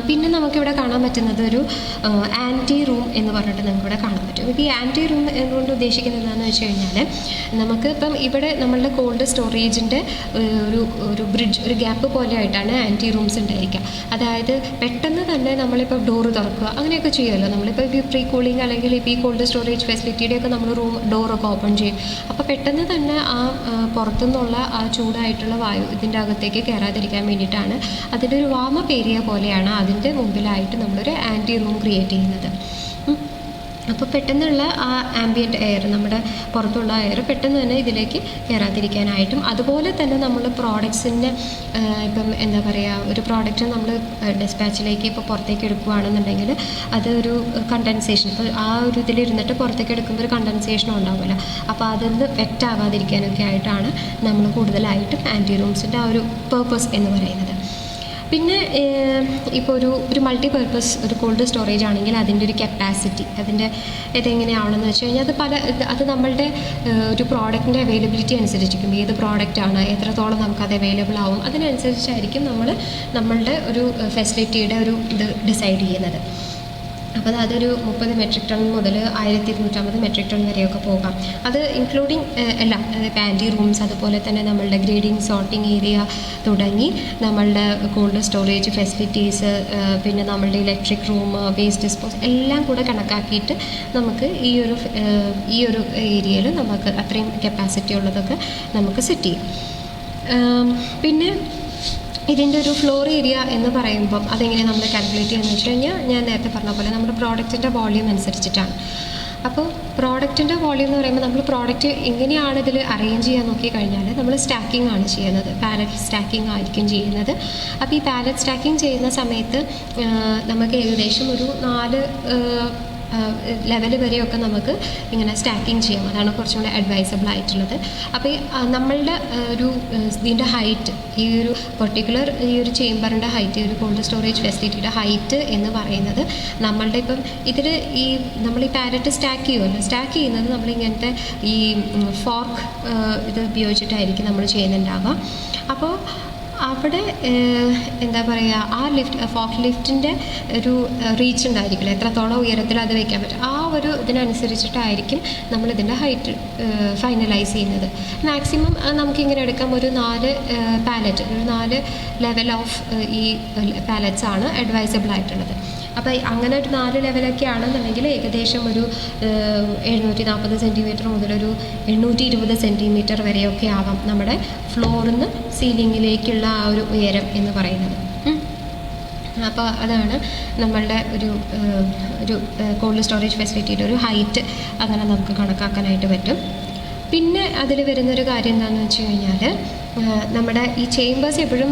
പിന്നെ നമുക്കിവിടെ കാണാൻ പറ്റുന്നത് ഒരു ആൻറ്റി റൂം എന്ന് പറഞ്ഞിട്ട് നമുക്കിവിടെ കാണാൻ പറ്റും. ഇപ്പോൾ ഈ ആൻറ്റി റൂം എന്നുകൊണ്ട് ഉദ്ദേശിക്കുന്നത് എന്താണെന്ന് വെച്ച് കഴിഞ്ഞാൽ, നമുക്ക് ഇപ്പം ഇവിടെ നമ്മളുടെ കോൾഡ് സ്റ്റോറേജിൻ്റെ ഒരു ബ്രിഡ്ജ്, ഒരു ഗ്യാപ്പ് പോലെ ആയിട്ടാണ് ആൻറ്റി റൂംസ് ഉണ്ടായിരിക്കുക. അതായത് പെട്ടെന്ന് തന്നെ നമ്മളിപ്പോൾ ഡോറ് തുറക്കുക അങ്ങനെയൊക്കെ ചെയ്യുമല്ലോ. നമ്മളിപ്പോൾ ഈ പ്രീ കൂളിംഗ് അല്ലെങ്കിൽ ഇപ്പോൾ ഈ കോൾഡ് സ്റ്റോറേജ് ഫെസിലിറ്റിയുടെയൊക്കെ നമ്മൾ ഡോറൊക്കെ ഓപ്പൺ ചെയ്യും. അപ്പോൾ പെട്ടെന്ന് തന്നെ ആ പുറത്തുനിന്നുള്ള ആ ചൂടായിട്ടുള്ള വായു ഇതിൻ്റെ അകത്തേക്ക് കയറാതിരിക്കാൻ വേണ്ടിയിട്ടാണ് അതിൻ്റെ ഒരു വാമപ്പ് ഏരിയ പോലെയാണ് അതിൻ്റെ മുമ്പിലായിട്ട് നമ്മളൊരു ആൻറ്റി റൂം ക്രിയേറ്റ് ചെയ്യുന്നത്. അപ്പോൾ പെട്ടെന്നുള്ള ആ ആംബിയൻറ്റ് എയർ, നമ്മുടെ പുറത്തുള്ള എയർ പെട്ടെന്ന് തന്നെ ഇതിലേക്ക് കയറാതിരിക്കാനായിട്ടും, അതുപോലെ തന്നെ നമ്മൾ പ്രോഡക്ട്സിൻ്റെ ഇപ്പം എന്താ പറയുക, ഒരു പ്രോഡക്റ്റ് നമ്മൾ ഡിസ്പാച്ചിലേക്ക് ഇപ്പോൾ പുറത്തേക്ക് എടുക്കുകയാണെന്നുണ്ടെങ്കിൽ അത് ഒരു കണ്ടൻസേഷൻ, ഇപ്പോൾ ആ ഒരു ഇതിലിരുന്നിട്ട് പുറത്തേക്ക് എടുക്കുമ്പോൾ ഒരു കണ്ടൻസേഷനും ഉണ്ടാവുമല്ലോ. അപ്പോൾ അതൊന്ന് വെറ്റാവാതിരിക്കാനൊക്കെ ആയിട്ടാണ് നമ്മൾ കൂടുതലായിട്ടും ആൻറ്റി റൂംസിൻ്റെ ആ ഒരു പേർപ്പസ് എന്ന് പറയുന്നത്. പിന്നെ ഇപ്പോൾ ഒരു മൾട്ടിപർപ്പസ് ഒരു കോൾഡ് സ്റ്റോറേജ് ആണെങ്കിൽ അതിൻ്റെ ഒരു കപ്പാസിറ്റി, അതിൻ്റെ ഇതെങ്ങനെയാണെന്ന് വെച്ച് കഴിഞ്ഞാൽ അത് നമ്മളുടെ ഒരു പ്രോഡക്റ്റിൻ്റെ അവൈലബിലിറ്റി അനുസരിച്ചിരിക്കും. ഏത് പ്രോഡക്റ്റാണ്, എത്രത്തോളം നമുക്കത് അവൈലബിൾ ആവും, അതിനനുസരിച്ചായിരിക്കും നമ്മളുടെ ഒരു ഫെസിലിറ്റിയുടെ ഒരു ഇത് ഡിസൈഡ് ചെയ്യുന്നത്. അപ്പോൾ അതൊരു 30 മെട്രിക് ടൺ മുതൽ 1250 മെട്രിക് ടൺ വരെയൊക്കെ പോകാം. അത് ഇൻക്ലൂഡിങ് എല്ലാം, ആൻറ്റി റൂംസ്, അതുപോലെ തന്നെ നമ്മളുടെ ഗ്രേഡിങ് സോർട്ടിങ് ഏരിയ തുടങ്ങി നമ്മളുടെ കോൾഡ് സ്റ്റോറേജ് ഫെസിലിറ്റീസ്, പിന്നെ നമ്മളുടെ ഇലക്ട്രിക് റൂം, വേസ്റ്റ് ഡിസ്പോസ് എല്ലാം കൂടെ കണക്കാക്കിയിട്ട് നമുക്ക് ഈ ഒരു ഏരിയയിൽ നമുക്ക് അത്രയും കപ്പാസിറ്റി ഉള്ളതൊക്കെ നമുക്ക് സെറ്റ് ചെയ്യും. പിന്നെ ഇതിൻ്റെ ഒരു ഫ്ലോർ ഏരിയ എന്ന് പറയുമ്പം അതെങ്ങനെ നമ്മൾ കാൽക്കുലേറ്റ് ചെയ്യുകയെന്ന് വെച്ച് കഴിഞ്ഞാൽ, ഞാൻ നേരത്തെ പറഞ്ഞ പോലെ നമ്മുടെ പ്രോഡക്റ്റിൻ്റെ വോളിയം അനുസരിച്ചിട്ടാണ്. അപ്പോൾ പ്രോഡക്റ്റിൻ്റെ വോളിയം എന്ന് പറയുമ്പോൾ നമ്മൾ പ്രോഡക്റ്റ് എങ്ങനെയാണ് ഇതിൽ അറേഞ്ച് ചെയ്യാൻ നോക്കിക്കഴിഞ്ഞാൽ നമ്മൾ സ്റ്റാക്കിംഗ് ആണ് ചെയ്യുന്നത്, പാലറ്റ് സ്റ്റാക്കിംഗ് ആയിരിക്കും ചെയ്യുന്നത്. അപ്പോൾ ഈ പാലറ്റ് സ്റ്റാക്കിംഗ് ചെയ്യുന്ന സമയത്ത് നമുക്ക് ഏകദേശം ഒരു 4 ലെവൽ വരെയൊക്കെ നമുക്ക് ഇങ്ങനെ സ്റ്റാക്കിങ് ചെയ്യാം. അതാണ് കുറച്ചും കൂടെ അഡ്വൈസബിൾ ആയിട്ടുള്ളത്. അപ്പോൾ നമ്മളുടെ ഇതിൻ്റെ ഹൈറ്റ്, ഈ ഒരു പെർട്ടിക്കുലർ ഈ ഒരു ചേമ്പറിൻ്റെ ഹൈറ്റ്, ഈ ഒരു കോൾഡ് സ്റ്റോറേജ് ഫെസിലിറ്റിയുടെ ഹൈറ്റ് എന്ന് പറയുന്നത് നമ്മളുടെ ഇപ്പം ഇതിൽ നമ്മൾ ഈ പാലറ്റ് സ്റ്റാക്ക് ചെയ്യുന്നത് നമ്മളിങ്ങനത്തെ ഈ ഫോർക്ക് ഇത് ഉപയോഗിച്ചിട്ടായിരിക്കും നമ്മൾ ചെയ്യുന്നുണ്ടാവുക. അപ്പോൾ അവിടെ എന്താ പറയുക, ആ ഫോക്ക് ലിഫ്റ്റിൻ്റെ ഒരു റീച്ച് ഉണ്ടായിരിക്കില്ല, എത്രത്തോളം ഉയരത്തിൽ അത് വയ്ക്കാൻ പറ്റും. ആ ഒരു ഇതിനനുസരിച്ചിട്ടായിരിക്കും നമ്മളിതിൻ്റെ ഹൈറ്റ് ഫൈനലൈസ് ചെയ്യുന്നത്. മാക്സിമം നമുക്കിങ്ങനെ എടുക്കാം, ഒരു 4 പാലറ്റ്, ഒരു 4 ലെവൽ ഓഫ് ഈ പാലറ്റ്സ് ആണ് അഡ്വൈസബിൾ ആയിട്ടുള്ളത്. അപ്പോൾ അങ്ങനെ ഒരു 4 ലെവലൊക്കെ ആണെന്നുണ്ടെങ്കിൽ ഏകദേശം ഒരു 740 സെൻറ്റിമീറ്റർ മുതൽ ഒരു 820 സെൻറ്റിമീറ്റർ വരെയൊക്കെ ആവാം നമ്മുടെ ഫ്ലോറിൽ നിന്ന് സീലിങ്ങിലേക്കുള്ള ആ ഒരു ഉയരം എന്ന് പറയുന്നത്. അപ്പോൾ അതാണ് നമ്മളുടെ ഒരു കോൾഡ് സ്റ്റോറേജ് ഫെസിലിറ്റിയുടെ ഒരു ഹൈറ്റ്, അങ്ങനെ നമുക്ക് കണക്കാക്കാനായിട്ട് പറ്റും. പിന്നെ അതിൽ വരുന്നൊരു കാര്യം എന്താണെന്ന് വെച്ച് കഴിഞ്ഞാൽ, നമ്മുടെ ഈ ചേമ്പേഴ്സ് എപ്പോഴും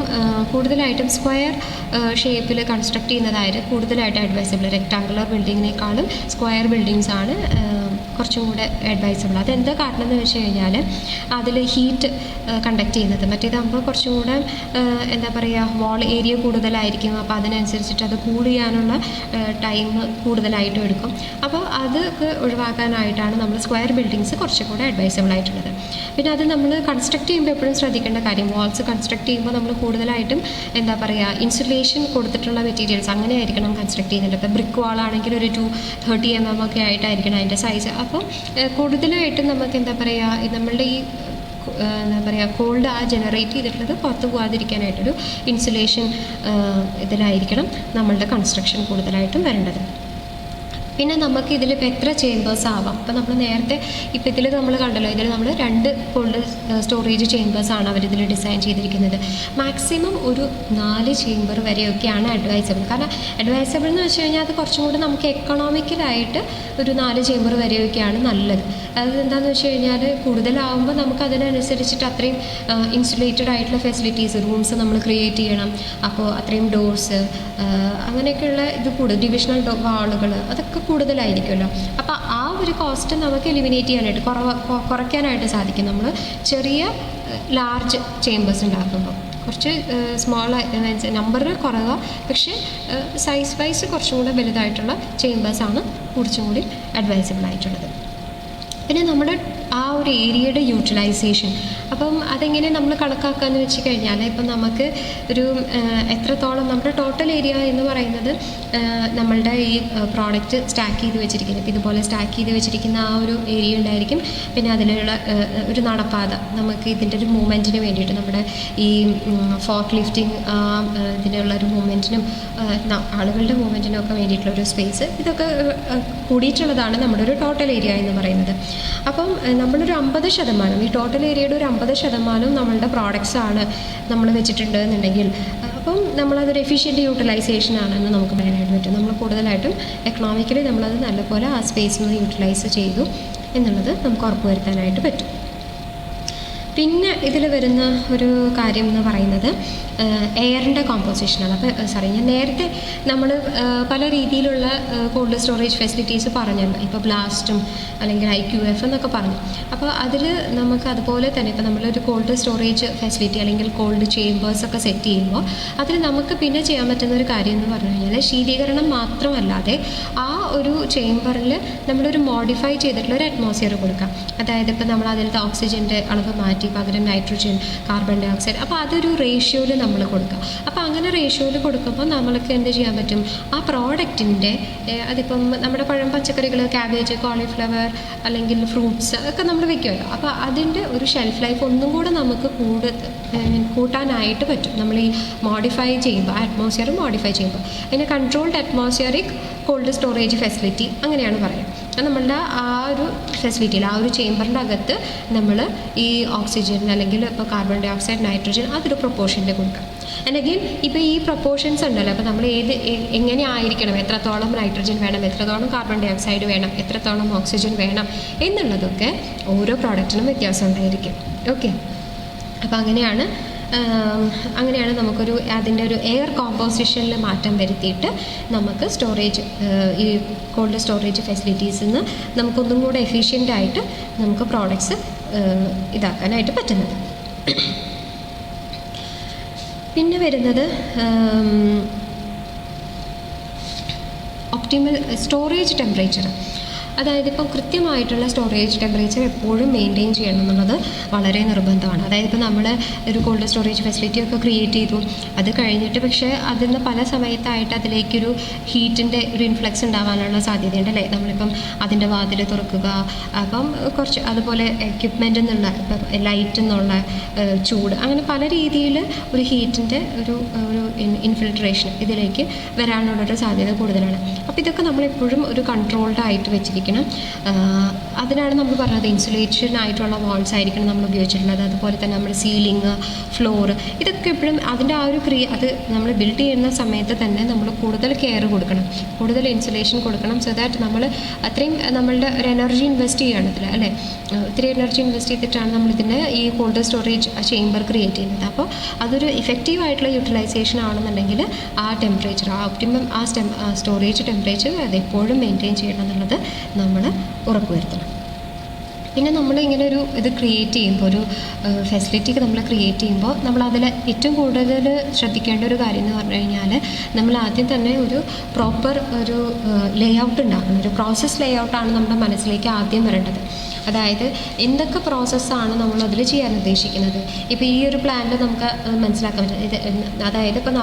കൂടുതലായിട്ടും സ്ക്വയർ ഷേപ്പിൽ കൺസ്ട്രക്ട് ചെയ്യുന്നതായിട്ട് കൂടുതലായിട്ട് അഡ്വൈസബിൾ. റെക്ടാങ്കുലർ ബിൽഡിങ്ങിനേക്കാളും സ്ക്വയർ ബിൽഡിങ്സ് ആണ് കുറച്ചും കൂടെ അഡ്വൈസബിൾ. അതെന്താ കാരണം എന്ന് വെച്ച് കഴിഞ്ഞാൽ അതിൽ ഹീറ്റ് കണ്ടക്ട് ചെയ്യുന്നത്, മറ്റേതാകുമ്പോൾ കുറച്ചും കൂടെ എന്താ പറയുക, വാൾ ഏരിയ കൂടുതലായിരിക്കും. അപ്പോൾ അതിനനുസരിച്ചിട്ട് അത് കൂൾ ചെയ്യാനുള്ള ടൈം കൂടുതലായിട്ടും എടുക്കും. അപ്പോൾ അതൊക്കെ ഒഴിവാക്കാനായിട്ടാണ് നമ്മൾ സ്ക്വയർ ബിൽഡിങ്സ് കുറച്ചും കൂടെ അഡ്വൈസബിൾ ആയിട്ടുള്ളത്. പിന്നെ അത് നമ്മൾ കൺസ്ട്രക്ട് ചെയ്യുമ്പോൾ എപ്പോഴും ശ്രദ്ധിക്കേണ്ട കാര്യം, വാൾസ് കൺസ്ട്രക്ട് ചെയ്യുമ്പോൾ നമ്മൾ കൂടുതലായിട്ടും എന്താ പറയുക, ഇൻസുലേഷൻ കൊടുത്തിട്ടുള്ള മെറ്റീരിയൽസ് അങ്ങനെ ആയിരിക്കണം കൺസ്ട്രക്ട് ചെയ്യുന്നുണ്ട്. ഇപ്പോൾ ബ്രിക്ക് വാളാണെങ്കിൽ ഒരു 230 mm ഒക്കെ ആയിട്ടായിരിക്കണം അതിൻ്റെ സൈസ്. അപ്പോൾ കൂടുതലായിട്ടും നമുക്ക് എന്താ പറയുക, നമ്മളുടെ ഈ എന്താ പറയുക കോൾഡ് ജനറേറ്റ് ചെയ്തിട്ടുള്ളത് പുറത്ത് പോകാതിരിക്കാനായിട്ടൊരു ഇൻസുലേഷൻ ഇതിലായിരിക്കണം നമ്മളുടെ കൺസ്ട്രക്ഷൻ കൂടുതലായിട്ടും വരേണ്ടത്. പിന്നെ നമുക്ക് ഇതിലിപ്പോൾ എത്ര ചേമ്പേഴ്സ് ആവാം. ഇപ്പോൾ നമ്മൾ നേരത്തെ ഇപ്പോൾ ഇതിൽ നമ്മൾ കണ്ടല്ലോ, ഇതിൽ നമ്മൾ 2 കോൾഡ് സ്റ്റോറേജ് ചേമ്പേഴ്സാണ് അവരിതിൽ ഡിസൈൻ ചെയ്തിരിക്കുന്നത്. മാക്സിമം ഒരു 4 ചേമ്പർ വരെയൊക്കെയാണ് അഡ്വൈസബിൾ. കാരണം അഡ്വൈസബിൾ എന്ന് വെച്ച് കഴിഞ്ഞാൽ അത് കുറച്ചും കൂടി നമുക്ക് എക്കണോമിക്കലായിട്ട് ഒരു 4 ചേമ്പർ വരെയൊക്കെയാണ് നല്ലത്. അത് എന്താണെന്ന് വെച്ച് കഴിഞ്ഞാൽ കൂടുതലാവുമ്പോൾ നമുക്ക് അതിനനുസരിച്ചിട്ട് അത്രയും ഇൻസുലേറ്റഡ് ആയിട്ടുള്ള ഫെസിലിറ്റീസ്, റൂംസ് നമ്മൾ ക്രിയേറ്റ് ചെയ്യണം. അപ്പോൾ അത്രയും ഡോർസ് അങ്ങനെയൊക്കെയുള്ള ഇത് കൂടുതൽ ഡിവിഷണൽ വാളുകൾ അതൊക്കെ കൂടുതലായിരിക്കുമല്ലോ. അപ്പോൾ ആ ഒരു കോസ്റ്റ് നമുക്ക് എലിമിനേറ്റ് ചെയ്യാനായിട്ട് കുറയ്ക്കാനായിട്ട് സാധിക്കും. നമ്മൾ ചെറിയ ലാർജ് ചേമ്പേഴ്സ് ഉണ്ടാക്കുമ്പോൾ കുറച്ച് സ്മോൾ നമ്പർ കുറവാണ്, പക്ഷേ സൈസ് വൈസ് കുറച്ചും കൂടെ വലുതായിട്ടുള്ള ചേമ്പേഴ്സാണ് കുറച്ചും കൂടി അഡ്വൈസബിൾ ആയിട്ടുള്ളത്. പിന്നെ നമ്മുടെ ആ ഒരു ഏരിയയുടെ യൂട്ടിലൈസേഷൻ, അപ്പം അതെങ്ങനെ നമ്മൾ കണക്കാക്കാമെന്ന് വെച്ച് കഴിഞ്ഞാൽ, ഇപ്പം നമുക്ക് ഒരു എത്രത്തോളം നമ്മുടെ ടോട്ടൽ ഏരിയ എന്ന് പറയുന്നത് നമ്മളുടെ ഈ പ്രോഡക്റ്റ് സ്റ്റാക്ക് ചെയ്ത് വെച്ചിരിക്കുന്നത്, ഇപ്പം ഇതുപോലെ സ്റ്റാക്ക് ചെയ്ത് വെച്ചിരിക്കുന്ന ആ ഒരു ഏരിയ ഉണ്ടായിരിക്കും. പിന്നെ അതിലുള്ള ഒരു നടപ്പാത, നമുക്ക് ഇതിൻ്റെ ഒരു മൂവ്മെൻറ്റിന് വേണ്ടിയിട്ട് നമ്മുടെ ഈ ഫോർക്ക് ലിഫ്റ്റിംഗ് ഇതിനുള്ള ഒരു മൂവ്മെൻറ്റിനും ആളുകളുടെ മൂവ്മെൻറ്റിനും ഒക്കെ വേണ്ടിയിട്ടുള്ളൊരു സ്പേസ്, ഇതൊക്കെ കൂടിയിട്ടുള്ളതാണ് നമ്മുടെ ഒരു ടോട്ടൽ ഏരിയ എന്ന് പറയുന്നത്. അപ്പം നമ്മളൊരു 50%, ഈ ടോട്ടൽ ഏരിയയുടെ ഒരു 50% നമ്മളുടെ പ്രോഡക്റ്റ്സാണ് നമ്മൾ വെച്ചിട്ടുണ്ട് എന്നുണ്ടെങ്കിൽ, അപ്പം നമ്മളതൊരു എഫിഷ്യൻറ്റ് യൂട്ടിലൈസേഷൻ ആണെന്ന് നമുക്ക് പറയാനായിട്ട് പറ്റും. നമ്മൾ കൂടുതലായിട്ടും എക്കണോമിക്കലി നമ്മളത് നല്ലപോലെ ആ സ്പേസിൽ യൂട്ടിലൈസ് ചെയ്തു എന്നുള്ളത് നമുക്ക് ഉറപ്പുവരുത്താനായിട്ട് പറ്റും. പിന്നെ ഇതിൽ വരുന്ന ഒരു കാര്യം എന്ന് പറയുന്നത് എയറിൻ്റെ കോമ്പോസിഷനാണ്. അപ്പോൾ ഞാൻ നേരത്തെ നമ്മൾ പല രീതിയിലുള്ള കോൾഡ് സ്റ്റോറേജ് ഫെസിലിറ്റീസ് പറഞ്ഞല്ലോ, ഇപ്പോൾ ബ്ലാസ്റ്റും അല്ലെങ്കിൽ IQF എന്നൊക്കെ പറഞ്ഞു. അപ്പോൾ അതിൽ നമുക്ക് അതുപോലെ തന്നെ ഇപ്പോൾ നമ്മളൊരു കോൾഡ് സ്റ്റോറേജ് ഫെസിലിറ്റി അല്ലെങ്കിൽ കോൾഡ് ചേമ്പേഴ്സൊക്കെ സെറ്റ് ചെയ്യുമ്പോൾ അതിൽ നമുക്ക് പിന്നെ ചെയ്യാൻ പറ്റുന്ന ഒരു കാര്യം എന്ന് പറഞ്ഞു കഴിഞ്ഞാൽ, ശീതീകരണം മാത്രമല്ലാതെ ആ ഒരു ചേമ്പറിൽ നമ്മളൊരു മോഡിഫൈ ചെയ്തിട്ടുള്ള ഒരു അറ്റ്മോസ്ഫിയർ കൊടുക്കാം. അതായത് ഇപ്പോൾ നമ്മൾ അതിലത്തെ ഓക്സിജൻ്റെ അളവ് മാറ്റി പകരം നൈട്രജൻ, കാർബൺ ഡൈ ഓക്സൈഡ്, അപ്പോൾ അതൊരു റേഷ്യോയിൽ നമ്മൾ കൊടുക്കുക. അപ്പോൾ അങ്ങനെ റേഷ്യോയിൽ കൊടുക്കുമ്പോൾ നമ്മൾക്ക് എന്ത് ചെയ്യാൻ പറ്റും, ആ പ്രോഡക്റ്റിൻ്റെ അതിപ്പം നമ്മുടെ പഴം പച്ചക്കറികൾ, ക്യാബേജ്, കോളിഫ്ലവർ അല്ലെങ്കിൽ ഫ്രൂട്ട്സ് ഒക്കെ നമ്മൾ വെക്കുമല്ലോ, അപ്പോൾ അതിൻ്റെ ഒരു ഷെൽഫ് ലൈഫ് ഒന്നും കൂടെ നമുക്ക് കൂട്ടാനായിട്ട് പറ്റും നമ്മൾ ഈ മോഡിഫൈ ചെയ്യുമ്പോൾ, അറ്റ്മോസ്ഫിയർ മോഡിഫൈ ചെയ്യുമ്പോൾ. അതിന് controlled atmospheric cold storage facility അങ്ങനെയാണ് പറയുക. നമ്മളുടെ ആ ഒരു ഫെസിലിറ്റിയിൽ, ആ ഒരു ചേമ്പറിൻ്റെ അകത്ത് നമ്മൾ ഈ ഓക്സിജൻ അല്ലെങ്കിൽ ഇപ്പോൾ കാർബൺ ഡൈ ഓക്സൈഡ്, നൈട്രജൻ അതൊരു പ്രൊപ്പോർഷനിൽ കൊടുക്കാം. അല്ലെങ്കിൽ ഇപ്പോൾ ഈ പ്രൊപ്പോർഷൻസ് ഉണ്ടല്ലോ, അപ്പോൾ നമ്മൾ എങ്ങനെ ആയിരിക്കണം, എത്രത്തോളം നൈട്രജൻ വേണം, എത്രത്തോളം കാർബൺ ഡൈ ഓക്സൈഡ് വേണം, എത്രത്തോളം ഓക്സിജൻ വേണം എന്നുള്ളതൊക്കെ ഓരോ പ്രോഡക്റ്റിനും വ്യത്യാസം ഉണ്ടായിരിക്കും. ഓക്കെ, അപ്പോൾ അങ്ങനെയാണ് നമുക്കൊരു അതിൻ്റെ ഒരു എയർ കോമ്പോസിഷനിൽ മാറ്റം വരുത്തിയിട്ട് നമുക്ക് സ്റ്റോറേജ് ഈ കോൾഡ് സ്റ്റോറേജ് ഫെസിലിറ്റീസിൽ നിന്ന് നമുക്കൊന്നും കൂടെ എഫിഷ്യൻ്റായിട്ട് നമുക്ക് പ്രോഡക്ട്സ് ഇതാക്കാനായിട്ട് പറ്റുന്നത്. പിന്നെ വരുന്നത് ഒപ്റ്റിമൽ സ്റ്റോറേജ് ടെമ്പറേച്ചർ. അതായത് ഇപ്പോൾ കൃത്യമായിട്ടുള്ള സ്റ്റോറേജ് ടെമ്പറേച്ചർ എപ്പോഴും മെയിൻറ്റെയിൻ ചെയ്യണം എന്നുള്ളത് വളരെ നിർബന്ധമാണ്. അതായത് ഇപ്പോൾ നമ്മൾ ഒരു കോൾഡ് സ്റ്റോറേജ് ഫെസിലിറ്റി ഒക്കെ ക്രിയേറ്റ് ചെയ്തു, അത് കഴിഞ്ഞിട്ട് പക്ഷേ അതിൽ നിന്ന് പല സമയത്തായിട്ട് അതിലേക്കൊരു ഹീറ്റിൻ്റെ ഒരു ഇൻഫ്ലക്സ് ഉണ്ടാവാനുള്ള സാധ്യതയുണ്ട് അല്ലേ. നമ്മളിപ്പം അതിൻ്റെ വാതിൽ തുറക്കുക, അപ്പം കുറച്ച് അതുപോലെ എക്യുപ്മെൻറ്റിൽ നിന്നുള്ള ഇപ്പം ലൈറ്റിൽ നിന്നുള്ള ചൂട്, അങ്ങനെ പല രീതിയിൽ ഒരു ഹീറ്റിൻ്റെ ഒരു ഇൻഫിൽട്രേഷൻ ഇതിലേക്ക് വരാനുള്ളൊരു സാധ്യത കൂടുതലാണ്. അപ്പോൾ ഇതൊക്കെ നമ്മളെപ്പോഴും ഒരു കൺട്രോൾഡ് ആയിട്ട് വെച്ചിരിക്കണം. അതിനാണ് നമ്മൾ പറഞ്ഞത് ഇൻസുലേഷൻ ആയിട്ടുള്ള വാൾസ് ആയിരിക്കണം നമ്മൾ ഉപയോഗിച്ചിട്ടുള്ളത്. അതുപോലെ തന്നെ നമ്മൾ സീലിംഗ്, ഫ്ലോർ, ഇതൊക്കെ എപ്പോഴും അതിൻ്റെ ആ ഒരു അത് നമ്മൾ ബിൽഡ് ചെയ്യുന്ന സമയത്ത് തന്നെ നമ്മൾ കൂടുതൽ കെയർ കൊടുക്കണം, കൂടുതൽ ഇൻസുലേഷൻ കൊടുക്കണം. സോ ദാറ്റ് നമ്മൾ അത്രയും നമ്മളുടെ ഒരു എനർജി ഇൻവെസ്റ്റ് ചെയ്യുകയാണ് ഇതിൽ അല്ലേ. ഇത്തിരി എനർജി ഇൻവെസ്റ്റ് ചെയ്തിട്ടാണ് നമ്മളിതിൻ്റെ ഈ കോൾഡ് സ്റ്റോറേജ് ചേമ്പർ ക്രിയേറ്റ് ചെയ്യുന്നത്. അപ്പോൾ അതൊരു ഇഫക്റ്റീവ് ആയിട്ടുള്ള യൂട്ടിലൈസേഷൻ ആണെന്നുണ്ടെങ്കിൽ ആ ടെമ്പറേച്ചർ, ആ ഒപ്റ്റിമം ആ സ്റ്റോറേജ് ടെമ്പറേച്ചർ അതെപ്പോഴും മെയിൻറ്റെയിൻ ചെയ്യണം എന്നുള്ളത് നമ്മൾ ഉറപ്പുവരുത്തണം. പിന്നെ നമ്മളിങ്ങനെ ഒരു ഇത് ക്രിയേറ്റ് ചെയ്യുമ്പോൾ, ഒരു ഫെസിലിറ്റി നമ്മൾ ക്രിയേറ്റ് ചെയ്യുമ്പോൾ നമ്മളതിൽ ഏറ്റവും കൂടുതൽ ശ്രദ്ധിക്കേണ്ട ഒരു കാര്യം എന്ന് പറഞ്ഞു കഴിഞ്ഞാൽ, നമ്മൾ ആദ്യം തന്നെ ഒരു പ്രോപ്പർ ഒരു ലേ ഔട്ട് ഉണ്ടാക്കണം. ഒരു പ്രോസസ്സ് ലേ ഔട്ടാണ് നമ്മുടെ മനസ്സിലേക്ക് ആദ്യം വരേണ്ടത്. അതായത് എന്തൊക്കെ പ്രോസസ്സാണ് നമ്മളതിൽ ചെയ്യാൻ ഉദ്ദേശിക്കുന്നത്. ഇപ്പോൾ ഈ ഒരു പ്ലാനിൽ നമുക്ക് മനസ്സിലാക്കാൻ പറ്റും. അതായത് ഇപ്പോൾ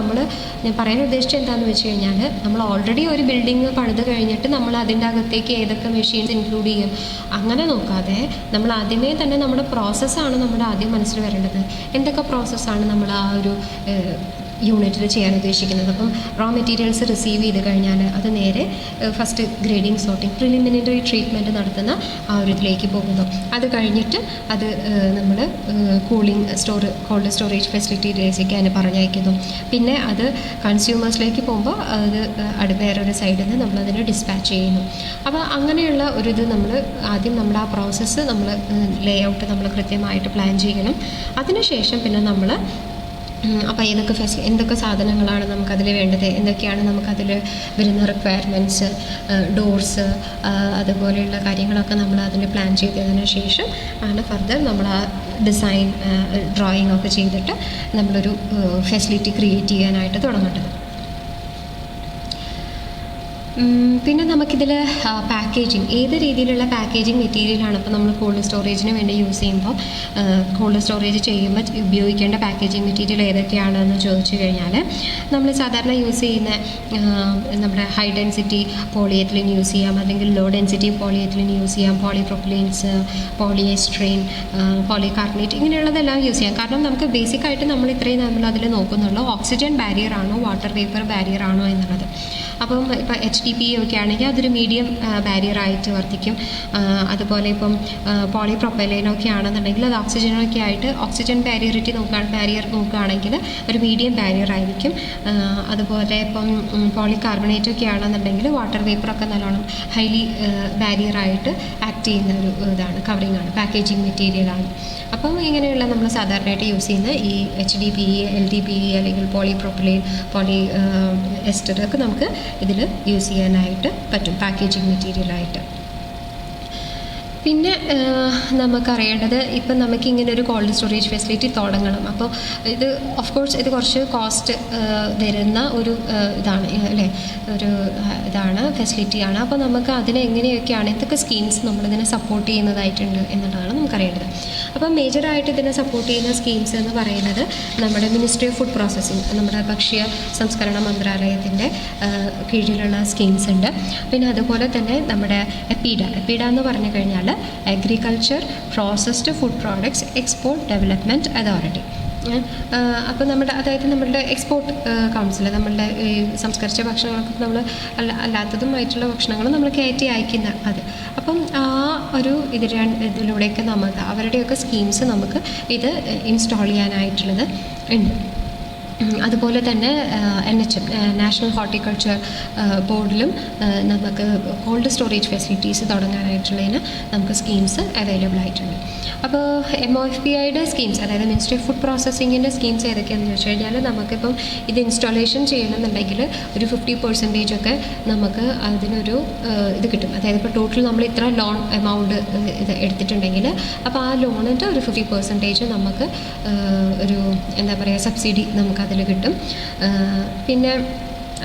ഞാൻ പറയാൻ ഉദ്ദേശിച്ചത് എന്താണെന്ന് വെച്ച് കഴിഞ്ഞാൽ, നമ്മൾ ഓൾറെഡി ഒരു ബിൽഡിങ് പണിത് കഴിഞ്ഞിട്ട് നമ്മൾ അതിൻ്റെ അകത്തേക്ക് ഏതൊക്കെ മെഷീൻസ് ഇൻക്ലൂഡ് ചെയ്യും അങ്ങനെ നോക്കാതെ, നമ്മൾ ആദ്യമേ തന്നെ നമ്മുടെ പ്രോസസ്സാണ് നമ്മുടെ ആദ്യം മനസ്സിൽ വരേണ്ടത്. എന്തൊക്കെ പ്രോസസ്സാണ് നമ്മൾ ആ ഒരു യൂണിറ്റിൽ ചെയ്യാൻ ഉദ്ദേശിക്കുന്നത്. അപ്പം റോ മെറ്റീരിയൽസ് റിസീവ് ചെയ്ത് കഴിഞ്ഞാൽ അത് നേരെ first grading, sorting, preliminary treatment നടത്തുന്ന ആ ഒരു ഇതിലേക്ക് പോകുന്നു. അത് കഴിഞ്ഞിട്ട് അത് നമ്മൾ കോൾഡ് സ്റ്റോറേജ് ഫെസിലിറ്റിയിലേക്ക് പറഞ്ഞയക്കുന്നു. പിന്നെ അത് കൺസ്യൂമേഴ്സിലേക്ക് പോകുമ്പോൾ അത് വേറൊരു സൈഡിൽ നിന്ന് നമ്മളതിനെ ഡിസ്പാച്ച് ചെയ്യുന്നു. അപ്പോൾ അങ്ങനെയുള്ള ഒരു ഇത് നമ്മൾ ആദ്യം നമ്മുടെ ആ പ്രോസസ്സ് നമ്മൾ ലേ ഔട്ട് നമ്മൾ കൃത്യമായിട്ട് പ്ലാൻ ചെയ്യണം. അതിനുശേഷം പിന്നെ നമ്മൾ അപ്പോൾ എന്തൊക്കെ സാധനങ്ങളാണ് നമുക്കതിൽ വേണ്ടത്, എന്തൊക്കെയാണ് നമുക്കതിൽ വരുന്ന റിക്വയർമെൻറ്റ്സ്, ഡോർസ്, അതുപോലെയുള്ള കാര്യങ്ങളൊക്കെ നമ്മൾ അതിന് പ്ലാൻ ചെയ്തതിന് ശേഷം ആണ് ഫർദർ നമ്മൾ ആ ഡിസൈൻ ഡ്രോയിങ് ഒക്കെ ചെയ്തിട്ട് നമ്മളൊരു ഫെസിലിറ്റി ക്രിയേറ്റ് ചെയ്യാനായിട്ട് തുടങ്ങേണ്ടത്. പിന്നെ നമുക്കിതിൽ പാക്കേജിങ്, ഏത് രീതിയിലുള്ള പാക്കേജിങ് മെറ്റീരിയലാണ് ഇപ്പോൾ നമ്മൾ കോൾഡ് സ്റ്റോറേജിന് വേണ്ടി യൂസ് ചെയ്യുമ്പോൾ, കോൾഡ് സ്റ്റോറേജ് ചെയ്യുമ്പോൾ ഉപയോഗിക്കേണ്ട പാക്കേജിങ് മെറ്റീരിയൽ ഏതൊക്കെയാണെന്ന് ചോദിച്ചു കഴിഞ്ഞാൽ, നമ്മൾ സാധാരണ യൂസ് ചെയ്യുന്ന നമ്മുടെ ഹൈ ഡെൻസിറ്റി പോളിയെത്തിലിൻ യൂസ് ചെയ്യാം, അല്ലെങ്കിൽ ലോ ഡെൻസിറ്റി പോളിയെത്തിലിൻ യൂസ് ചെയ്യാം, പോളിപ്രൊപ്പിലീൻസ്, പോളിയെസ്ട്രീൻ, പോളികാർബണേറ്റ്, ഇങ്ങനെയുള്ളതെല്ലാം യൂസ് ചെയ്യാം. കാരണം നമുക്ക് ബേസിക്കായിട്ട് നമ്മൾ ഇത്രയും നമ്മൾ അതിൽ നോക്കുന്നുള്ളൂ ഓക്സിജൻ ബാരിയർ ആണോ വാട്ടർ വേപ്പർ ബാരിയർ ആണോ എന്നുള്ളത്. അപ്പം ഇപ്പോൾ HDPE ഒക്കെ ആണെങ്കിൽ അതൊരു മീഡിയം ബാരിയർ ആയിട്ട് വർത്തിക്കും. അതുപോലെ ഇപ്പം പോളിപ്രൊപ്പൈലൈനൊക്കെ ആണെന്നുണ്ടെങ്കിൽ അത് ഓക്സിജനൊക്കെ ആയിട്ട് ഓക്സിജൻ ബാരിയർ നോക്കുകയാണെങ്കിൽ ഒരു മീഡിയം ബാരിയർ ആയിരിക്കും. അതുപോലെ ഇപ്പം പോളികാർബണേറ്റ് ഒക്കെ ആണെന്നുണ്ടെങ്കിൽ വാട്ടർ വേപ്പറൊക്കെ നല്ലോണം ഹൈലി ബാരിയർ ആയിട്ട് ആക്ട് ചെയ്യുന്ന ഒരു ഇതാണ്, കവറിങ് ആണ്, പാക്കേജിങ് മെറ്റീരിയലാണ്. അപ്പം ഇങ്ങനെയുള്ള നമ്മൾ സാധാരണയായിട്ട് യൂസ് ചെയ്യുന്ന ഈ HDPE, LDPE അല്ലെങ്കിൽ പോളിപ്രൊപ്പൈലൈൻ, എസ്റ്റർ ഒക്കെ നമുക്ക് ഇതിൽ യൂസ് ചെയ്യാനായിട്ട് പറ്റും പാക്കേജിങ് മെറ്റീരിയലായിട്ട്. പിന്നെ നമുക്കറിയേണ്ടത്, ഇപ്പം നമുക്കിങ്ങനെ ഒരു കോൾഡ് സ്റ്റോറേജ് ഫെസിലിറ്റി തുടങ്ങണം. അപ്പോൾ ഇത് ഓഫ് കോഴ്സ് ഇത് കുറച്ച് കോസ്റ്റ് വരുന്ന ഒരു ഇതാണ് അല്ലേ, ഒരു ഇതാണ്, ഫെസിലിറ്റിയാണ്. അപ്പോൾ നമുക്ക് അതിനെ എങ്ങനെയൊക്കെയാണ്, എന്തൊക്കെ സ്കീംസ് നമ്മളിതിനെ സപ്പോർട്ട് ചെയ്യുന്നതായിട്ടുണ്ട് എന്നുള്ളതാണ് നമുക്കറിയേണ്ടത്. അപ്പം മേജറായിട്ട് ഇതിനെ സപ്പോർട്ട് ചെയ്യുന്ന സ്കീംസ് എന്ന് പറയുന്നത് നമ്മുടെ മിനിസ്ട്രി ഓഫ് ഫുഡ് പ്രോസസ്സിംഗ്, നമ്മുടെ ഭക്ഷ്യ സംസ്കരണ മന്ത്രാലയത്തിൻ്റെ കീഴിലുള്ള സ്കീംസ് ഉണ്ട്. പിന്നെ അതുപോലെ തന്നെ നമ്മുടെ എപ്പീഡ എന്ന് പറഞ്ഞു കഴിഞ്ഞാൽ agriculture processed food products export development authority. അപ്പോൾ നമ്മളുടെ എക്സ്പോർട്ട് കൗൺസിൽ, നമ്മളുടെ ഈ സംസ്കരിച്ച ഭക്ഷണങ്ങളൊക്കെ നമ്മൾ അല്ലാത്തതുമായിട്ടുള്ള ഭക്ഷണങ്ങൾ നമ്മൾ കയറ്റി അയക്കുന്ന അത്. അപ്പം ആ ഒരു ഇതിലൂടെയൊക്കെ നമുക്ക് അവരുടെയൊക്കെ സ്കീംസ് നമുക്ക് ഇത് ഇൻസ്റ്റാൾ ചെയ്യാനായിട്ടുള്ളത് ഉണ്ട്. അതുപോലെ തന്നെ NHM, നാഷണൽ ഹോർട്ടിക്കൾച്ചർ ബോർഡിലും നമുക്ക് കോൾഡ് സ്റ്റോറേജ് ഫെസിലിറ്റീസ് തുടങ്ങാനായിട്ടുള്ളതിന് നമുക്ക് സ്കീംസ് അവൈലബിൾ ആയിട്ടുണ്ട്. അപ്പോൾ MOFPIയുടെ സ്കീംസ്, അതായത് മിനിസ്ട്രി ഓഫ് ഫുഡ് പ്രോസസ്സിങ്ങിൻ്റെ സ്കീംസ് ഏതൊക്കെയാണെന്ന് ചോദിച്ചു കഴിഞ്ഞാൽ, നമുക്കിപ്പം ഇത് ഇൻസ്റ്റാളേഷൻ ചെയ്യണമെന്നുണ്ടെങ്കിൽ ഒരു 50% ഒക്കെ നമുക്ക് അതിനൊരു ഇത് കിട്ടും. അതായത് ഇപ്പോൾ ടോട്ടൽ നമ്മൾ ഇത്ര ലോൺ എമൗണ്ട് ഇത് എടുത്തിട്ടുണ്ടെങ്കിൽ അപ്പോൾ ആ ലോണിൻ്റെ ഒരു 50% നമുക്ക് ഒരു എന്താ പറയുക സബ്സിഡി നമുക്ക് അതിൽ കിട്ടും. പിന്നെ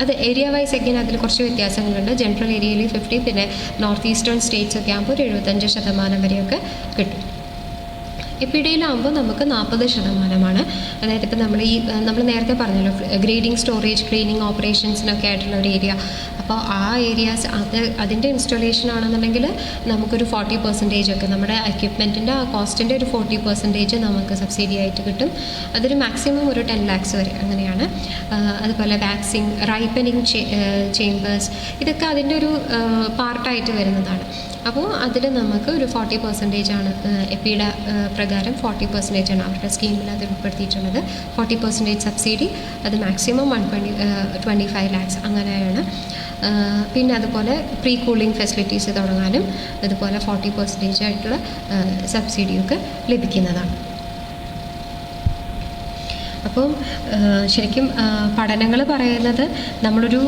അത് ഏരിയ വൈസ് എങ്ങനെ അതിൽ കുറച്ച് വ്യത്യാസങ്ങളുണ്ട്. ജനറൽ ഏരിയയിൽ 50, പിന്നെ നോർത്ത് ഈസ്റ്റേൺ സ്റ്റേറ്റ്സ് ഒക്കെ ആകുമ്പോൾ ഒരു 75% വരെയൊക്കെ കിട്ടും. എപ്പിഡിയിലാകുമ്പോൾ നമുക്ക് 40%. അതായത് ഇപ്പോൾ നമ്മൾ നേരത്തെ പറഞ്ഞല്ലോ ഗ്രേഡിങ്, സ്റ്റോറേജ്, ക്ലീനിങ് ഓപ്പറേഷൻസിനൊക്കെ ആയിട്ടുള്ള ഒരു ഏരിയ. അപ്പോൾ ആ ഏരിയാസ് അതിൻ്റെ ഇൻസ്റ്റലേഷൻ ആണെന്നുണ്ടെങ്കിൽ നമുക്കൊരു 40% ഒക്കെ നമ്മുടെ എക്യുപ്മെൻറ്റിൻ്റെ ആ കോസ്റ്റിൻ്റെ ഒരു 40% നമുക്ക് സബ്സിഡി ആയിട്ട് കിട്ടും. അതൊരു മാക്സിമം ഒരു 10 lakhs വരെ അങ്ങനെയാണ്. അതുപോലെ വാക്സിങ്, റൈപ്പനിങ് ചേമ്പേഴ്സ്, ഇതൊക്കെ അതിൻ്റെ ഒരു പാർട്ടായിട്ട് വരുന്നതാണ്. അപ്പോൾ അതിൽ നമുക്ക് ഒരു 40% ആണ് എപ്പിയുടെ പ്രകാരം 40% ആണ് അവരുടെ സ്കീമിൽ അത് ഉൾപ്പെടുത്തിയിട്ടുള്ളത്. 40% സബ്സിഡി, അത് മാക്സിമം 25 lakhs അങ്ങനെയാണ്. പിന്നെ അതുപോലെ പ്രീ കൂളിംഗ് ഫെസിലിറ്റീസ് തുടങ്ങാനും അതുപോലെ 40% ആയിട്ടുള്ള സബ്സിഡിയൊക്കെ ലഭിക്കുന്നതാണ്. അപ്പം ശരിക്കും പഠനങ്ങൾ പറയുന്നത് നമ്മളൊരു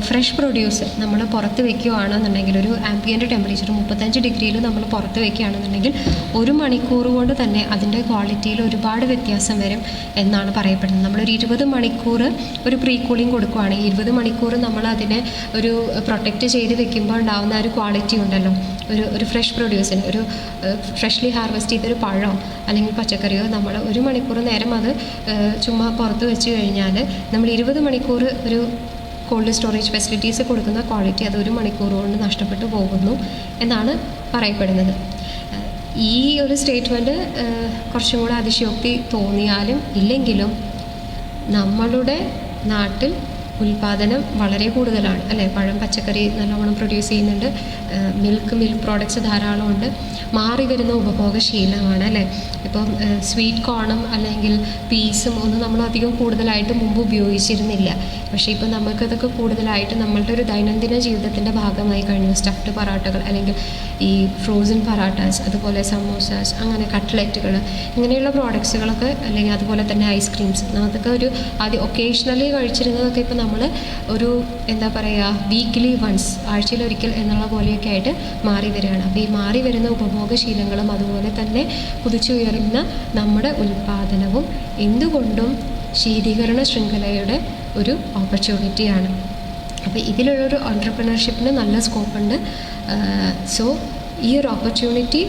ഫ്രഷ് പ്രൊഡ്യൂസ് നമ്മൾ പുറത്ത് വയ്ക്കുകയാണെന്നുണ്ടെങ്കിൽ, ഒരു ആംബിയൻ്റ് ടെമ്പറേച്ചർ 35 ഡിഗ്രിയിൽ നമ്മൾ പുറത്ത് വയ്ക്കുകയാണെന്നുണ്ടെങ്കിൽ 1 മണിക്കൂർ കൊണ്ട് തന്നെ അതിൻ്റെ ക്വാളിറ്റിയിൽ ഒരുപാട് വ്യത്യാസം വരും എന്നാണ് പറയപ്പെടുന്നത്. നമ്മളൊരു 20 മണിക്കൂർ ഒരു പ്രീ കൂളിംഗ് കൊടുക്കുകയാണെങ്കിൽ 20 മണിക്കൂർ നമ്മൾ അതിനെ ഒരു പ്രൊട്ടക്റ്റ് ചെയ്ത് വെക്കുമ്പോൾ ഉണ്ടാകുന്ന ഒരു ക്വാളിറ്റി ഉണ്ടല്ലോ, ഒരു ഫ്രഷ് പ്രൊഡ്യൂസിന്, ഒരു ഫ്രഷ്ലി ഹാർവെസ്റ്റ് ചെയ്തൊരു പഴമോ അല്ലെങ്കിൽ പച്ചക്കറിയോ നമ്മൾ 1 മണിക്കൂർ നേരം അത് ചുമ്മാ പുറത്ത് വെച്ച് കഴിഞ്ഞാൽ നമ്മൾ 20 മണിക്കൂർ ഒരു കോൾഡ് സ്റ്റോറേജ് ഫെസിലിറ്റീസ് കൊടുക്കുന്ന ക്വാളിറ്റി അത് 1 മണിക്കൂർ കൊണ്ട് നഷ്ടപ്പെട്ടു പോകുന്നു എന്നാണ് പറയപ്പെടുന്നത്. ഈ ഒരു സ്റ്റേറ്റ്മെൻറ്റ് കുറച്ചും കൂടെ അതിശയോക്തി തോന്നിയാലും ഇല്ലെങ്കിലും നമ്മളുടെ നാട്ടിൽ ഉൽപ്പാദനം വളരെ കൂടുതലാണ് അല്ലേ. പഴം പച്ചക്കറി നല്ലവണ്ണം പ്രൊഡ്യൂസ് ചെയ്യുന്നുണ്ട്, മിൽക്ക് പ്രോഡക്ട്സ് ധാരാളമുണ്ട്. മാറി വരുന്ന ഉപഭോഗശീലമാണ് അല്ലേ. ഇപ്പം സ്വീറ്റ് കോണും അല്ലെങ്കിൽ പീസും ഒന്നും നമ്മൾ അധികം കൂടുതലായിട്ട് മുമ്പ് ഉപയോഗിച്ചിരുന്നില്ല. പക്ഷേ ഇപ്പം നമുക്കതൊക്കെ കൂടുതലായിട്ട് നമ്മളുടെ ഒരു ദൈനംദിന ജീവിതത്തിൻ്റെ ഭാഗമായി കഴിഞ്ഞു. സ്റ്റഫ്ഡ് പൊറാട്ടകൾ അല്ലെങ്കിൽ ഈ ഫ്രോസൺ പൊറാട്ടാസ്, അതുപോലെ സമോസാസ്, അങ്ങനെ കട്ട്ലറ്റുകൾ, ഇങ്ങനെയുള്ള പ്രോഡക്ട്സുകളൊക്കെ, അല്ലെങ്കിൽ അതുപോലെ തന്നെ ഐസ്ക്രീംസ്, അതൊക്കെ ഒരു ആദ്യം ഒക്കേഷണലി കഴിച്ചിരുന്നതൊക്കെ ഇപ്പോൾ നമ്മൾ ഒരു എന്താ പറയുക വീക്ക്ലി വൺസ്, ആഴ്ചയിലൊരിക്കൽ എന്നുള്ള പോലെയൊക്കെ ആയിട്ട് മാറി വരികയാണ്. അപ്പോൾ ഈ മാറി വരുന്ന ഉപഭോഗശീലങ്ങളും അതുപോലെ തന്നെ കുതിച്ചുയരുന്ന നമ്മുടെ ഉൽപ്പാദനവും എന്തുകൊണ്ടും ശീതീകരണ ശൃംഖലയുടെ ഒരു ഓപ്പർച്യൂണിറ്റിയാണ്. അപ്പോൾ ഇതിലുള്ളൊരു എൻട്രപ്രണർഷിപ്പിന് നല്ല സ്കോപ്പുണ്ട്. സോ ഈ ഒരു ഓപ്പർച്യൂണിറ്റി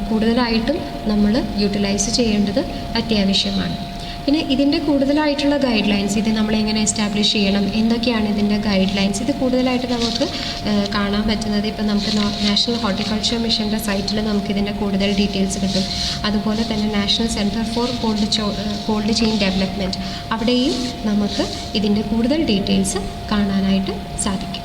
കൂടുതലായിട്ടും നമ്മൾ യൂട്ടിലൈസ് ചെയ്യേണ്ടത് അത്യാവശ്യമാണ്. പിന്നെ ഇതിൻ്റെ കൂടുതലായിട്ടുള്ള ഗൈഡ് ലൈൻസ്, ഇത് നമ്മളെങ്ങനെ എസ്റ്റാബ്ലിഷ് ചെയ്യണം, എന്തൊക്കെയാണ് ഇതിൻ്റെ ഗൈഡ് ലൈൻസ്, ഇത് കൂടുതലായിട്ട് നമുക്ക് കാണാൻ പറ്റുന്നത് ഇപ്പം നമുക്ക് നാഷണൽ ഹോർട്ടിക്കൾച്ചർ മിഷൻ്റെ സൈറ്റിൽ നമുക്കിതിൻ്റെ കൂടുതൽ ഡീറ്റെയിൽസ് കിട്ടും. അതുപോലെ തന്നെ national centre for called chain development, അവിടെയും നമുക്ക് ഇതിൻ്റെ കൂടുതൽ ഡീറ്റെയിൽസ് കാണാനായിട്ട് സാധിക്കും.